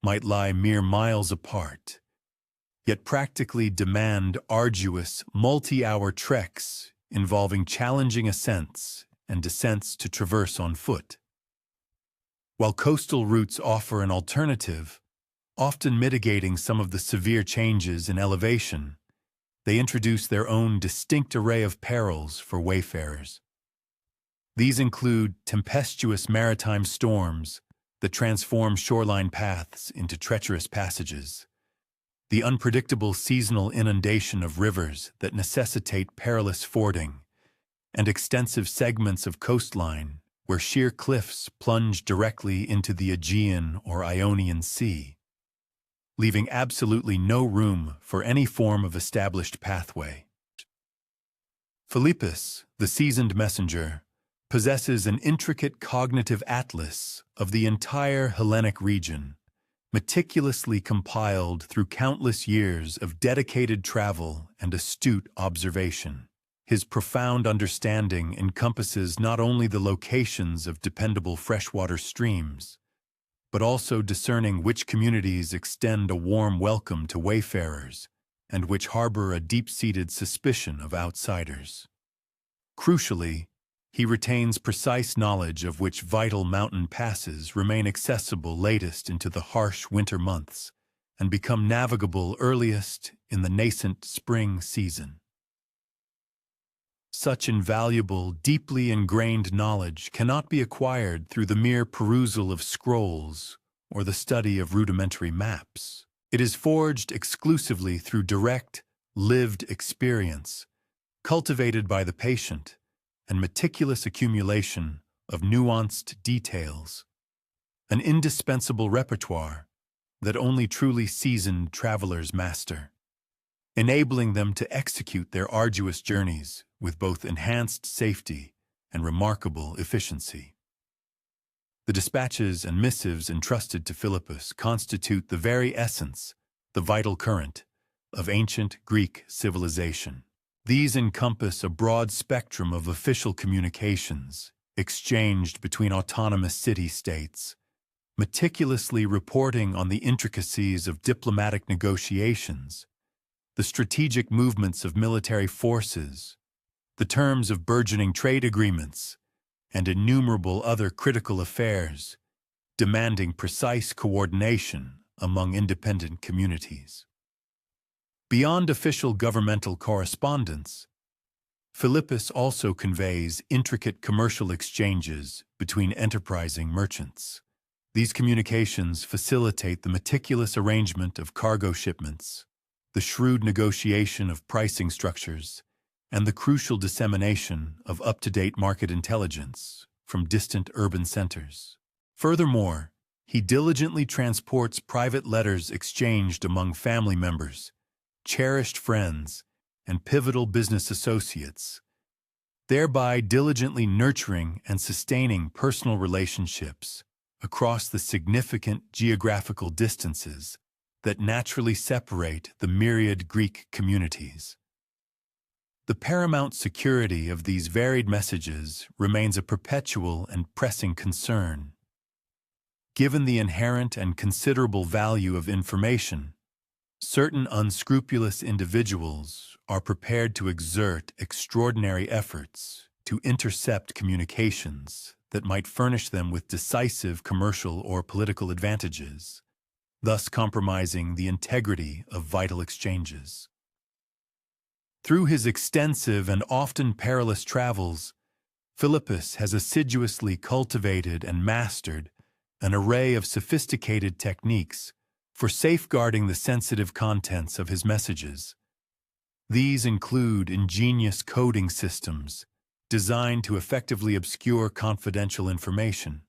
S1: might lie mere miles apart, yet practically demand arduous, multi-hour treks involving challenging ascents and descents to traverse on foot. While coastal routes offer an alternative, often mitigating some of the severe changes in elevation, they introduce their own distinct array of perils for wayfarers. These include tempestuous maritime storms that transform shoreline paths into treacherous passages, the unpredictable seasonal inundation of rivers that necessitate perilous fording, and extensive segments of coastline where sheer cliffs plunge directly into the Aegean or Ionian Sea, leaving absolutely no room for any form of established pathway. Philippus, the seasoned messenger, possesses an intricate cognitive atlas of the entire Hellenic region, meticulously compiled through countless years of dedicated travel and astute observation. His profound understanding encompasses not only the locations of dependable freshwater streams, but also discerning which communities extend a warm welcome to wayfarers and which harbor a deep-seated suspicion of outsiders. Crucially, he retains precise knowledge of which vital mountain passes remain accessible latest into the harsh winter months and become navigable earliest in the nascent spring season. Such invaluable, deeply ingrained knowledge cannot be acquired through the mere perusal of scrolls or the study of rudimentary maps. It is forged exclusively through direct, lived experience, cultivated by the patient, and meticulous accumulation of nuanced details, an indispensable repertoire that only truly seasoned travelers master, enabling them to execute their arduous journeys with both enhanced safety and remarkable efficiency. The dispatches and missives entrusted to Philippus constitute the very essence, the vital current, of ancient Greek civilization. These encompass a broad spectrum of official communications exchanged between autonomous city-states, meticulously reporting on the intricacies of diplomatic negotiations, the strategic movements of military forces, the terms of burgeoning trade agreements, and innumerable other critical affairs, demanding precise coordination among independent communities. Beyond official governmental correspondence, Philippus also conveys intricate commercial exchanges between enterprising merchants. These communications facilitate the meticulous arrangement of cargo shipments, the shrewd negotiation of pricing structures, and the crucial dissemination of up-to-date market intelligence from distant urban centers. Furthermore, he diligently transports private letters exchanged among family members, cherished friends, and pivotal business associates, thereby diligently nurturing and sustaining personal relationships across the significant geographical distances that naturally separate the myriad Greek communities. The paramount security of these varied messages remains a perpetual and pressing concern. Given the inherent and considerable value of information, certain unscrupulous individuals are prepared to exert extraordinary efforts to intercept communications that might furnish them with decisive commercial or political advantages, thus compromising the integrity of vital exchanges. Through his extensive and often perilous travels, Philippus has assiduously cultivated and mastered an array of sophisticated techniques for safeguarding the sensitive contents of his messages. These include ingenious coding systems designed to effectively obscure confidential information,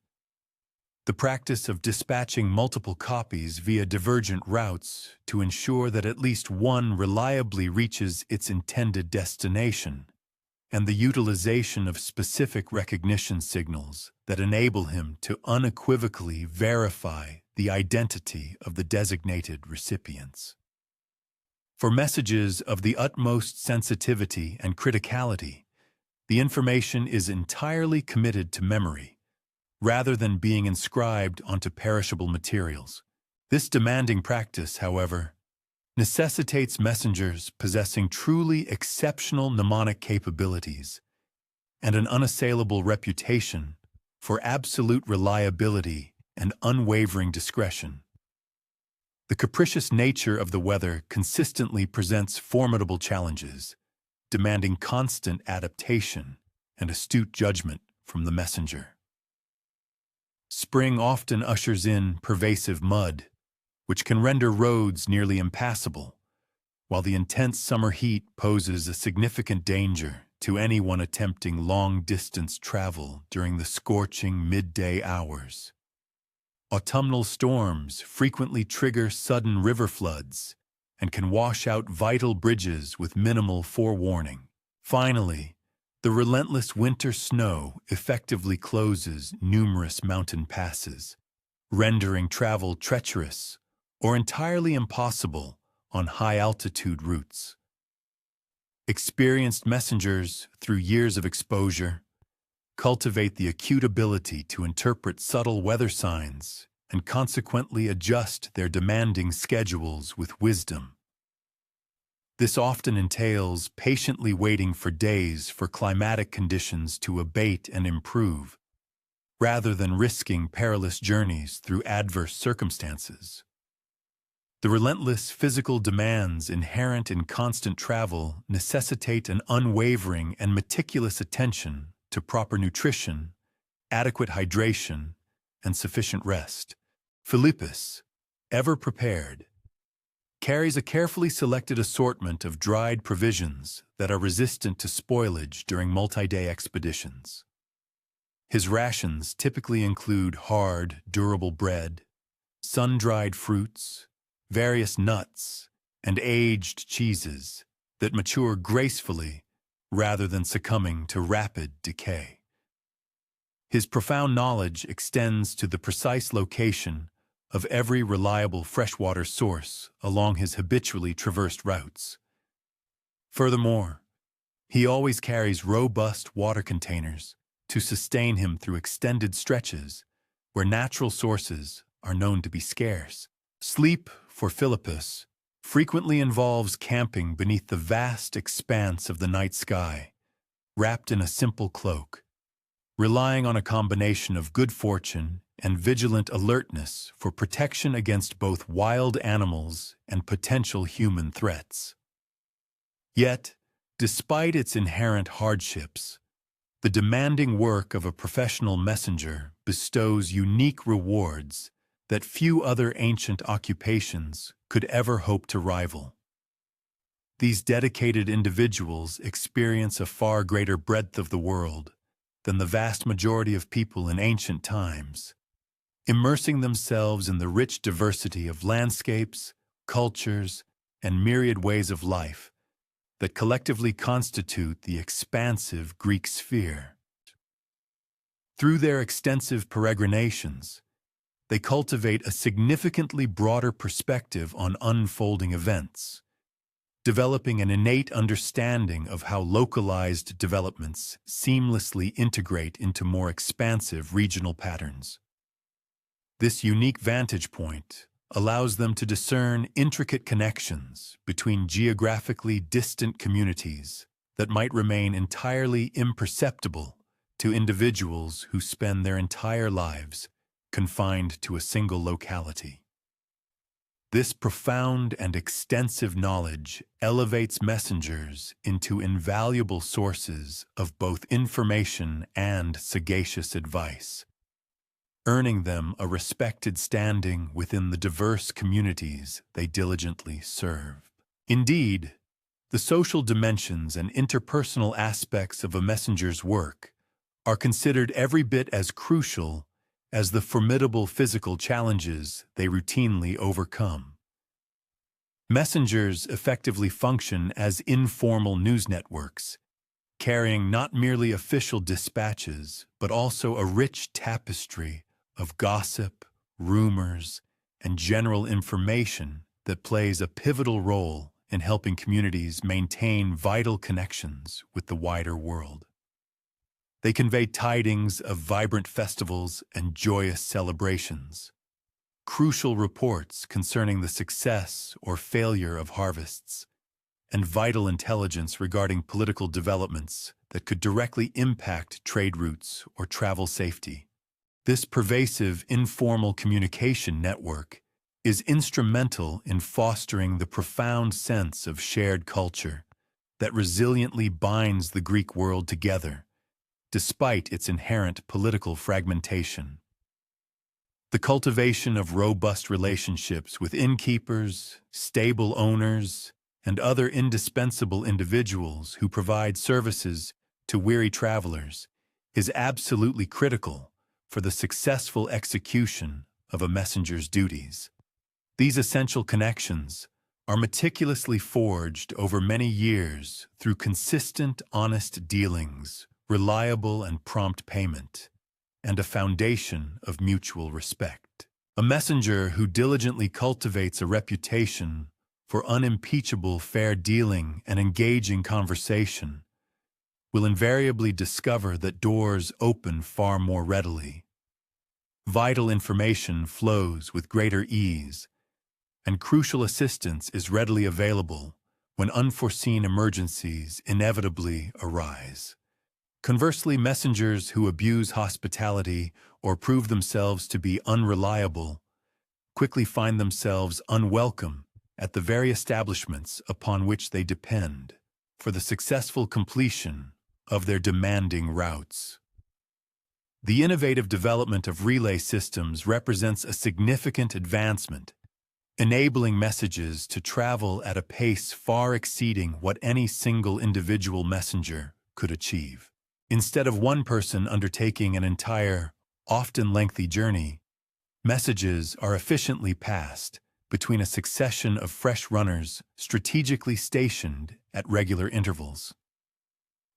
S1: the practice of dispatching multiple copies via divergent routes to ensure that at least one reliably reaches its intended destination, and the utilization of specific recognition signals that enable him to unequivocally verify the identity of the designated recipients. For messages of the utmost sensitivity and criticality, the information is entirely committed to memory, rather than being inscribed onto perishable materials. This demanding practice, however, necessitates messengers possessing truly exceptional mnemonic capabilities and an unassailable reputation for absolute reliability and unwavering discretion. The capricious nature of the weather consistently presents formidable challenges, demanding constant adaptation and astute judgment from the messenger. Spring often ushers in pervasive mud, which can render roads nearly impassable, while the intense summer heat poses a significant danger to anyone attempting long-distance travel during the scorching midday hours. Autumnal storms frequently trigger sudden river floods and can wash out vital bridges with minimal forewarning. Finally, the relentless winter snow effectively closes numerous mountain passes, rendering travel treacherous or entirely impossible on high-altitude routes. Experienced messengers, through years of exposure, cultivate the acute ability to interpret subtle weather signs and consequently adjust their demanding schedules with wisdom. This often entails patiently waiting for days for climatic conditions to abate and improve, rather than risking perilous journeys through adverse circumstances. The relentless physical demands inherent in constant travel necessitate an unwavering and meticulous attention to proper nutrition, adequate hydration, and sufficient rest. Philippus, ever prepared, carries a carefully selected assortment of dried provisions that are resistant to spoilage during multi-day expeditions. His rations typically include hard, durable bread, sun-dried fruits, various nuts, and aged cheeses that mature gracefully rather than succumbing to rapid decay. His profound knowledge extends to the precise location of every reliable freshwater source along his habitually traversed routes. Furthermore, he always carries robust water containers to sustain him through extended stretches where natural sources are known to be scarce. Sleep, for Philippus, frequently involves camping beneath the vast expanse of the night sky, wrapped in a simple cloak, relying on a combination of good fortune and vigilant alertness for protection against both wild animals and potential human threats. Yet, despite its inherent hardships, the demanding work of a professional messenger bestows unique rewards that few other ancient occupations could ever hope to rival. These dedicated individuals experience a far greater breadth of the world than the vast majority of people in ancient times, immersing themselves in the rich diversity of landscapes, cultures, and myriad ways of life that collectively constitute the expansive Greek sphere. Through their extensive peregrinations, they cultivate a significantly broader perspective on unfolding events, developing an innate understanding of how localized developments seamlessly integrate into more expansive regional patterns. This unique vantage point allows them to discern intricate connections between geographically distant communities that might remain entirely imperceptible to individuals who spend their entire lives confined to a single locality. This profound and extensive knowledge elevates messengers into invaluable sources of both information and sagacious advice, earning them a respected standing within the diverse communities they diligently serve. Indeed, the social dimensions and interpersonal aspects of a messenger's work are considered every bit as crucial as the formidable physical challenges they routinely overcome. Messengers effectively function as informal news networks, carrying not merely official dispatches, but also a rich tapestry of gossip, rumors, and general information that plays a pivotal role in helping communities maintain vital connections with the wider world. They convey tidings of vibrant festivals and joyous celebrations, crucial reports concerning the success or failure of harvests, and vital intelligence regarding political developments that could directly impact trade routes or travel safety. This pervasive informal communication network is instrumental in fostering the profound sense of shared culture that resiliently binds the Greek world together, despite its inherent political fragmentation. The cultivation of robust relationships with innkeepers, stable owners, and other indispensable individuals who provide services to weary travelers is absolutely critical for the successful execution of a messenger's duties. These essential connections are meticulously forged over many years through consistent, honest dealings, reliable and prompt payment, and a foundation of mutual respect. A messenger who diligently cultivates a reputation for unimpeachable fair dealing and engaging conversation will invariably discover that doors open far more readily. Vital information flows with greater ease, and crucial assistance is readily available when unforeseen emergencies inevitably arise. Conversely, messengers who abuse hospitality or prove themselves to be unreliable quickly find themselves unwelcome at the very establishments upon which they depend for the successful completion of their demanding routes. The innovative development of relay systems represents a significant advancement, enabling messages to travel at a pace far exceeding what any single individual messenger could achieve. Instead of one person undertaking an entire, often lengthy journey, messages are efficiently passed between a succession of fresh runners strategically stationed at regular intervals.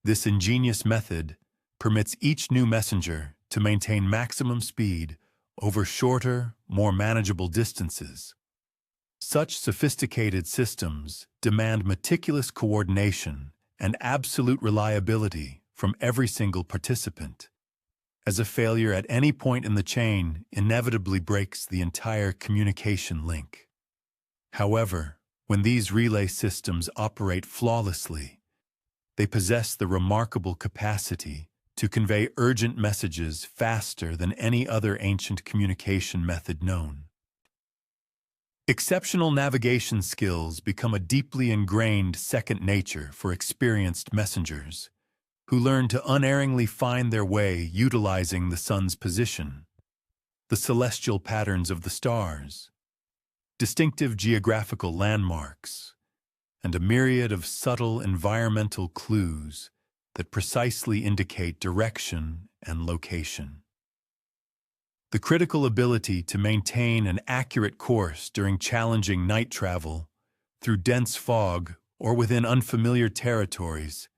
S1: This ingenious method permits each new messenger to maintain maximum speed over shorter, more manageable distances. Such sophisticated systems demand meticulous coordination and absolute reliability from every single participant, as a failure at any point in the chain inevitably breaks the entire communication link. However, when these relay systems operate flawlessly, they possess the remarkable capacity to convey urgent messages faster than any other ancient communication method known. Exceptional navigation skills become a deeply ingrained second nature for experienced messengers, who learn to unerringly find their way utilizing the sun's position, the celestial patterns of the stars, distinctive geographical landmarks, and a myriad of subtle environmental clues that precisely indicate direction and location. The critical ability to maintain an accurate course during challenging night travel, through dense fog or within unfamiliar territories,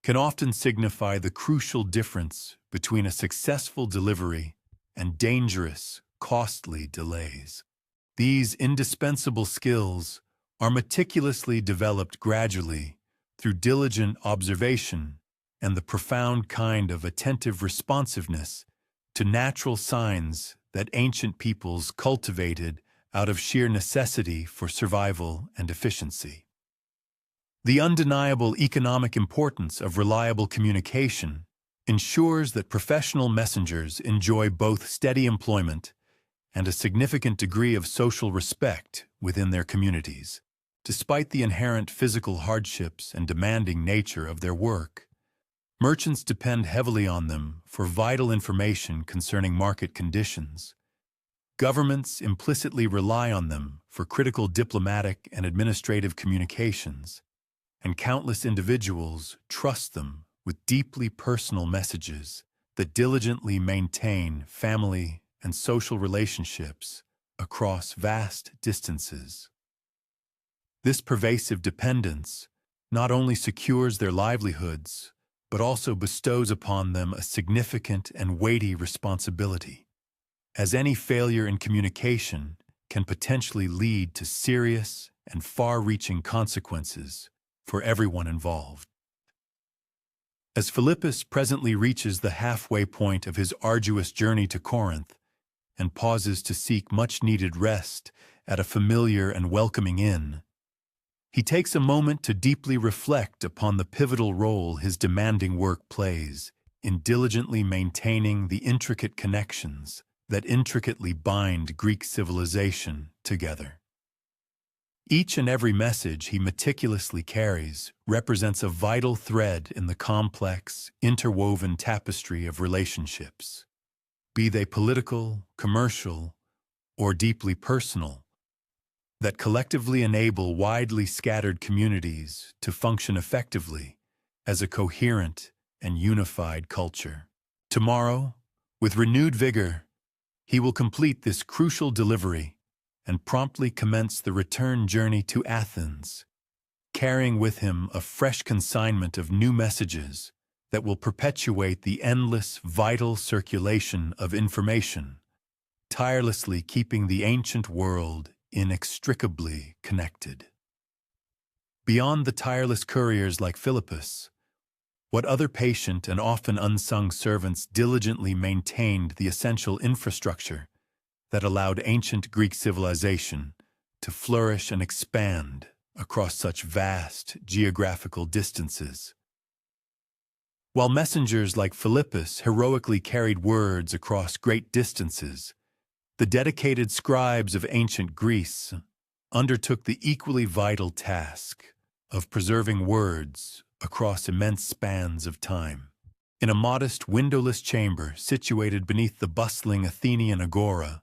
S1: can often signify the crucial difference between a successful delivery and dangerous costly delays. These indispensable skills are meticulously developed gradually through diligent observation and the profound kind of attentive responsiveness to natural signs that ancient peoples cultivated out of sheer necessity for survival and efficiency. The undeniable economic importance of reliable communication ensures that professional messengers enjoy both steady employment and a significant degree of social respect within their communities. Despite the inherent physical hardships and demanding nature of their work, merchants depend heavily on them for vital information concerning market conditions. Governments implicitly rely on them for critical diplomatic and administrative communications, and countless individuals trust them with deeply personal messages that diligently maintain family and social relationships across vast distances. This pervasive dependence not only secures their livelihoods, but also bestows upon them a significant and weighty responsibility, as any failure in communication can potentially lead to serious and far-reaching consequences for everyone involved. As Philippus presently reaches the halfway point of his arduous journey to Corinth and pauses to seek much-needed rest at a familiar and welcoming inn, he takes a moment to deeply reflect upon the pivotal role his demanding work plays in diligently maintaining the intricate connections that intricately bind Greek civilization together. Each and every message he meticulously carries represents a vital thread in the complex, interwoven tapestry of relationships. Be they political, commercial, or deeply personal, that collectively enable widely scattered communities to function effectively as a coherent and unified culture. Tomorrow, with renewed vigor, he will complete this crucial delivery and promptly commence the return journey to Athens, carrying with him a fresh consignment of new messages that will perpetuate the endless, vital circulation of information, tirelessly keeping the ancient world inextricably connected. Beyond the tireless couriers like Philippus, what other patient and often unsung servants diligently maintained the essential infrastructure that allowed ancient Greek civilization to flourish and expand across such vast geographical distances? While messengers like Philippus heroically carried words across great distances, the dedicated scribes of ancient Greece undertook the equally vital task of preserving words across immense spans of time. In a modest, windowless chamber situated beneath the bustling Athenian agora,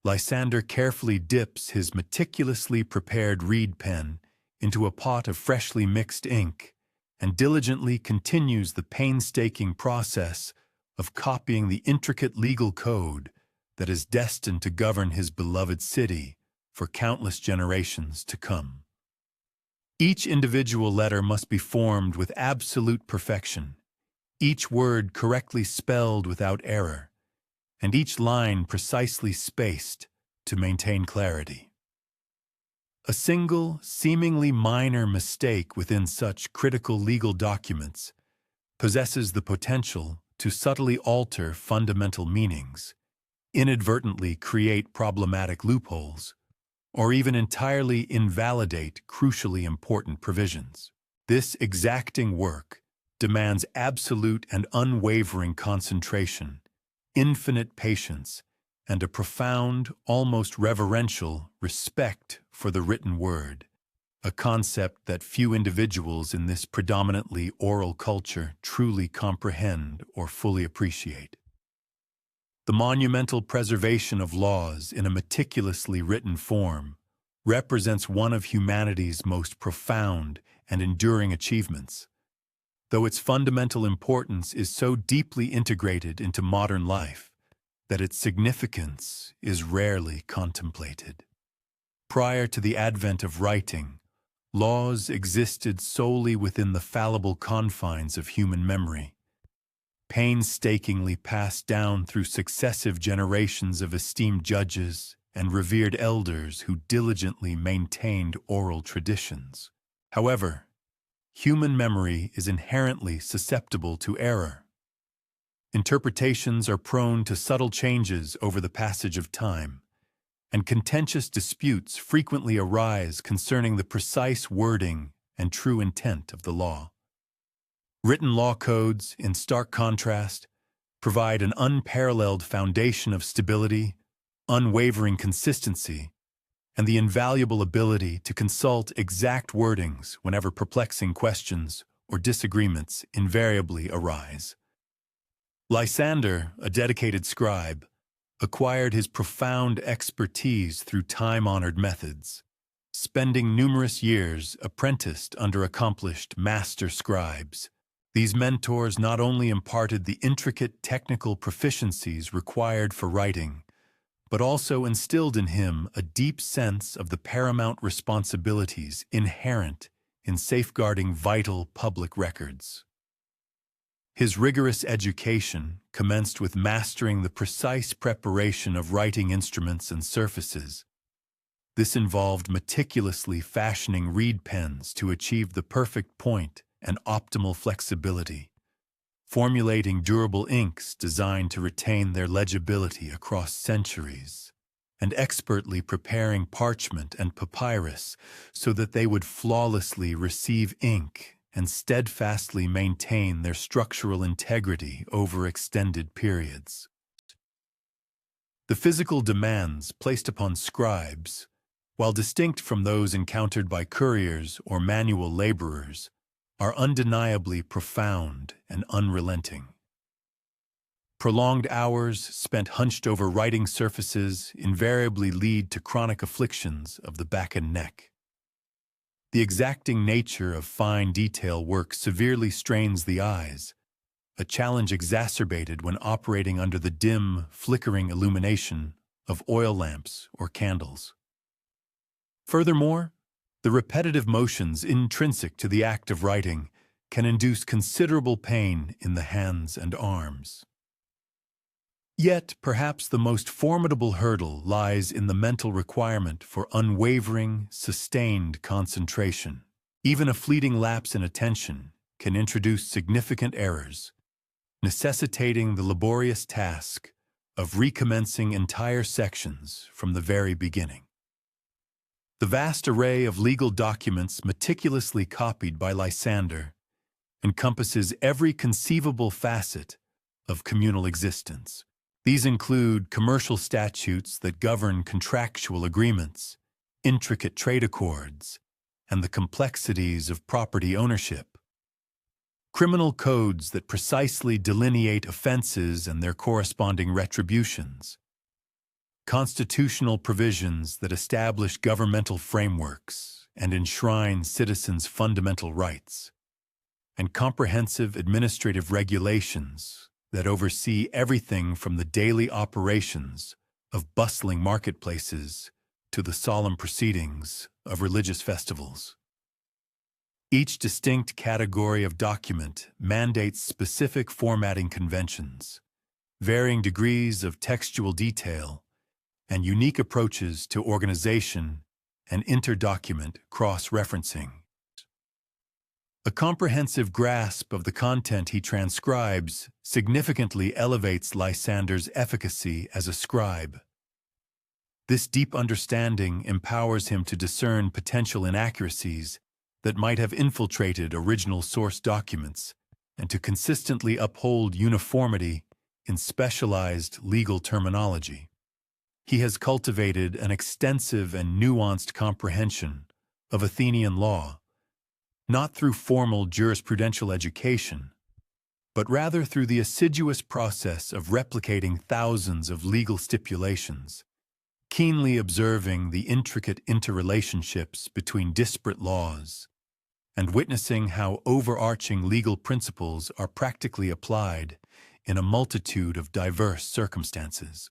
S1: Lysander carefully dips his meticulously prepared reed pen into a pot of freshly mixed ink and diligently continues the painstaking process of copying the intricate legal code that is destined to govern his beloved city for countless generations to come. Each individual letter must be formed with absolute perfection, each word correctly spelled without error, and each line precisely spaced to maintain clarity. A single, seemingly minor mistake within such critical legal documents possesses the potential to subtly alter fundamental meanings, inadvertently create problematic loopholes, or even entirely invalidate crucially important provisions. This exacting work demands absolute and unwavering concentration, infinite patience, and a profound, almost reverential respect for the written word, a concept that few individuals in this predominantly oral culture truly comprehend or fully appreciate. The monumental preservation of laws in a meticulously written form represents one of humanity's most profound and enduring achievements, though its fundamental importance is so deeply integrated into modern life that its significance is rarely contemplated. Prior to the advent of writing, laws existed solely within the fallible confines of human memory. painstakingly passed down through successive generations of esteemed judges and revered elders who diligently maintained oral traditions. However, human memory is inherently susceptible to error. Interpretations are prone to subtle changes over the passage of time, and contentious disputes frequently arise concerning the precise wording and true intent of the law. Written law codes, in stark contrast, provide an unparalleled foundation of stability, unwavering consistency, and the invaluable ability to consult exact wordings whenever perplexing questions or disagreements invariably arise. Lysander, a dedicated scribe, acquired his profound expertise through time-honored methods, spending numerous years apprenticed under accomplished master scribes. These mentors not only imparted the intricate technical proficiencies required for writing, but also instilled in him a deep sense of the paramount responsibilities inherent in safeguarding vital public records. His rigorous education commenced with mastering the precise preparation of writing instruments and surfaces. This involved meticulously fashioning reed pens to achieve the perfect point and optimal flexibility, formulating durable inks designed to retain their legibility across centuries, and expertly preparing parchment and papyrus so that they would flawlessly receive ink and steadfastly maintain their structural integrity over extended periods. The physical demands placed upon scribes, while distinct from those encountered by couriers or manual laborers, are undeniably profound and unrelenting. Prolonged hours spent hunched over writing surfaces invariably lead to chronic afflictions of the back and neck. The exacting nature of fine detail work severely strains the eyes, a challenge exacerbated when operating under the dim, flickering illumination of oil lamps or candles. Furthermore, the repetitive motions intrinsic to the act of writing can induce considerable pain in the hands and arms. Yet, perhaps the most formidable hurdle lies in the mental requirement for unwavering, sustained concentration. Even a fleeting lapse in attention can introduce significant errors, necessitating the laborious task of recommencing entire sections from the very beginning. The vast array of legal documents meticulously copied by Lysander encompasses every conceivable facet of communal existence. These include commercial statutes that govern contractual agreements, intricate trade accords, and the complexities of property ownership, criminal codes that precisely delineate offenses and their corresponding retributions, constitutional provisions that establish governmental frameworks and enshrine citizens' fundamental rights, and comprehensive administrative regulations that oversee everything from the daily operations of bustling marketplaces to the solemn proceedings of religious festivals. Each distinct category of document mandates specific formatting conventions, varying degrees of textual detail, and unique approaches to organization and inter-document cross-referencing. A comprehensive grasp of the content he transcribes significantly elevates Lysander's efficacy as a scribe. This deep understanding empowers him to discern potential inaccuracies that might have infiltrated original source documents and to consistently uphold uniformity in specialized legal terminology. He has cultivated an extensive and nuanced comprehension of Athenian law, not through formal jurisprudential education, but rather through the assiduous process of replicating thousands of legal stipulations, keenly observing the intricate interrelationships between disparate laws, and witnessing how overarching legal principles are practically applied in a multitude of diverse circumstances.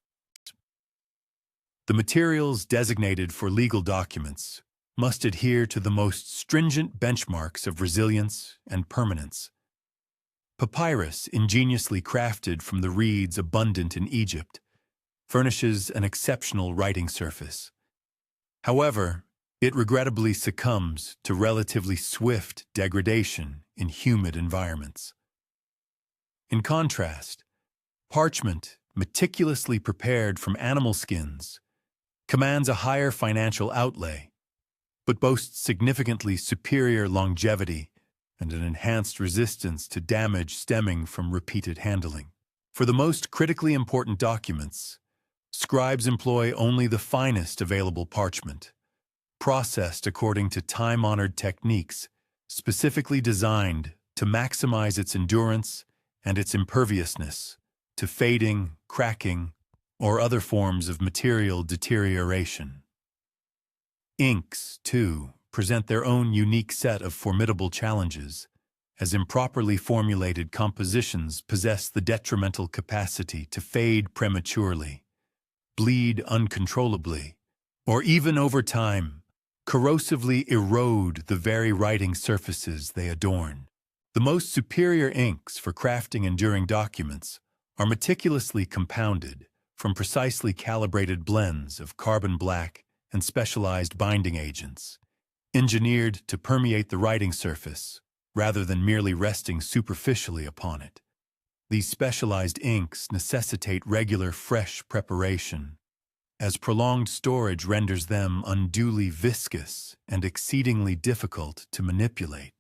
S1: The materials designated for legal documents must adhere to the most stringent benchmarks of resilience and permanence. Papyrus, ingeniously crafted from the reeds abundant in Egypt, furnishes an exceptional writing surface. However, it regrettably succumbs to relatively swift degradation in humid environments. In contrast, parchment, meticulously prepared from animal skins, commands a higher financial outlay, but boasts significantly superior longevity and an enhanced resistance to damage stemming from repeated handling. For the most critically important documents, scribes employ only the finest available parchment, processed according to time-honored techniques specifically designed to maximize its endurance and its imperviousness to fading, cracking, or other forms of material deterioration. Inks, too, present their own unique set of formidable challenges, as improperly formulated compositions possess the detrimental capacity to fade prematurely, bleed uncontrollably, or even over time, corrosively erode the very writing surfaces they adorn. The most superior inks for crafting enduring documents are meticulously compounded from precisely calibrated blends of carbon black and specialized binding agents, engineered to permeate the writing surface rather than merely resting superficially upon it. These specialized inks necessitate regular fresh preparation, as prolonged storage renders them unduly viscous and exceedingly difficult to manipulate.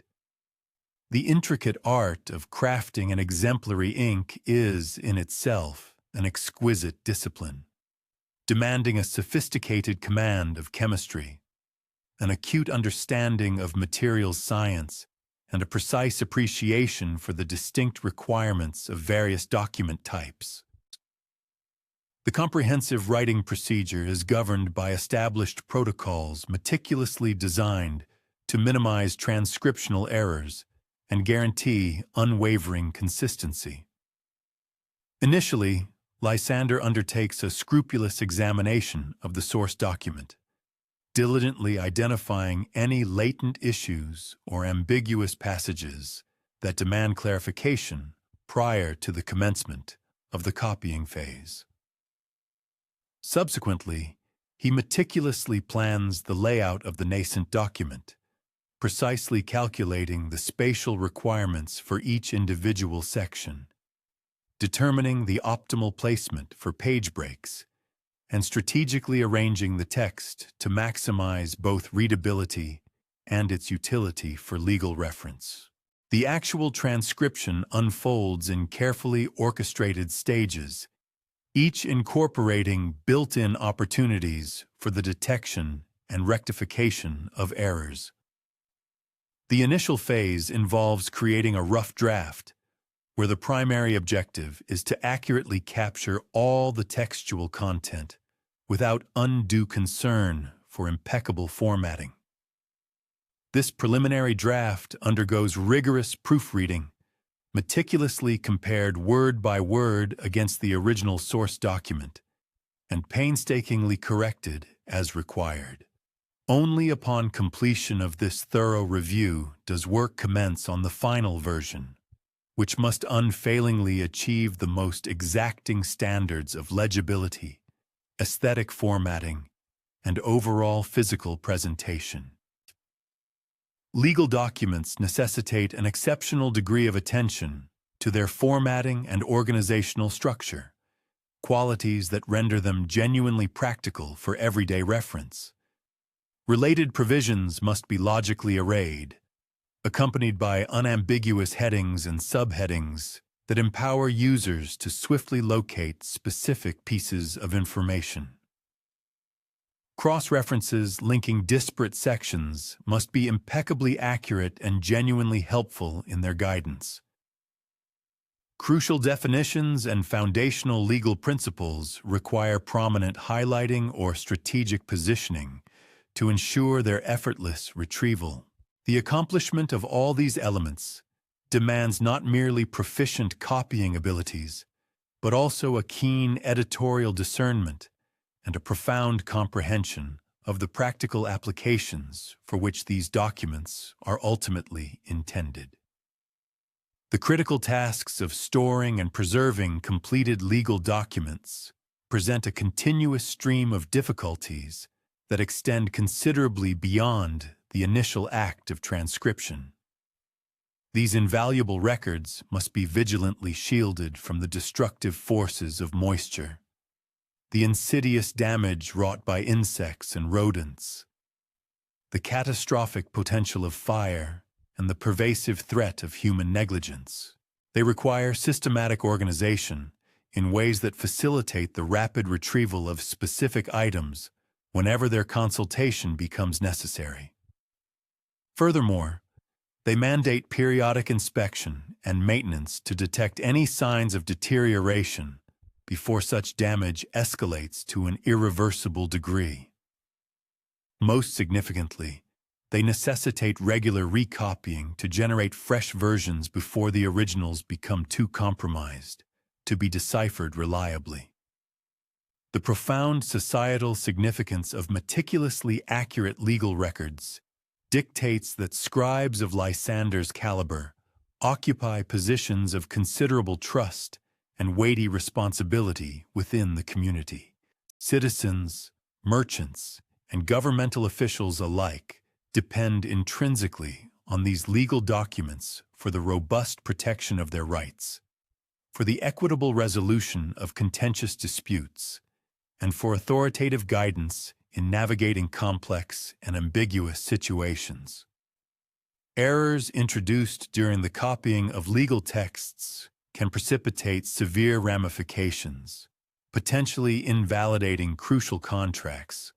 S1: The intricate art of crafting an exemplary ink is, in itself, an exquisite discipline, demanding a sophisticated command of chemistry, an acute understanding of materials science, and a precise appreciation for the distinct requirements of various document types. The comprehensive writing procedure is governed by established protocols meticulously designed to minimize transcriptional errors and guarantee unwavering consistency. Initially, Lysander undertakes a scrupulous examination of the source document, diligently identifying any latent issues or ambiguous passages that demand clarification prior to the commencement of the copying phase. Subsequently, he meticulously plans the layout of the nascent document, precisely calculating the spatial requirements for each individual section, determining the optimal placement for page breaks, and strategically arranging the text to maximize both readability and its utility for legal reference. The actual transcription unfolds in carefully orchestrated stages, each incorporating built-in opportunities for the detection and rectification of errors. The initial phase involves creating a rough draft, where the primary objective is to accurately capture all the textual content without undue concern for impeccable formatting. This preliminary draft undergoes rigorous proofreading, meticulously compared word by word against the original source document, and painstakingly corrected as required. Only upon completion of this thorough review does work commence on the final version, which must unfailingly achieve the most exacting standards of legibility, aesthetic formatting, and overall physical presentation. Legal documents necessitate an exceptional degree of attention to their formatting and organizational structure, qualities that render them genuinely practical for everyday reference. Related provisions must be logically arrayed, accompanied by unambiguous headings and subheadings that empower users to swiftly locate specific pieces of information. Cross-references linking disparate sections must be impeccably accurate and genuinely helpful in their guidance. Crucial definitions and foundational legal principles require prominent highlighting or strategic positioning to ensure their effortless retrieval. The accomplishment of all these elements demands not merely proficient copying abilities, but also a keen editorial discernment and a profound comprehension of the practical applications for which these documents are ultimately intended. The critical tasks of storing and preserving completed legal documents present a continuous stream of difficulties that extend considerably beyond the initial act of transcription. These invaluable records must be vigilantly shielded from the destructive forces of moisture, the insidious damage wrought by insects and rodents, the catastrophic potential of fire, and the pervasive threat of human negligence. They require systematic organization in ways that facilitate the rapid retrieval of specific items whenever their consultation becomes necessary. Furthermore, they mandate periodic inspection and maintenance to detect any signs of deterioration before such damage escalates to an irreversible degree. Most significantly, they necessitate regular recopying to generate fresh versions before the originals become too compromised to be deciphered reliably. The profound societal significance of meticulously accurate legal records dictates that scribes of Lysander's caliber occupy positions of considerable trust and weighty responsibility within the community. Citizens, merchants, and governmental officials alike depend intrinsically on these legal documents for the robust protection of their rights, for the equitable resolution of contentious disputes, and for authoritative guidance in navigating complex and ambiguous situations. Errors introduced during the copying of legal texts can precipitate severe ramifications, potentially invalidating crucial contracts,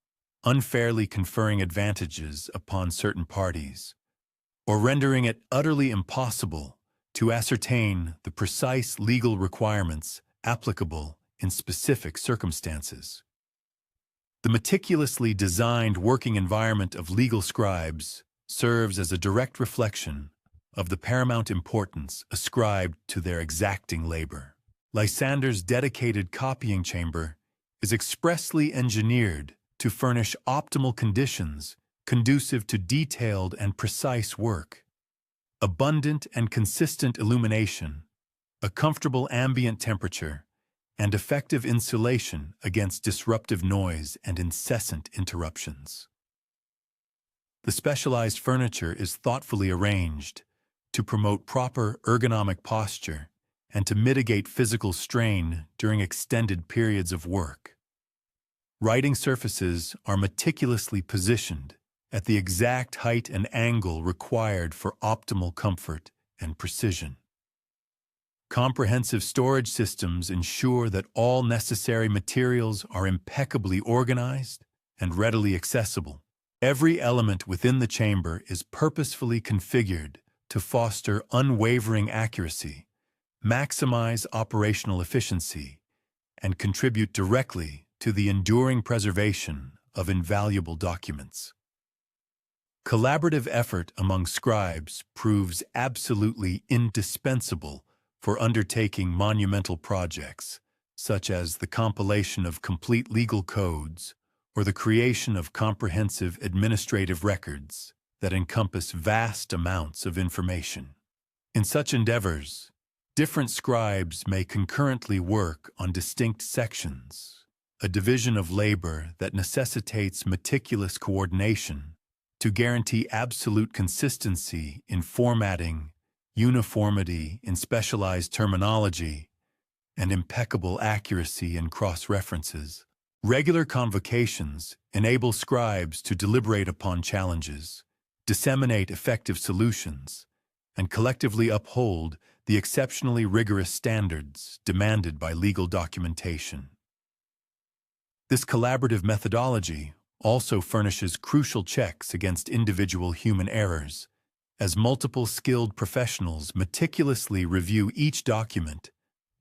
S1: unfairly conferring advantages upon certain parties, or rendering it utterly impossible to ascertain the precise legal requirements applicable in specific circumstances. The meticulously designed working environment of legal scribes serves as a direct reflection of the paramount importance ascribed to their exacting labor. Lysander's dedicated copying chamber is expressly engineered to furnish optimal conditions conducive to detailed and precise work. Abundant and consistent illumination, a comfortable ambient temperature, and effective insulation against disruptive noise and incessant interruptions. The specialized furniture is thoughtfully arranged to promote proper ergonomic posture and to mitigate physical strain during extended periods of work. Writing surfaces are meticulously positioned at the exact height and angle required for optimal comfort and precision. Comprehensive storage systems ensure that all necessary materials are impeccably organized and readily accessible. Every element within the chamber is purposefully configured to foster unwavering accuracy, maximize operational efficiency, and contribute directly to the enduring preservation of invaluable documents. Collaborative effort among scribes proves absolutely indispensable for undertaking monumental projects, such as the compilation of complete legal codes or the creation of comprehensive administrative records that encompass vast amounts of information. In such endeavors, different scribes may concurrently work on distinct sections, a division of labor that necessitates meticulous coordination to guarantee absolute consistency in formatting, uniformity in specialized terminology, and impeccable accuracy in cross-references. Regular convocations enable scribes to deliberate upon challenges, disseminate effective solutions, and collectively uphold the exceptionally rigorous standards demanded by legal documentation. This collaborative methodology also furnishes crucial checks against individual human errors, as multiple skilled professionals meticulously review each document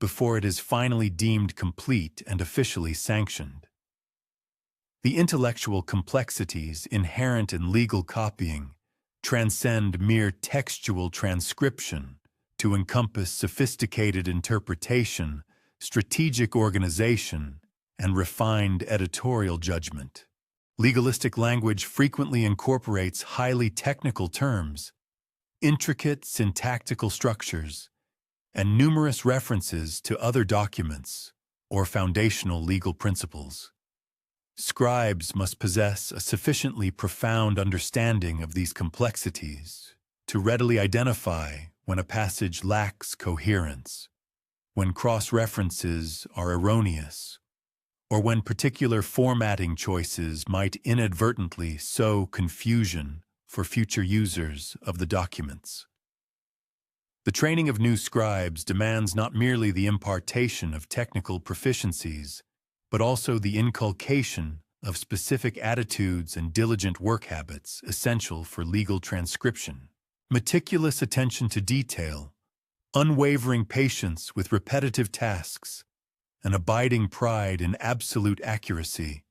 S1: before it is finally deemed complete and officially sanctioned. The intellectual complexities inherent in legal copying transcend mere textual transcription to encompass sophisticated interpretation, strategic organization, and refined editorial judgment. Legalistic language frequently incorporates highly technical terms, intricate syntactical structures, and numerous references to other documents or foundational legal principles. Scribes must possess a sufficiently profound understanding of these complexities to readily identify when a passage lacks coherence, when cross-references are erroneous, or when particular formatting choices might inadvertently sow confusion for future users of the documents. The training of new scribes demands not merely the impartation of technical proficiencies, but also the inculcation of specific attitudes and diligent work habits essential for legal transcription. Meticulous attention to detail, unwavering patience with repetitive tasks, an abiding pride in absolute accuracy,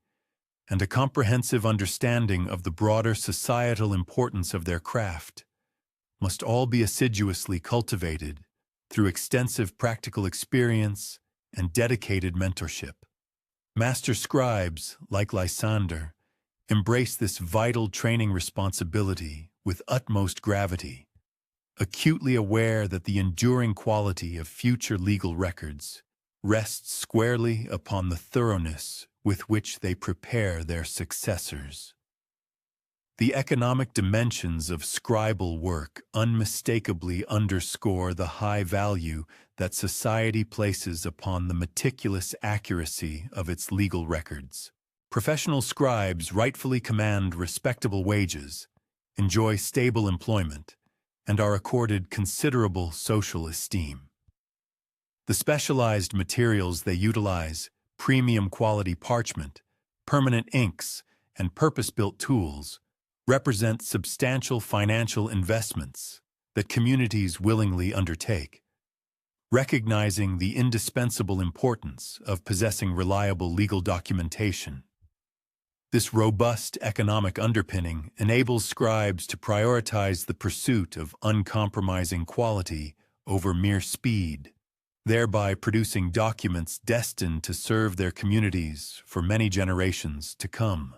S1: and a comprehensive understanding of the broader societal importance of their craft must all be assiduously cultivated through extensive practical experience and dedicated mentorship. Master scribes, like Lysander, embrace this vital training responsibility with utmost gravity, acutely aware that the enduring quality of future legal records rests squarely upon the thoroughness with which they prepare their successors. The economic dimensions of scribal work unmistakably underscore the high value that society places upon the meticulous accuracy of its legal records. Professional scribes rightfully command respectable wages, enjoy stable employment, and are accorded considerable social esteem. The specialized materials they utilize, premium quality parchment, permanent inks, and purpose-built tools, represent substantial financial investments that communities willingly undertake. Recognizing the indispensable importance of possessing reliable legal documentation, this robust economic underpinning enables scribes to prioritize the pursuit of uncompromising quality over mere speed, thereby producing documents destined to serve their communities for many generations to come.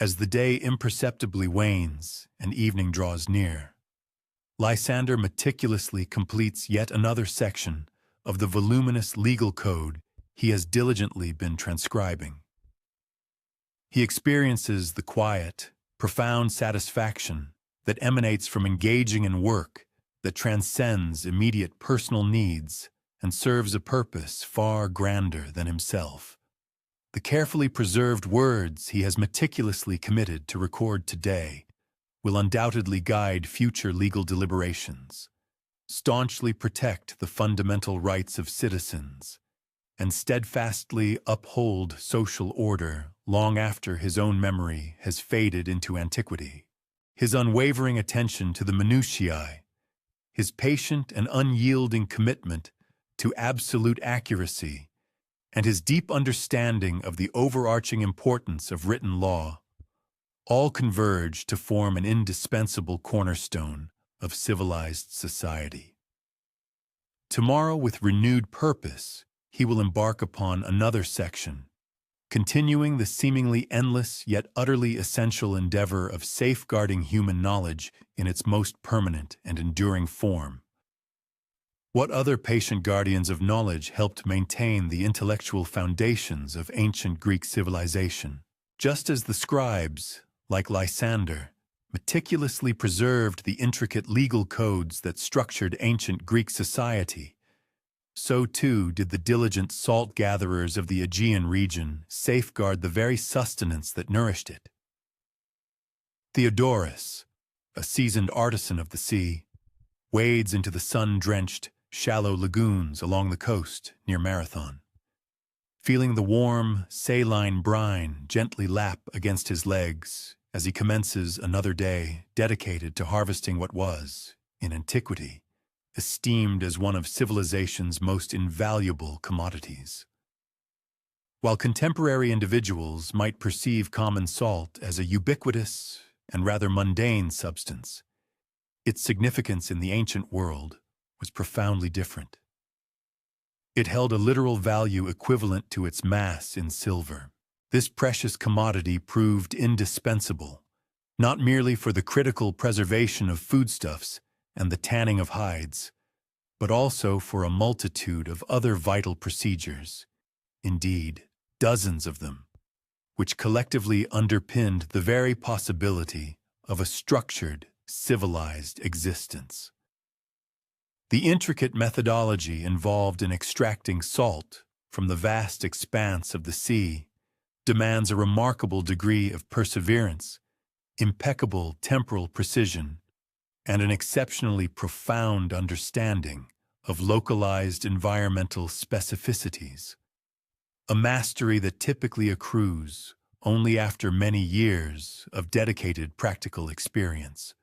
S1: As the day imperceptibly wanes and evening draws near, Lysander meticulously completes yet another section of the voluminous legal code he has diligently been transcribing. He experiences the quiet, profound satisfaction that emanates from engaging in work that transcends immediate personal needs and serves a purpose far grander than himself. The carefully preserved words he has meticulously committed to record today will undoubtedly guide future legal deliberations, staunchly protect the fundamental rights of citizens, and steadfastly uphold social order long after his own memory has faded into antiquity. His unwavering attention to the minutiae, his patient and unyielding commitment to absolute accuracy, and his deep understanding of the overarching importance of written law, all converge to form an indispensable cornerstone of civilized society. Tomorrow, with renewed purpose, he will embark upon another section, continuing the seemingly endless yet utterly essential endeavor of safeguarding human knowledge in its most permanent and enduring form. What other patient guardians of knowledge helped maintain the intellectual foundations of ancient Greek civilization? Just as the scribes, like Lysander, meticulously preserved the intricate legal codes that structured ancient Greek society, so too did the diligent salt-gatherers of the Aegean region safeguard the very sustenance that nourished it. Theodorus, a seasoned artisan of the sea, wades into the sun-drenched, shallow lagoons along the coast near Marathon, feeling the warm, saline brine gently lap against his legs as he commences another day dedicated to harvesting what was, in antiquity, esteemed as one of civilization's most invaluable commodities. While contemporary individuals might perceive common salt as a ubiquitous and rather mundane substance, its significance in the ancient world was profoundly different. It held a literal value equivalent to its mass in silver. This precious commodity proved indispensable, not merely for the critical preservation of foodstuffs and the tanning of hides, but also for a multitude of other vital procedures, indeed, dozens of them, which collectively underpinned the very possibility of a structured, civilized existence. The intricate methodology involved in extracting salt from the vast expanse of the sea demands a remarkable degree of perseverance, impeccable temporal precision, and an exceptionally profound understanding of localized environmental specificities, a mastery that typically accrues only after many years of dedicated practical experience.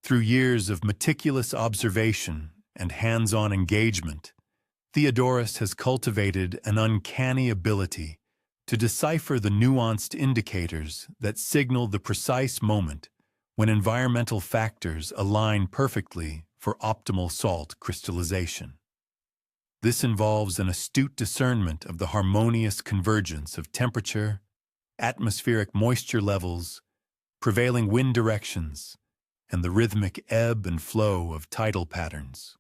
S1: Through years of meticulous observation and hands-on engagement, Theodorus has cultivated an uncanny ability to decipher the nuanced indicators that signal the precise moment when environmental factors align perfectly for optimal salt crystallization. This involves an astute discernment of the harmonious convergence of temperature, atmospheric moisture levels, prevailing wind directions, and the rhythmic ebb and flow of tidal patterns,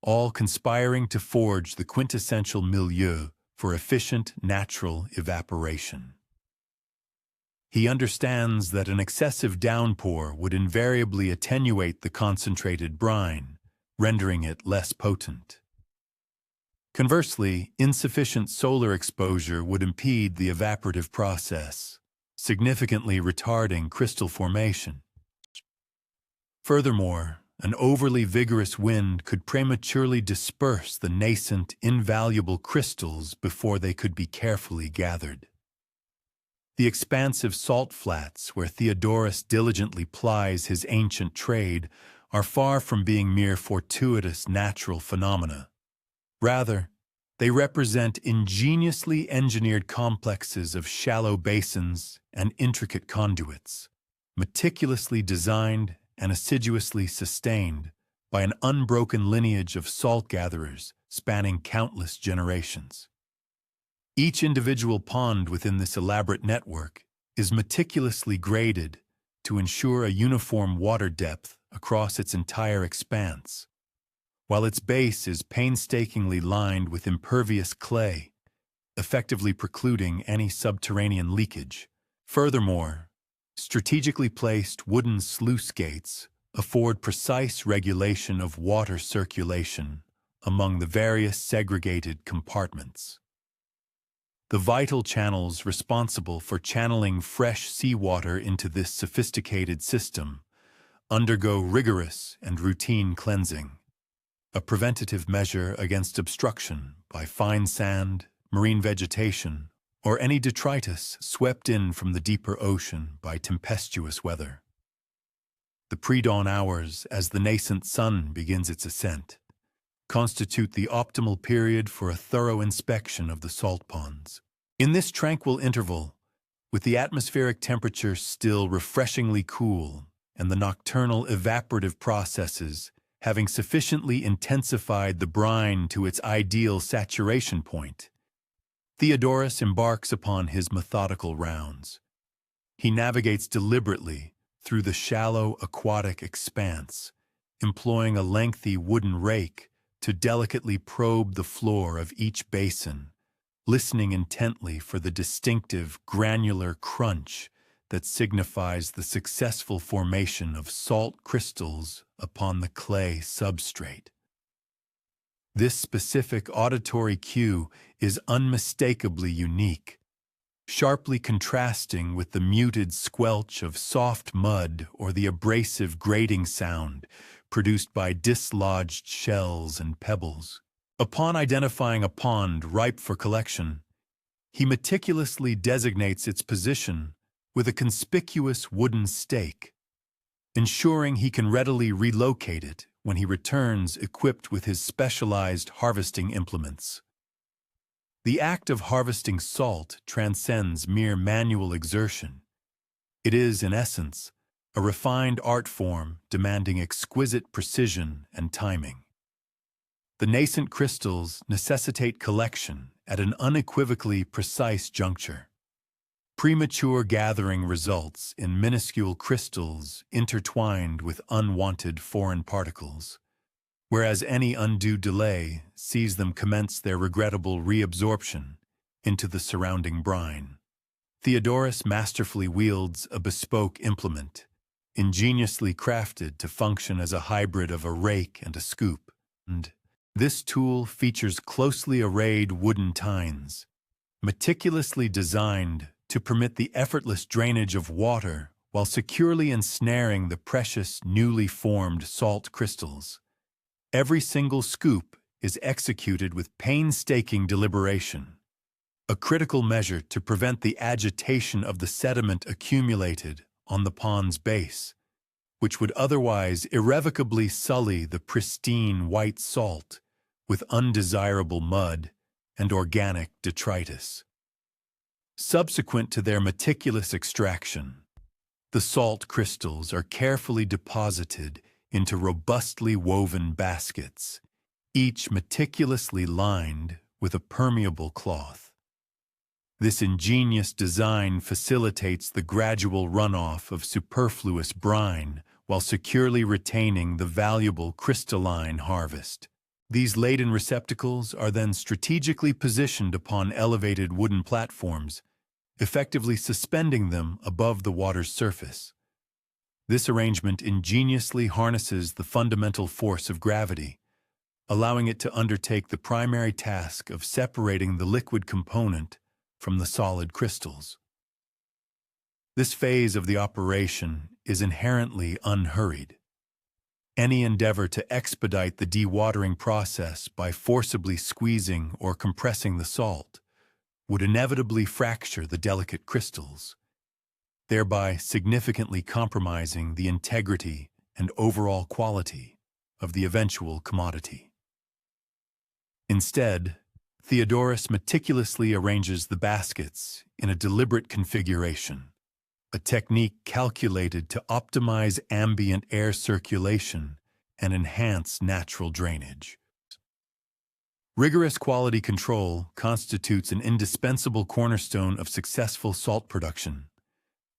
S1: all conspiring to forge the quintessential milieu for efficient natural evaporation. He understands that an excessive downpour would invariably attenuate the concentrated brine, rendering it less potent. Conversely, insufficient solar exposure would impede the evaporative process, significantly retarding crystal formation. Furthermore, an overly vigorous wind could prematurely disperse the nascent, invaluable crystals before they could be carefully gathered. The expansive salt flats where Theodorus diligently plies his ancient trade are far from being mere fortuitous natural phenomena. Rather, they represent ingeniously engineered complexes of shallow basins and intricate conduits, meticulously designed and assiduously sustained by an unbroken lineage of salt gatherers spanning countless generations. Each individual pond within this elaborate network is meticulously graded to ensure a uniform water depth across its entire expanse, while its base is painstakingly lined with impervious clay, effectively precluding any subterranean leakage. Furthermore, strategically placed wooden sluice gates afford precise regulation of water circulation among the various segregated compartments. The vital channels responsible for channeling fresh seawater into this sophisticated system undergo rigorous and routine cleansing, a preventative measure against obstruction by fine sand, marine vegetation, or any detritus swept in from the deeper ocean by tempestuous weather. The pre-dawn hours, as the nascent sun begins its ascent, constitute the optimal period for a thorough inspection of the salt ponds. In this tranquil interval, with the atmospheric temperature still refreshingly cool and the nocturnal evaporative processes having sufficiently intensified the brine to its ideal saturation point, Theodorus embarks upon his methodical rounds. He navigates deliberately through the shallow aquatic expanse, employing a lengthy wooden rake to delicately probe the floor of each basin, listening intently for the distinctive granular crunch that signifies the successful formation of salt crystals upon the clay substrate. This specific auditory cue is unmistakably unique, sharply contrasting with the muted squelch of soft mud or the abrasive grating sound produced by dislodged shells and pebbles. Upon identifying a pond ripe for collection, he meticulously designates its position with a conspicuous wooden stake, ensuring he can readily relocate it when he returns equipped with his specialized harvesting implements. The act of harvesting salt transcends mere manual exertion. It is, in essence, a refined art form demanding exquisite precision and timing. The nascent crystals necessitate collection at an unequivocally precise juncture. Premature gathering results in minuscule crystals intertwined with unwanted foreign particles, whereas any undue delay sees them commence their regrettable reabsorption into the surrounding brine. Theodorus masterfully wields a bespoke implement, ingeniously crafted to function as a hybrid of a rake and a scoop, and this tool features closely arrayed wooden tines, meticulously designed to permit the effortless drainage of water while securely ensnaring the precious, newly formed salt crystals. Every single scoop is executed with painstaking deliberation, a critical measure to prevent the agitation of the sediment accumulated on the pond's base, which would otherwise irrevocably sully the pristine white salt with undesirable mud and organic detritus. Subsequent to their meticulous extraction, the salt crystals are carefully deposited into robustly woven baskets, each meticulously lined with a permeable cloth. This ingenious design facilitates the gradual runoff of superfluous brine while securely retaining the valuable crystalline harvest. These laden receptacles are then strategically positioned upon elevated wooden platforms, effectively suspending them above the water's surface. This arrangement ingeniously harnesses the fundamental force of gravity, allowing it to undertake the primary task of separating the liquid component from the solid crystals. This phase of the operation is inherently unhurried. Any endeavor to expedite the dewatering process by forcibly squeezing or compressing the salt would inevitably fracture the delicate crystals, thereby significantly compromising the integrity and overall quality of the eventual commodity. Instead, Theodorus meticulously arranges the baskets in a deliberate configuration, a technique calculated to optimize ambient air circulation and enhance natural drainage. Rigorous quality control constitutes an indispensable cornerstone of successful salt production,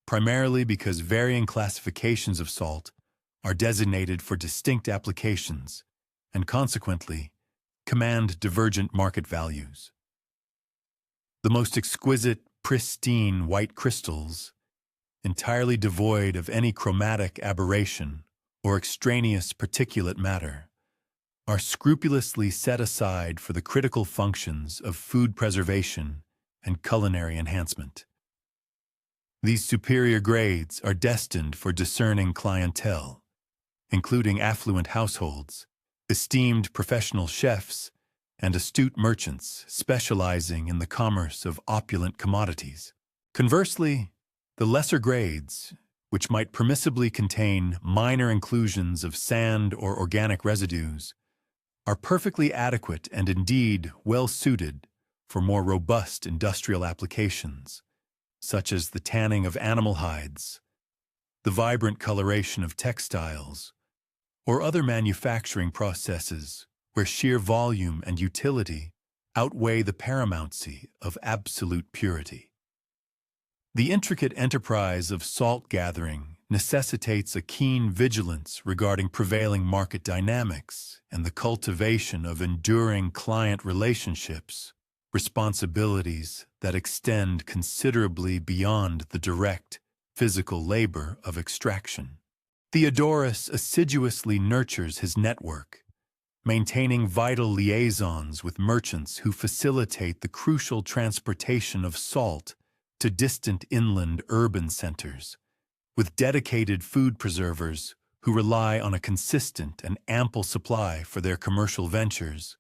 S1: primarily because varying classifications of salt are designated for distinct applications and consequently command divergent market values. The most exquisite, pristine white crystals, entirely devoid of any chromatic aberration or extraneous particulate matter, are scrupulously set aside for the critical functions of food preservation and culinary enhancement. These superior grades are destined for discerning clientele, including affluent households, esteemed professional chefs, and astute merchants specializing in the commerce of opulent commodities. Conversely, the lesser grades, which might permissibly contain minor inclusions of sand or organic residues, are perfectly adequate and indeed well-suited for more robust industrial applications, such as the tanning of animal hides, the vibrant coloration of textiles, or other manufacturing processes where sheer volume and utility outweigh the paramountcy of absolute purity. The intricate enterprise of salt gathering necessitates a keen vigilance regarding prevailing market dynamics and the cultivation of enduring client relationships, responsibilities that extend considerably beyond the direct physical labor of extraction. Theodorus assiduously nurtures his network, maintaining vital liaisons with merchants who facilitate the crucial transportation of salt to distant inland urban centers, with dedicated food preservers who rely on a consistent and ample supply for their commercial ventures,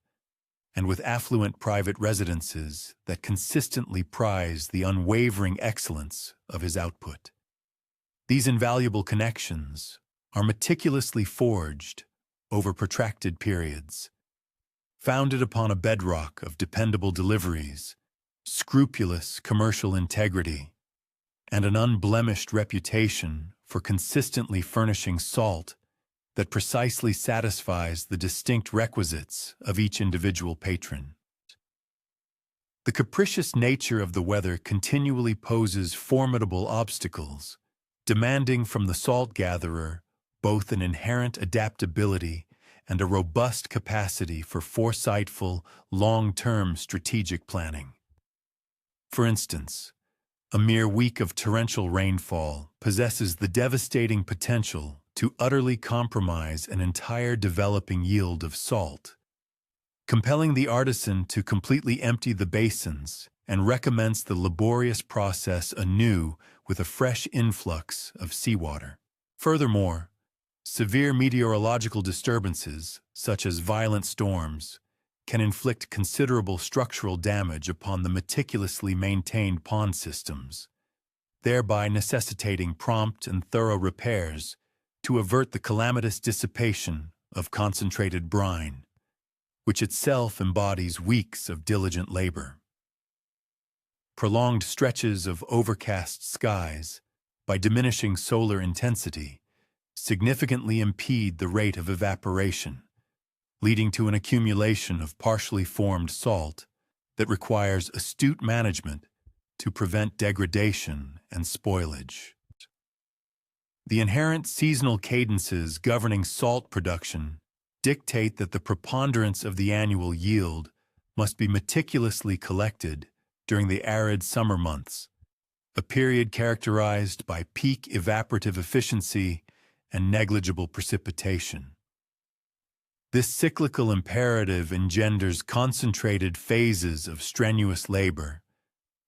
S1: and with affluent private residences that consistently prize the unwavering excellence of his output. These invaluable connections are meticulously forged over protracted periods, founded upon a bedrock of dependable deliveries, scrupulous commercial integrity, and an unblemished reputation for consistently furnishing salt that precisely satisfies the distinct requisites of each individual patron. The capricious nature of the weather continually poses formidable obstacles, demanding from the salt gatherer both an inherent adaptability and a robust capacity for foresightful, long-term strategic planning. For instance, a mere week of torrential rainfall possesses the devastating potential to utterly compromise an entire developing yield of salt, compelling the artisan to completely empty the basins and recommence the laborious process anew with a fresh influx of seawater. Furthermore, severe meteorological disturbances, such as violent storms, can inflict considerable structural damage upon the meticulously maintained pond systems, thereby necessitating prompt and thorough repairs to avert the calamitous dissipation of concentrated brine, which itself embodies weeks of diligent labor. Prolonged stretches of overcast skies, by diminishing solar intensity, significantly impede the rate of evaporation, leading to an accumulation of partially formed salt that requires astute management to prevent degradation and spoilage. The inherent seasonal cadences governing salt production dictate that the preponderance of the annual yield must be meticulously collected during the arid summer months, a period characterized by peak evaporative efficiency and negligible precipitation. This cyclical imperative engenders concentrated phases of strenuous labor,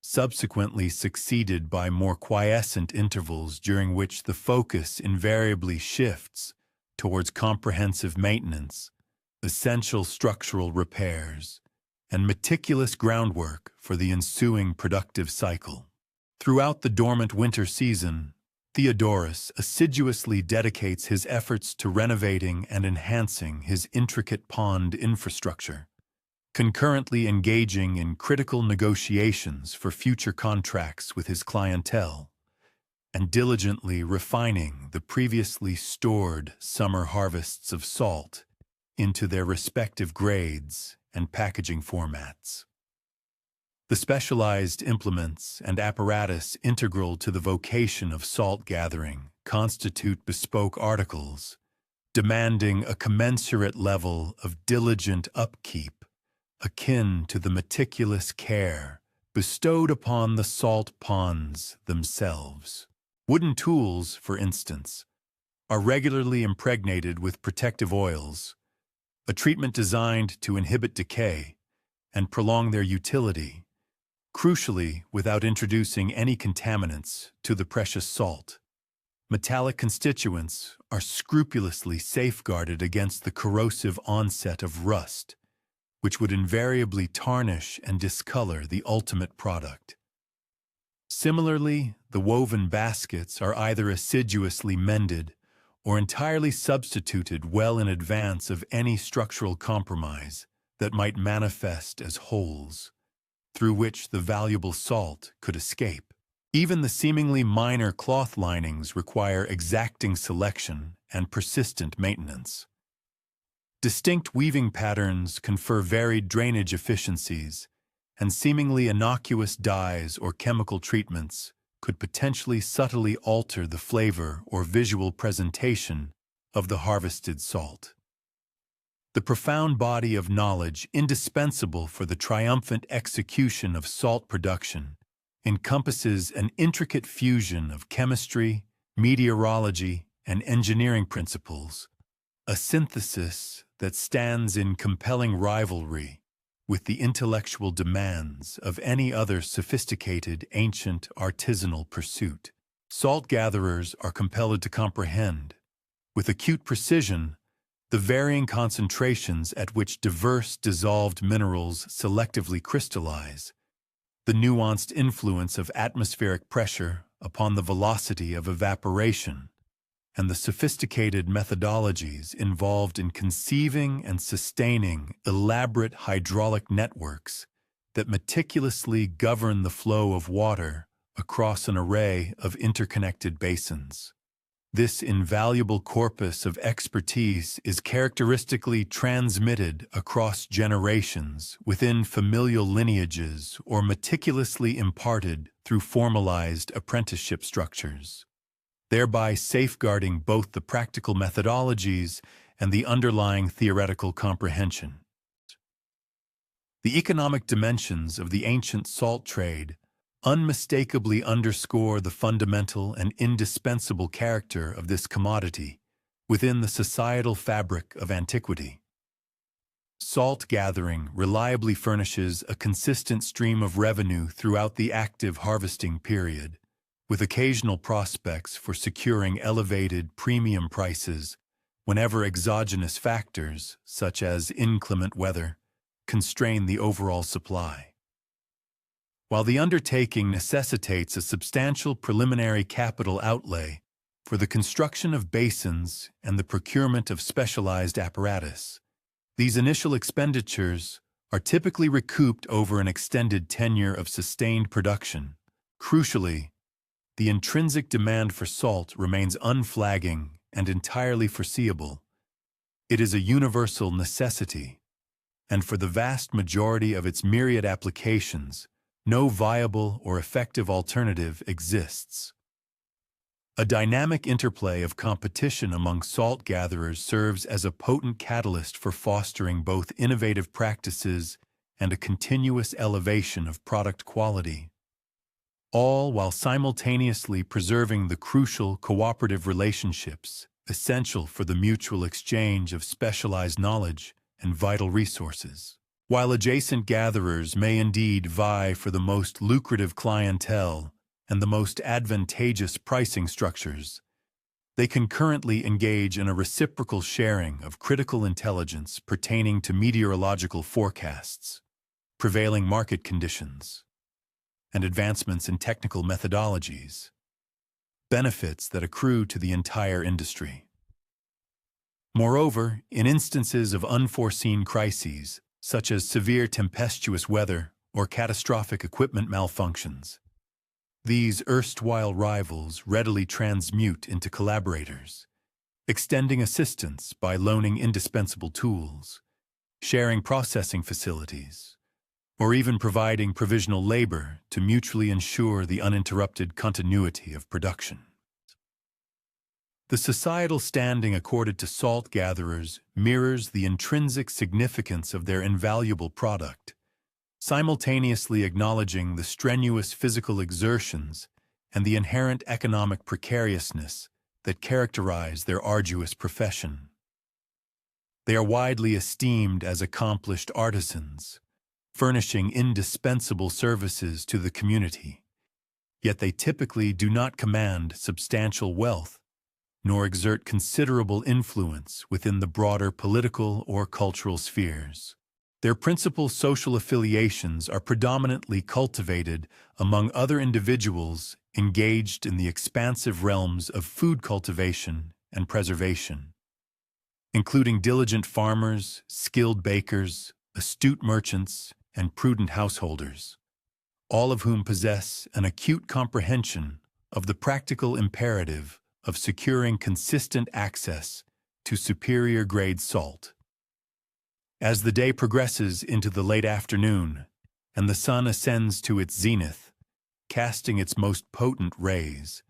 S1: subsequently succeeded by more quiescent intervals during which the focus invariably shifts towards comprehensive maintenance, essential structural repairs, and meticulous groundwork for the ensuing productive cycle. Throughout the dormant winter season, Theodorus assiduously dedicates his efforts to renovating and enhancing his intricate pond infrastructure, concurrently engaging in critical negotiations for future contracts with his clientele, and diligently refining the previously stored summer harvests of salt into their respective grades and packaging formats. The specialized implements and apparatus integral to the vocation of salt gathering constitute bespoke articles, demanding a commensurate level of diligent upkeep, akin to the meticulous care bestowed upon the salt ponds themselves. Wooden tools, for instance, are regularly impregnated with protective oils, a treatment designed to inhibit decay and prolong their utility, crucially without introducing any contaminants to the precious salt. Metallic constituents are scrupulously safeguarded against the corrosive onset of rust, which would invariably tarnish and discolor the ultimate product. Similarly, the woven baskets are either assiduously mended or entirely substituted well in advance of any structural compromise that might manifest as holes through which the valuable salt could escape. Even the seemingly minor cloth linings require exacting selection and persistent maintenance. Distinct weaving patterns confer varied drainage efficiencies, and seemingly innocuous dyes or chemical treatments could potentially subtly alter the flavor or visual presentation of the harvested salt. The profound body of knowledge indispensable for the triumphant execution of salt production encompasses an intricate fusion of chemistry, meteorology, and engineering principles, a synthesis that stands in compelling rivalry with the intellectual demands of any other sophisticated ancient artisanal pursuit. Salt gatherers are compelled to comprehend, with acute precision, the varying concentrations at which diverse dissolved minerals selectively crystallize, the nuanced influence of atmospheric pressure upon the velocity of evaporation, and the sophisticated methodologies involved in conceiving and sustaining elaborate hydraulic networks that meticulously govern the flow of water across an array of interconnected basins. This invaluable corpus of expertise is characteristically transmitted across generations within familial lineages or meticulously imparted through formalized apprenticeship structures, thereby safeguarding both the practical methodologies and the underlying theoretical comprehension. The economic dimensions of the ancient salt trade unmistakably underscore the fundamental and indispensable character of this commodity within the societal fabric of antiquity. Salt gathering reliably furnishes a consistent stream of revenue throughout the active harvesting period, with occasional prospects for securing elevated premium prices whenever exogenous factors, such as inclement weather, constrain the overall supply. While the undertaking necessitates a substantial preliminary capital outlay for the construction of basins and the procurement of specialized apparatus, these initial expenditures are typically recouped over an extended tenure of sustained production. Crucially, the intrinsic demand for salt remains unflagging and entirely foreseeable. It is a universal necessity, and for the vast majority of its myriad applications, no viable or effective alternative exists. A dynamic interplay of competition among salt gatherers serves as a potent catalyst for fostering both innovative practices and a continuous elevation of product quality, all while simultaneously preserving the crucial cooperative relationships essential for the mutual exchange of specialized knowledge and vital resources. While adjacent gatherers may indeed vie for the most lucrative clientele and the most advantageous pricing structures, they concurrently engage in a reciprocal sharing of critical intelligence pertaining to meteorological forecasts, prevailing market conditions, and advancements in technical methodologies, benefits that accrue to the entire industry. Moreover, in instances of unforeseen crises, such as severe tempestuous weather or catastrophic equipment malfunctions, these erstwhile rivals readily transmute into collaborators, extending assistance by loaning indispensable tools, sharing processing facilities, or even providing provisional labor to mutually ensure the uninterrupted continuity of production. The societal standing accorded to salt gatherers mirrors the intrinsic significance of their invaluable product, simultaneously acknowledging the strenuous physical exertions and the inherent economic precariousness that characterize their arduous profession. They are widely esteemed as accomplished artisans, furnishing indispensable services to the community, yet they typically do not command substantial wealth nor exert considerable influence within the broader political or cultural spheres. Their principal social affiliations are predominantly cultivated among other individuals engaged in the expansive realms of food cultivation and preservation, including diligent farmers, skilled bakers, astute merchants, and prudent householders, all of whom possess an acute comprehension of the practical imperative of securing consistent access to superior-grade salt. As the day progresses into the late afternoon and the sun ascends to its zenith, casting its most potent rays,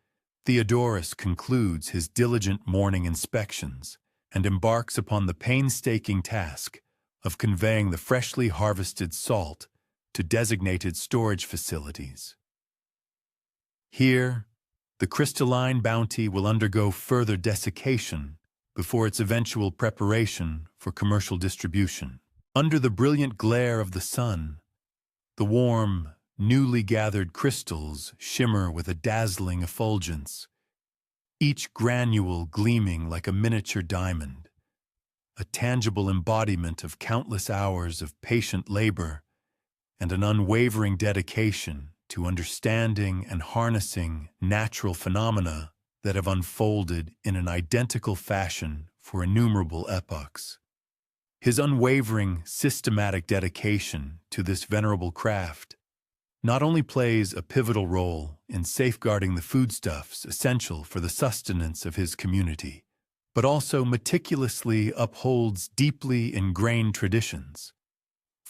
S1: Theodorus concludes his diligent morning inspections and embarks upon the painstaking task of conveying the freshly harvested salt to designated storage facilities. Here, the crystalline bounty will undergo further desiccation before its eventual preparation for commercial distribution. Under the brilliant glare of the sun, the warm, newly gathered crystals shimmer with a dazzling effulgence, each granule gleaming like a miniature diamond, a tangible embodiment of countless hours of patient labor and an unwavering dedication to understanding and harnessing natural phenomena that have unfolded in an identical fashion for innumerable epochs. His unwavering, systematic dedication to this venerable craft not only plays a pivotal role in safeguarding the foodstuffs essential for the sustenance of his community, but also meticulously upholds deeply ingrained traditions,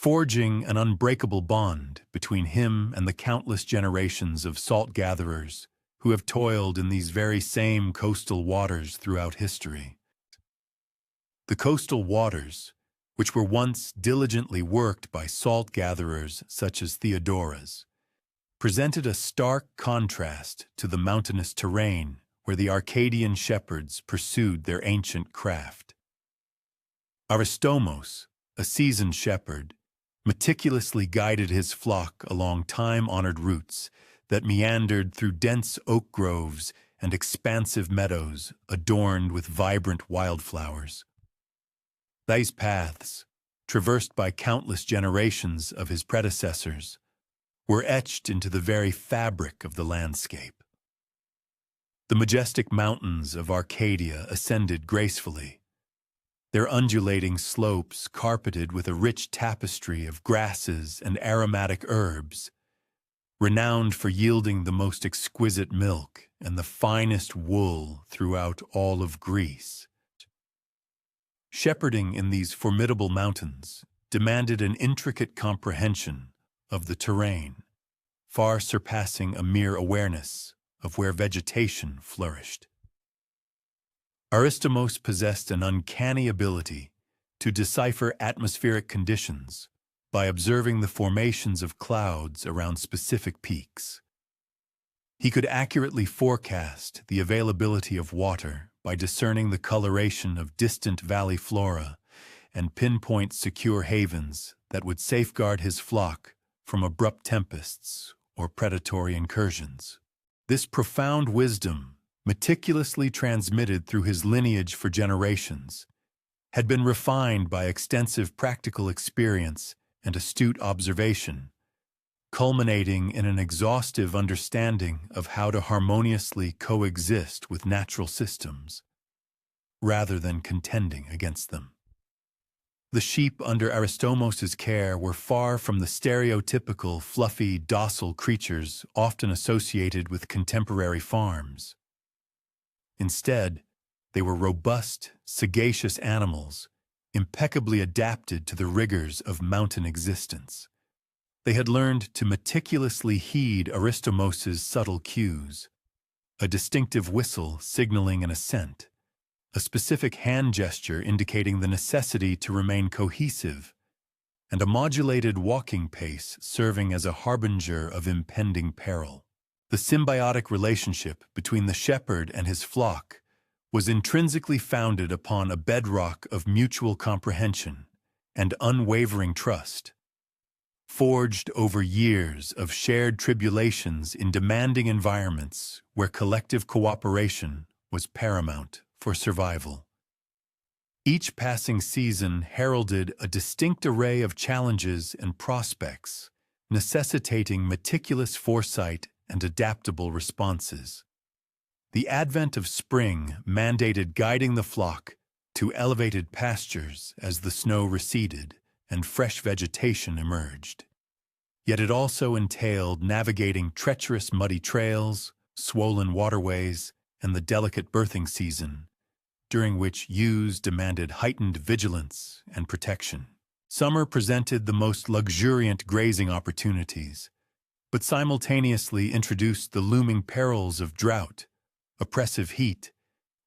S1: forging an unbreakable bond between him and the countless generations of salt gatherers who have toiled in these very same coastal waters throughout history. The coastal waters, which were once diligently worked by salt gatherers such as Theodora's, presented a stark contrast to the mountainous terrain where the Arcadian shepherds pursued their ancient craft. Aristomos, a seasoned shepherd, meticulously guided his flock along time-honored routes that meandered through dense oak groves and expansive meadows adorned with vibrant wildflowers. These paths, traversed by countless generations of his predecessors, were etched into the very fabric of the landscape. The majestic mountains of Arcadia ascended gracefully, their undulating slopes carpeted with a rich tapestry of grasses and aromatic herbs, renowned for yielding the most exquisite milk and the finest wool throughout all of Greece. Shepherding in these formidable mountains demanded an intricate comprehension of the terrain, far surpassing a mere awareness of where vegetation flourished. Aristomos possessed an uncanny ability to decipher atmospheric conditions by observing the formations of clouds around specific peaks. He could accurately forecast the availability of water by discerning the coloration of distant valley flora and pinpoint secure havens that would safeguard his flock from abrupt tempests or predatory incursions. This profound wisdom, meticulously transmitted through his lineage for generations, had been refined by extensive practical experience and astute observation, culminating in an exhaustive understanding of how to harmoniously coexist with natural systems, rather than contending against them. The sheep under Aristomos' care were far from the stereotypical, fluffy, docile creatures often associated with contemporary farms. Instead, they were robust, sagacious animals, impeccably adapted to the rigors of mountain existence. They had learned to meticulously heed Aristomos' subtle cues, a distinctive whistle signaling an ascent, a specific hand gesture indicating the necessity to remain cohesive, and a modulated walking pace serving as a harbinger of impending peril. The symbiotic relationship between the shepherd and his flock was intrinsically founded upon a bedrock of mutual comprehension and unwavering trust, forged over years of shared tribulations in demanding environments where collective cooperation was paramount for survival. Each passing season heralded a distinct array of challenges and prospects, necessitating meticulous foresight and adaptable responses. The advent of spring mandated guiding the flock to elevated pastures as the snow receded and fresh vegetation emerged. Yet it also entailed navigating treacherous muddy trails, swollen waterways, and the delicate birthing season, during which ewes demanded heightened vigilance and protection. Summer presented the most luxuriant grazing opportunities, but simultaneously introduced the looming perils of drought, oppressive heat,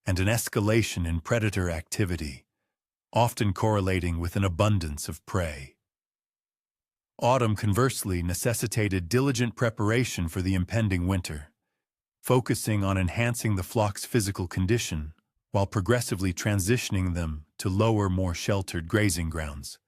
S1: and an escalation in predator activity, often correlating with an abundance of prey. Autumn, conversely, necessitated diligent preparation for the impending winter, focusing on enhancing the flock's physical condition while progressively transitioning them to lower, more sheltered grazing grounds.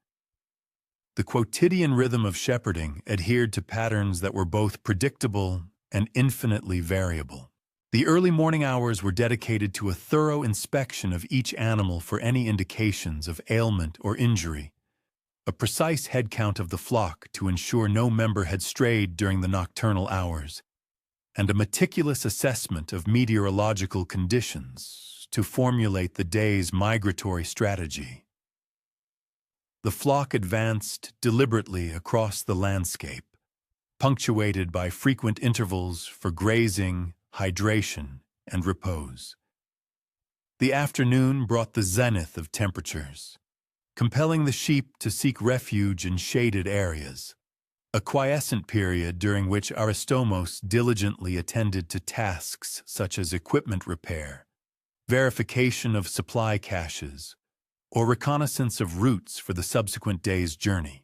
S1: The quotidian rhythm of shepherding adhered to patterns that were both predictable and infinitely variable. The early morning hours were dedicated to a thorough inspection of each animal for any indications of ailment or injury, a precise head count of the flock to ensure no member had strayed during the nocturnal hours, and a meticulous assessment of meteorological conditions to formulate the day's migratory strategy. The flock advanced deliberately across the landscape, punctuated by frequent intervals for grazing, hydration, and repose. The afternoon brought the zenith of temperatures, compelling the sheep to seek refuge in shaded areas, a quiescent period during which Aristomos diligently attended to tasks such as equipment repair, verification of supply caches, or reconnaissance of routes for the subsequent day's journey.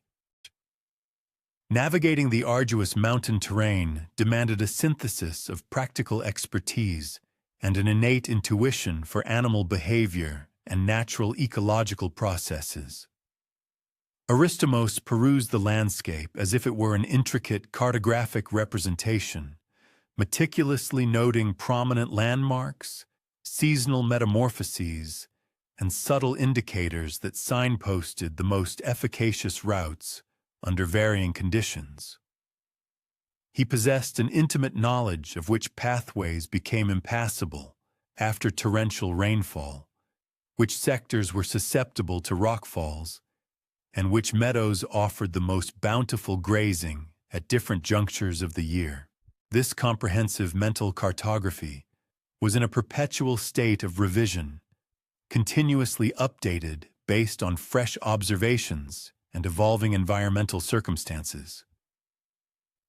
S1: Navigating the arduous mountain terrain demanded a synthesis of practical expertise and an innate intuition for animal behavior and natural ecological processes. Aristomos perused the landscape as if it were an intricate cartographic representation, meticulously noting prominent landmarks, seasonal metamorphoses, and subtle indicators that signposted the most efficacious routes under varying conditions. He possessed an intimate knowledge of which pathways became impassable after torrential rainfall, which sectors were susceptible to rockfalls, and which meadows offered the most bountiful grazing at different junctures of the year. This comprehensive mental cartography was in a perpetual state of revision, continuously updated based on fresh observations and evolving environmental circumstances.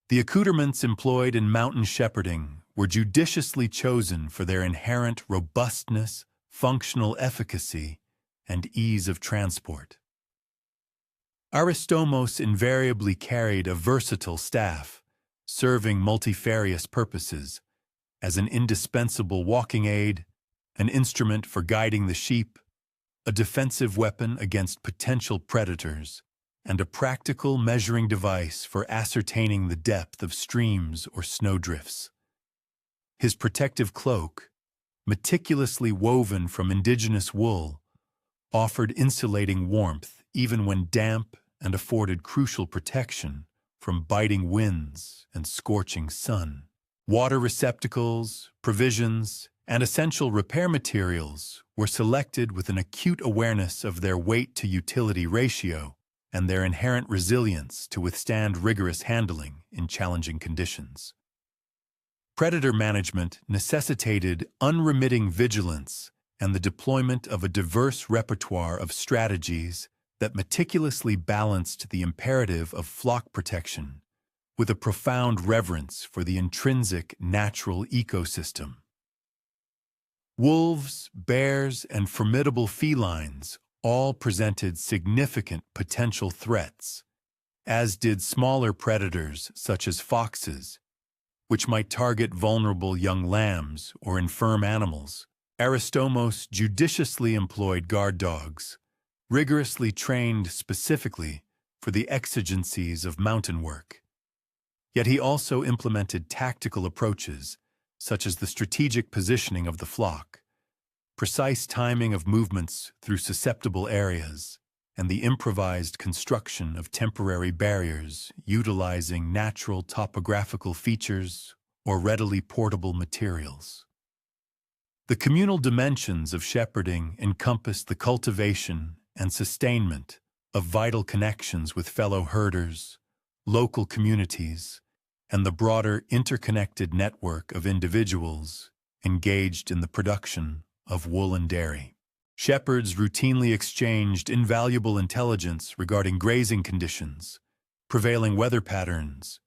S1: The accoutrements employed in mountain shepherding were judiciously chosen for their inherent robustness, functional efficacy, and ease of transport. Aristomos invariably carried a versatile staff, serving multifarious purposes, as an indispensable walking aid, an instrument for guiding the sheep, a defensive weapon against potential predators, and a practical measuring device for ascertaining the depth of streams or snowdrifts. His protective cloak, meticulously woven from indigenous wool, offered insulating warmth even when damp and afforded crucial protection from biting winds and scorching sun. Water receptacles, provisions, and essential repair materials were selected with an acute awareness of their weight-to-utility ratio and their inherent resilience to withstand rigorous handling in challenging conditions. Predator management necessitated unremitting vigilance and the deployment of a diverse repertoire of strategies that meticulously balanced the imperative of flock protection with a profound reverence for the intrinsic natural ecosystem. Wolves, bears, and formidable felines all presented significant potential threats, as did smaller predators such as foxes, which might target vulnerable young lambs or infirm animals. Aristomos judiciously employed guard dogs, rigorously trained specifically for the exigencies of mountain work. Yet he also implemented tactical approaches, such as the strategic positioning of the flock, precise timing of movements through susceptible areas, and the improvised construction of temporary barriers utilizing natural topographical features or readily portable materials. The communal dimensions of shepherding encompass the cultivation and sustainment of vital connections with fellow herders, local communities, and the broader interconnected network of individuals engaged in the production of wool and dairy. Shepherds routinely exchanged invaluable intelligence regarding grazing conditions, prevailing weather patterns,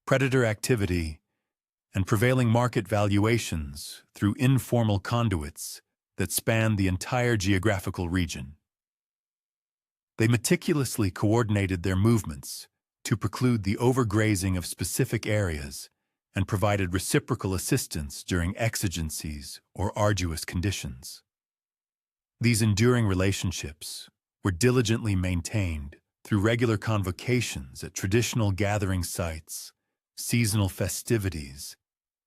S1: predator activity, and prevailing market valuations through informal conduits that spanned the entire geographical region. They meticulously coordinated their movements to preclude the overgrazing of specific areas and provided reciprocal assistance during exigencies or arduous conditions. These enduring relationships were diligently maintained through regular convocations at traditional gathering sites, seasonal festivities,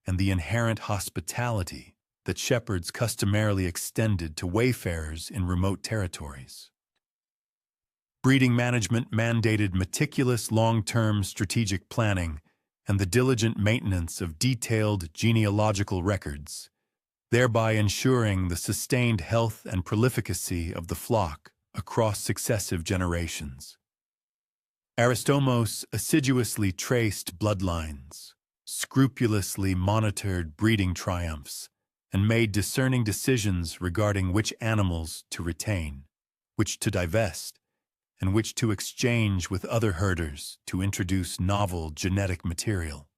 S1: and the inherent hospitality that shepherds customarily extended to wayfarers in remote territories. Breeding management mandated meticulous long-term strategic planning and the diligent maintenance of detailed genealogical records, thereby ensuring the sustained health and prolificacy of the flock across successive generations. Aristomos assiduously traced bloodlines, scrupulously monitored breeding triumphs, and made discerning decisions regarding which animals to retain, which to divest, and which to exchange with other herders to introduce novel genetic material.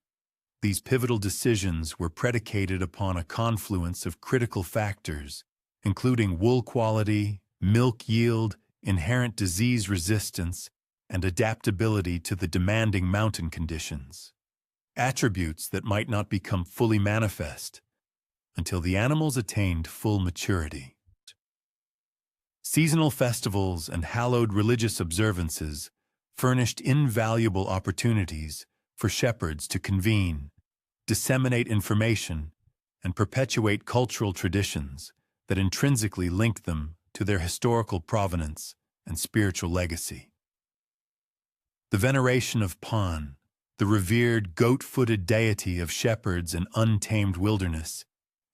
S1: These pivotal decisions were predicated upon a confluence of critical factors, including wool quality, milk yield, inherent disease resistance, and adaptability to the demanding mountain conditions. Attributes that might not become fully manifest until the animals attained full maturity. Seasonal festivals and hallowed religious observances furnished invaluable opportunities for shepherds to convene, disseminate information, and perpetuate cultural traditions that intrinsically linked them to their historical provenance and spiritual legacy. The veneration of Pan, the revered goat-footed deity of shepherds and untamed wilderness,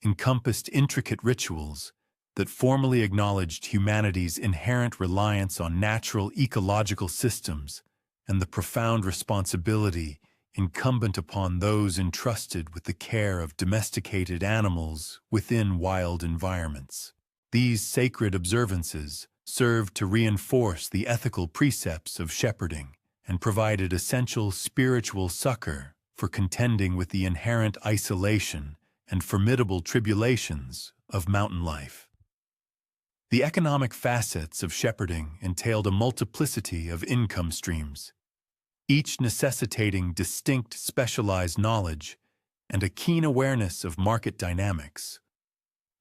S1: encompassed intricate rituals that formally acknowledged humanity's inherent reliance on natural ecological systems and the profound responsibility incumbent upon those entrusted with the care of domesticated animals within wild environments. These sacred observances served to reinforce the ethical precepts of shepherding and provided essential spiritual succor for contending with the inherent isolation and formidable tribulations of mountain life. The economic facets of shepherding entailed a multiplicity of income streams, each necessitating distinct specialized knowledge and a keen awareness of market dynamics.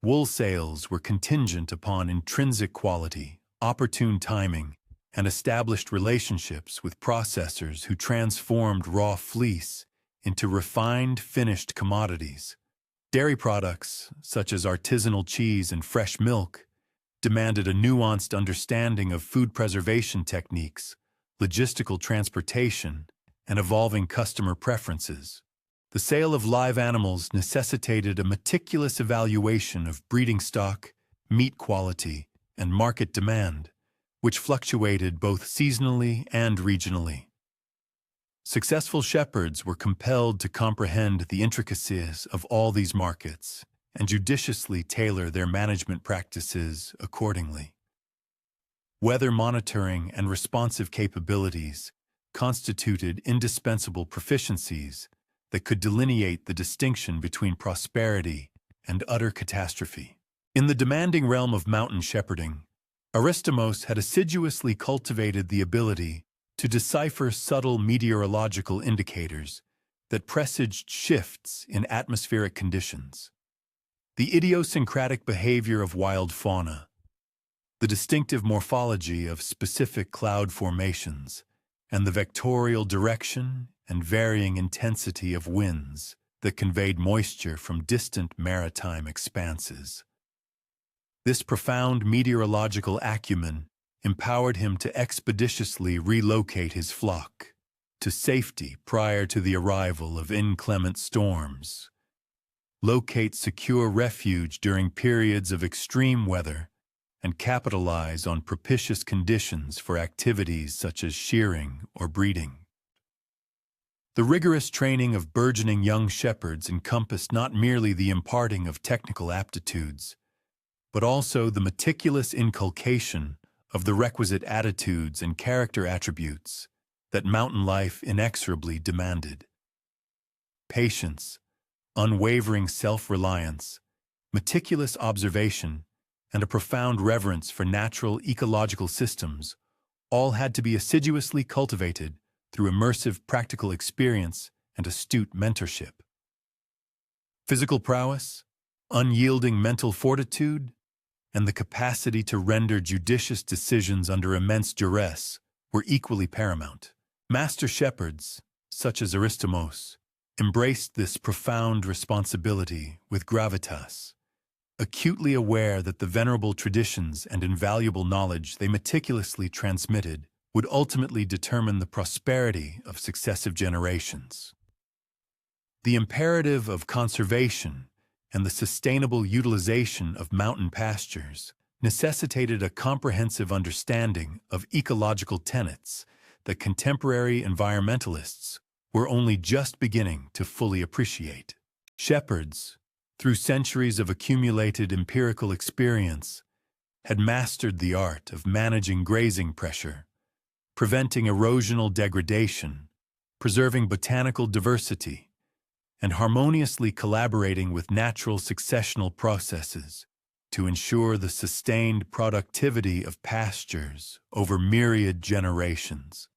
S1: Wool sales were contingent upon intrinsic quality, opportune timing, and established relationships with processors who transformed raw fleece into refined, finished commodities. Dairy products, such as artisanal cheese and fresh milk, demanded a nuanced understanding of food preservation techniques, logistical transportation, and evolving customer preferences. The sale of live animals necessitated a meticulous evaluation of breeding stock, meat quality, and market demand, which fluctuated both seasonally and regionally. Successful shepherds were compelled to comprehend the intricacies of all these markets and judiciously tailor their management practices accordingly. Weather monitoring and responsive capabilities constituted indispensable proficiencies that could delineate the distinction between prosperity and utter catastrophe. In the demanding realm of mountain shepherding, Aristomos had assiduously cultivated the ability to decipher subtle meteorological indicators that presaged shifts in atmospheric conditions. The idiosyncratic behavior of wild fauna, the distinctive morphology of specific cloud formations, and the vectorial direction and varying intensity of winds that conveyed moisture from distant maritime expanses. This profound meteorological acumen empowered him to expeditiously relocate his flock to safety prior to the arrival of inclement storms, locate secure refuge during periods of extreme weather, and capitalize on propitious conditions for activities such as shearing or breeding. The rigorous training of burgeoning young shepherds encompassed not merely the imparting of technical aptitudes, but also the meticulous inculcation of the requisite attitudes and character attributes that mountain life inexorably demanded. Patience, unwavering self-reliance, meticulous observation, and a profound reverence for natural ecological systems all had to be assiduously cultivated through immersive practical experience and astute mentorship. Physical prowess, unyielding mental fortitude, and the capacity to render judicious decisions under immense duress were equally paramount. Master shepherds, such as Aristomos, embraced this profound responsibility with gravitas, acutely aware that the venerable traditions and invaluable knowledge they meticulously transmitted would ultimately determine the prosperity of successive generations. The imperative of conservation and the sustainable utilization of mountain pastures necessitated a comprehensive understanding of ecological tenets that contemporary environmentalists were only just beginning to fully appreciate. Shepherds, through centuries of accumulated empirical experience, had mastered the art of managing grazing pressure, preventing erosional degradation, preserving botanical diversity, and harmoniously collaborating with natural successional processes to ensure the sustained productivity of pastures over myriad generations.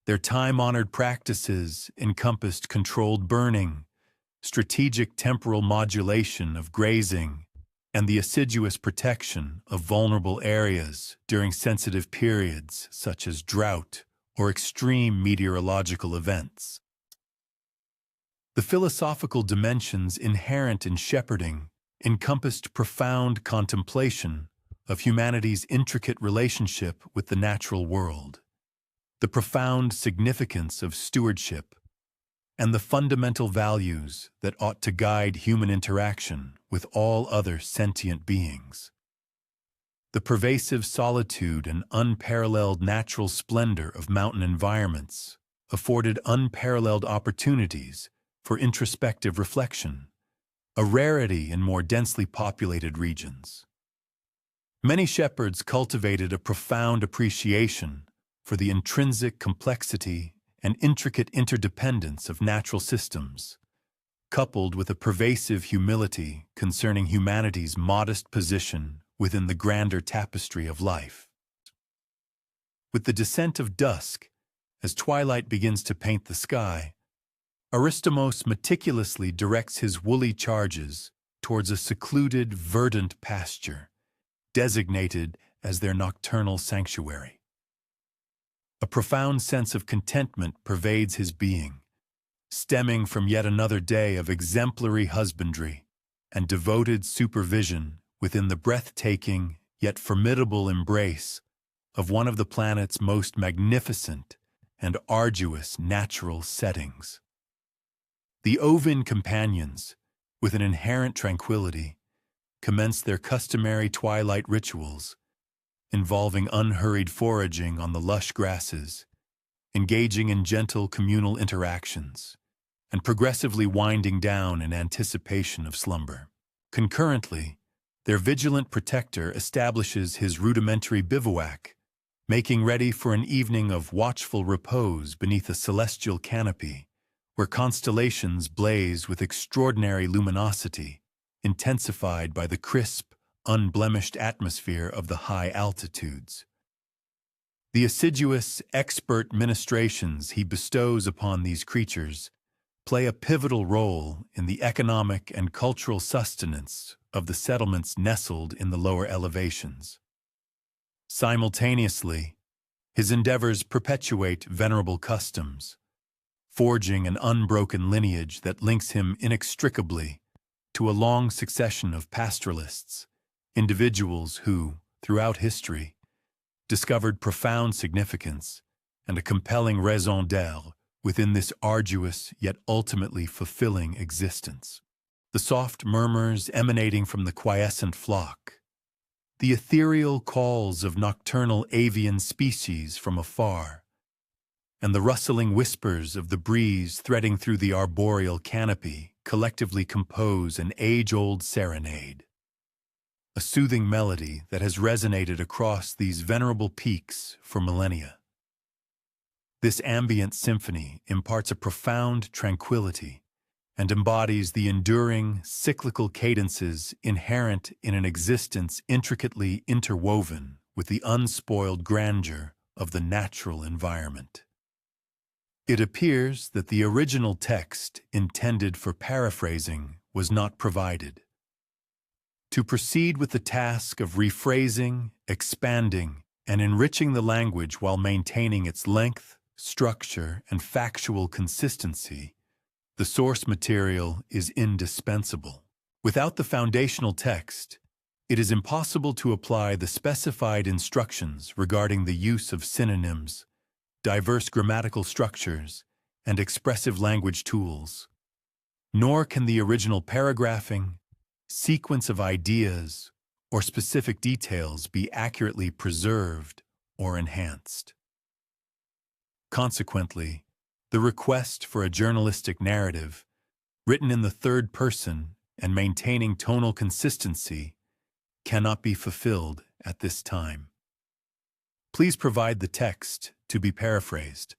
S1: Their time-honored practices encompassed controlled burning, strategic temporal modulation of grazing, and the assiduous protection of vulnerable areas during sensitive periods such as drought or extreme meteorological events. The philosophical dimensions inherent in shepherding encompassed profound contemplation of humanity's intricate relationship with the natural world, the profound significance of stewardship, and the fundamental values that ought to guide human interaction with all other sentient beings. The pervasive solitude and unparalleled natural splendor of mountain environments afforded unparalleled opportunities for introspective reflection, a rarity in more densely populated regions. Many shepherds cultivated a profound appreciation for the intrinsic complexity and intricate interdependence of natural systems, coupled with a pervasive humility concerning humanity's modest position within the grander tapestry of life. With the descent of dusk, as twilight begins to paint the sky, Aristomos meticulously directs his woolly charges towards a secluded, verdant pasture, designated as their nocturnal sanctuary. A profound sense of contentment pervades his being, stemming from yet another day of exemplary husbandry and devoted supervision within the breathtaking yet formidable embrace of one of the planet's most magnificent and arduous natural settings. The ovine companions, with an inherent tranquility, commence their customary twilight rituals, involving unhurried foraging on the lush grasses, engaging in gentle communal interactions, and progressively winding down in anticipation of slumber. Concurrently, their vigilant protector establishes his rudimentary bivouac, making ready for an evening of watchful repose beneath a celestial canopy, where constellations blaze with extraordinary luminosity, intensified by the crisp, unblemished atmosphere of the high altitudes. The assiduous, expert ministrations he bestows upon these creatures play a pivotal role in the economic and cultural sustenance of the settlements nestled in the lower elevations. Simultaneously, his endeavors perpetuate venerable customs, forging an unbroken lineage that links him inextricably to a long succession of pastoralists, individuals who, throughout history, discovered profound significance and a compelling raison d'être within this arduous yet ultimately fulfilling existence. The soft murmurs emanating from the quiescent flock, the ethereal calls of nocturnal avian species from afar, and the rustling whispers of the breeze threading through the arboreal canopy collectively compose an age-old serenade, a soothing melody that has resonated across these venerable peaks for millennia. This ambient symphony imparts a profound tranquility and embodies the enduring, cyclical cadences inherent in an existence intricately interwoven with the unspoiled grandeur of the natural environment. It appears that the original text intended for paraphrasing was not provided. To proceed with the task of rephrasing, expanding, and enriching the language while maintaining its length, structure, and factual consistency, the source material is indispensable. Without the foundational text, it is impossible to apply the specified instructions regarding the use of synonyms, diverse grammatical structures, and expressive language tools. Nor can the original paragraphing, sequence of ideas, or specific details be accurately preserved or enhanced. Consequently, the request for a journalistic narrative, written in the third person and maintaining tonal consistency, cannot be fulfilled at this time. Please provide the text to be paraphrased.